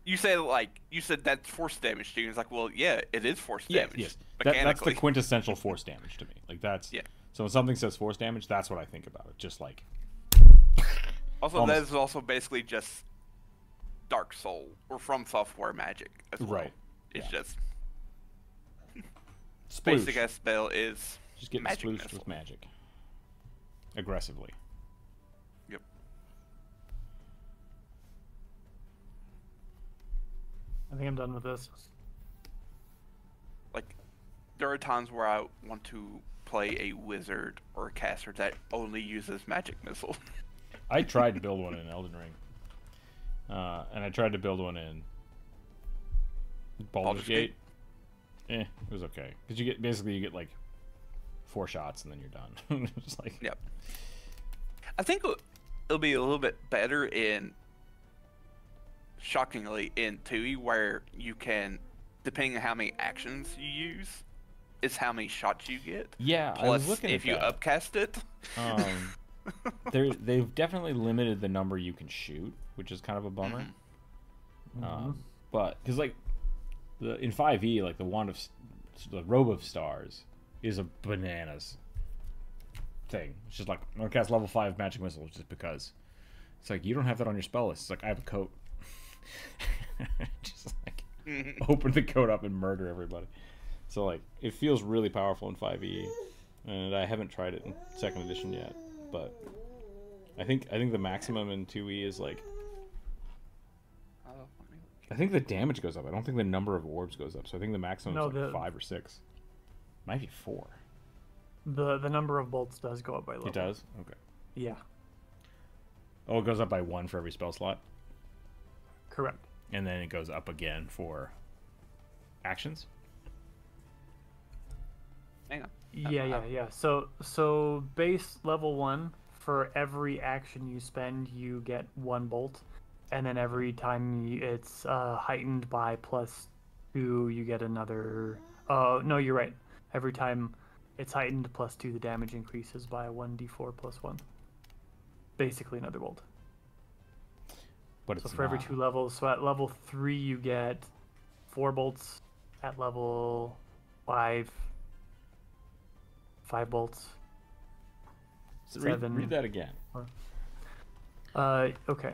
You said that's force damage to you. It's like, well, yeah, it is force damage. Yes. That's the quintessential force damage to me. Like, that's... Yeah. So when something says force damage, that's what I think about it. Just like... Also, that is also basically just Dark Soul or From Software magic as well. Right. It's just basic as spell is just getting splooshed with magic aggressively. Yep. I think I'm done with this. Like, there are times where I want to play a wizard or a caster that only uses magic missile. I tried to build one in Elden Ring, and I tried to build one in Baldur's Gate. It was okay because you get like 4 shots and then you're done. Just like, yep. I think it'll be a little bit better shockingly in 2E, where you can, depending on how many actions you use, is how many shots you get. Yeah, plus, I was looking if at you that. upcast it. They've definitely limited the number you can shoot, which is kind of a bummer. But because like in 5e, like the Robe of Stars is a bananas thing. It's just like, I'm gonna cast level 5 magic missile just because. It's like, you don't have that on your spell list. It's like, I have a coat. Just like open the coat up and murder everybody. So like, it feels really powerful in 5e, and I haven't tried it in 2nd edition yet. But I think the maximum in 2e is like, I think the damage goes up. I don't think the number of orbs goes up. So I think the maximum is like 5 or 6. Might be 4. The number of bolts does go up by level. It does? Okay. Yeah. Oh, it goes up by 1 for every spell slot? Correct. And then it goes up again for actions? Hang on. Yeah. So base level 1, for every action you spend, you get 1 bolt, and then every time it's heightened by +2, you get another. No, you're right. Every time it's heightened +2, the damage increases by 1d4 +1. Basically, another bolt. But it's so for every 2 levels. So at level 3, you get 4 bolts. At level 5. 5 bolts. So read that again. Okay.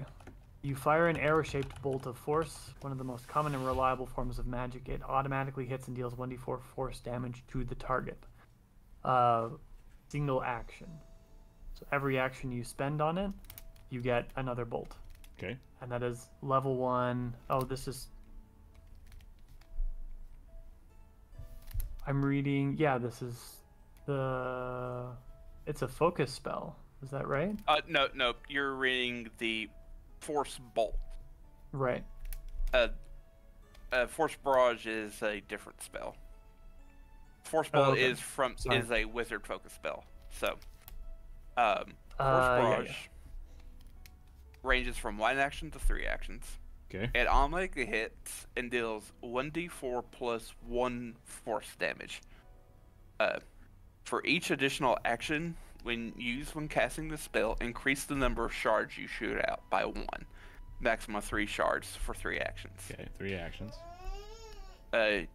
You fire an arrow-shaped bolt of force, one of the most common and reliable forms of magic. It automatically hits and deals 1d4 force damage to the target. Single action. So every action you spend on it, you get another bolt. Okay. And that is level 1. Oh, this is... I'm reading... Yeah, this is the... It's a focus spell. Is that right? No. You're reading the Force Bolt. Right. Force Barrage is a different spell. Force Bolt okay. is a wizard focus spell. So, Force Barrage ranges from 1 action to 3 actions. Okay. It automatically hits and deals 1d4 plus 1 force damage. For each additional action when used when casting the spell, increase the number of shards you shoot out by 1. Maximum of 3 shards for 3 actions. Okay, 3 actions.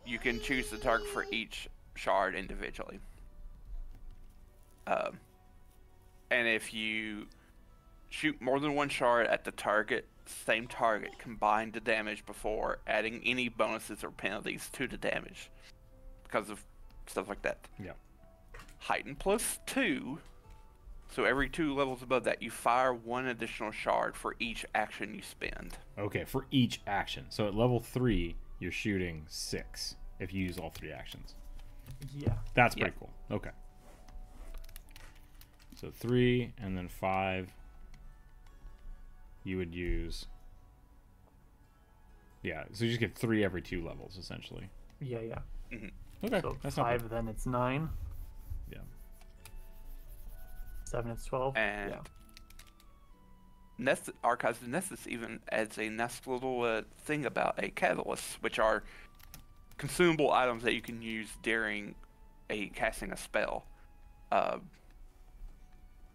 You can choose the target for each shard individually. And if you shoot more than 1 shard at the target, same target, combine the damage before adding any bonuses or penalties to the damage. Because of stuff like that. Yeah. Heighten plus 2. So every 2 levels above that, you fire 1 additional shard for each action you spend. Okay, for each action. So at level 3, you're shooting 6 if you use all 3 actions. Yeah. That's pretty cool. Okay. So 3 and then 5. You would use... Yeah, so you just get 3 every 2 levels, essentially. Yeah. Mm-hmm. Okay, So that's 5, not bad. then it's 9. Yeah. 7, it's 12. And Archives of Nessus even adds a nice little thing about a catalyst, which are consumable items that you can use during casting a spell.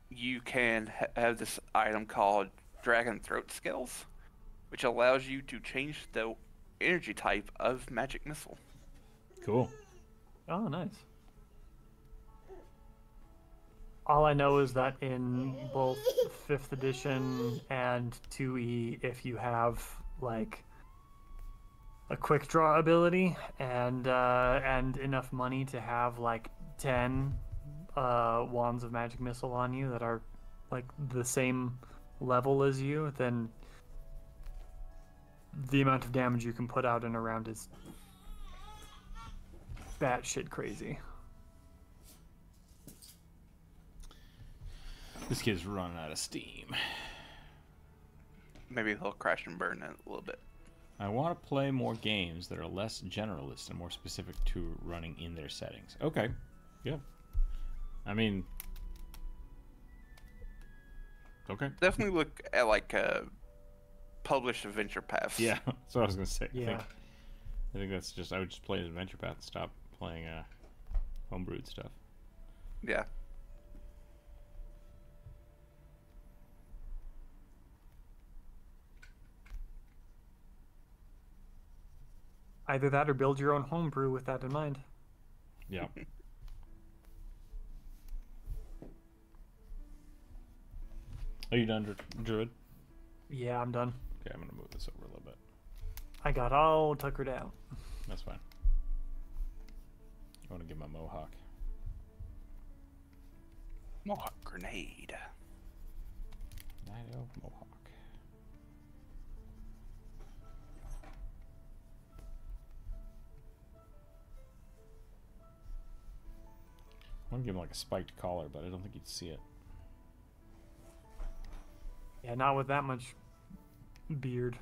You can have this item called Dragon Throat Scales, which allows you to change the energy type of magic missile. Cool. Oh, nice. All I know is that in both 5th edition and 2e, if you have like a quick draw ability and enough money to have like 10 wands of magic missile on you that are like the same level as you, then the amount of damage you can put out in a round is batshit crazy. This kid's running out of steam. Maybe he'll crash and burn it a little bit. I want to play more games that are less generalist and more specific to running in their settings. Okay. Yeah. I mean... Okay. Definitely look at like published adventure paths. Yeah, that's what I was going to say. Yeah. I think that's just... I would just play an adventure path and stop playing homebrewed stuff. Yeah. Either that or build your own homebrew with that in mind. Yeah. Are you done, Druid? Yeah, I'm done. Okay, I'm going to move this over a little bit. I got all tuckered out. That's fine. I want to get my mohawk. Mohawk grenade. Nido mohawk. I want to give him like a spiked collar, but I don't think you'd see it. Yeah, not with that much beard.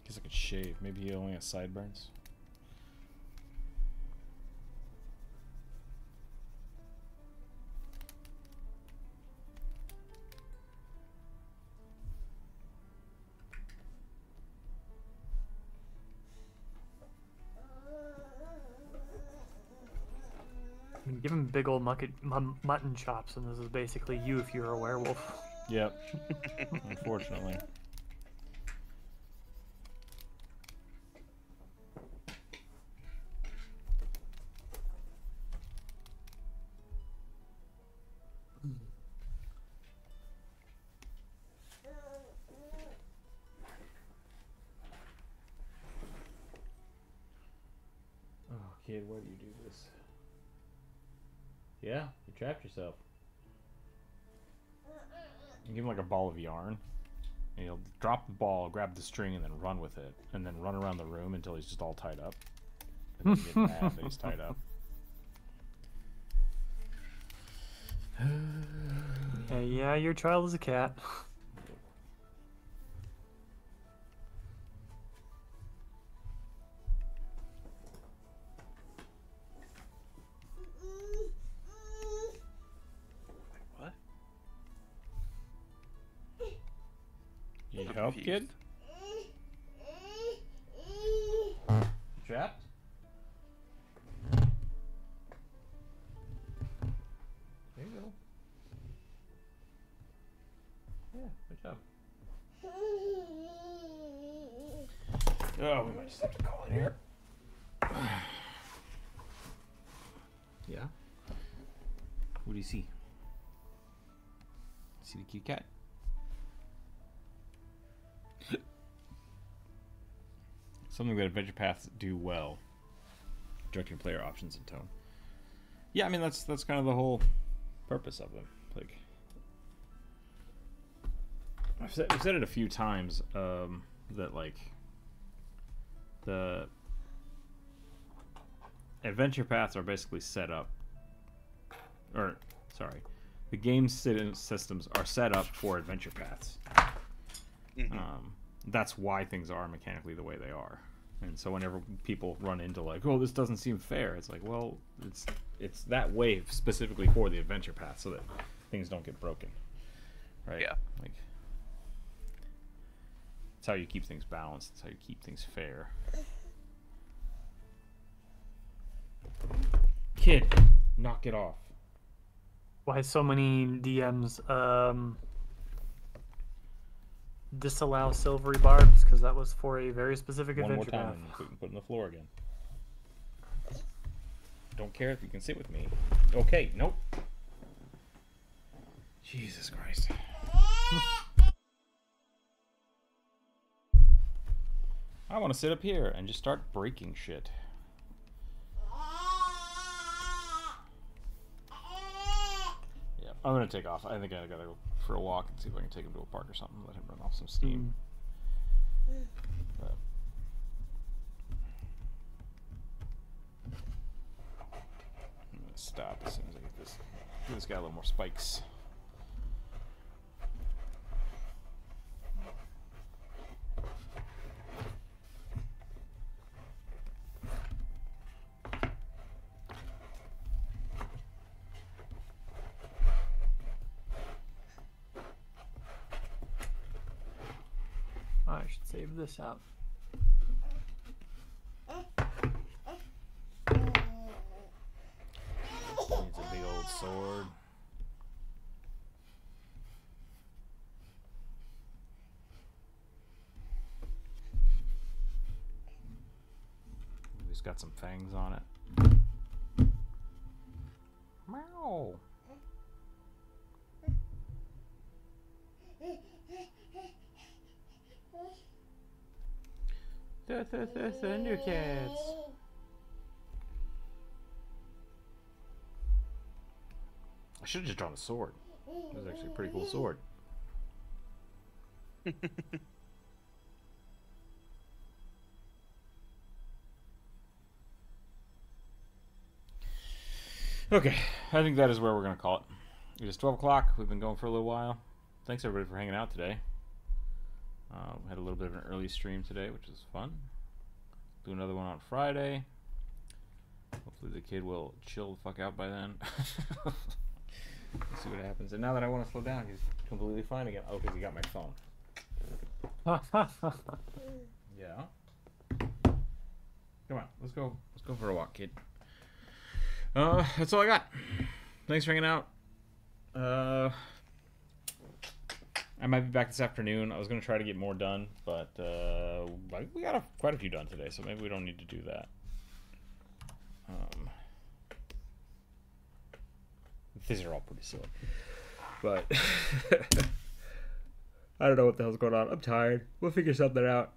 Guess I could shave. Maybe he only has sideburns. I mean, give him big old mutton chops, and this is basically you if you're a werewolf. Yep. Unfortunately. Kid, why do you do this? Yeah, you trapped yourself. You give him like a ball of yarn, and he'll drop the ball, grab the string, and then run with it, and then run around the room until he's just all tied up. And then you get mad that he's tied up. Yeah, your child is a cat. What? Need help, kid? Trapped? There you go. Yeah, good job. Oh, we might just have to call it here. Yeah? What do you see? See the cute cat? Something that adventure paths do well. Directing player options and tone. Yeah, I mean that's kind of the whole purpose of them. Like, I've said it a few times that like the adventure paths are basically set up, or sorry, the game systems are set up for adventure paths. Mm-hmm. That's why things are mechanically the way they are. And so whenever people run into like, oh, this doesn't seem fair, it's like, well, it's that way specifically for the adventure path so that things don't get broken, right? Yeah. Like, it's how you keep things balanced. It's how you keep things fair. Kid, knock it off. Why so many DMs disallow silvery barbs? Because that was for a very specific One more adventure time path. and put it on the floor again. Don't care if you can sit with me. Okay, nope. Jesus Christ. I want to sit up here and just start breaking shit. Yeah, I'm gonna take off. I think I gotta go for a walk and see if I can take him to a park or something. Let him run off some steam. But I'm gonna stop as soon as I get this. Give this guy a little more spikes. I should save this out. Needs a big old sword. He's got some fangs on it. Meow. Thundercats. I should have just drawn a sword. It was actually a pretty cool sword. Okay, I think that is where we're going to call it. It is 12 o'clock. We've been going for a little while. Thanks everybody for hanging out today. We had a little bit of an early stream today, which was fun. Do another one on Friday. Hopefully the kid will chill the fuck out by then. Let's see what happens. And now that I want to slow down, he's completely fine again. Oh, because he got my phone. Yeah. Come on, let's go. Let's go for a walk, kid. That's all I got. Thanks for hanging out. I might be back this afternoon. I was going to try to get more done, but we got quite a few done today, so maybe we don't need to do that. These are all pretty silly. But I don't know what the hell's going on. I'm tired. We'll figure something out.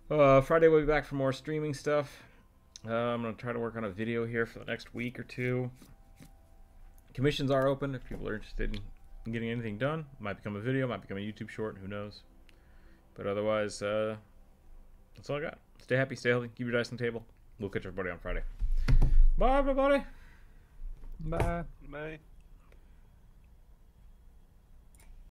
Friday we'll be back for more streaming stuff. I'm going to try to work on a video here for the next week or two. Commissions are open if people are interested in getting anything done. Might become a video, might become a YouTube short, who knows. But otherwise, that's all I got. Stay happy, stay healthy, keep your dice on the table. We'll catch everybody on Friday. Bye, everybody. Bye. Bye.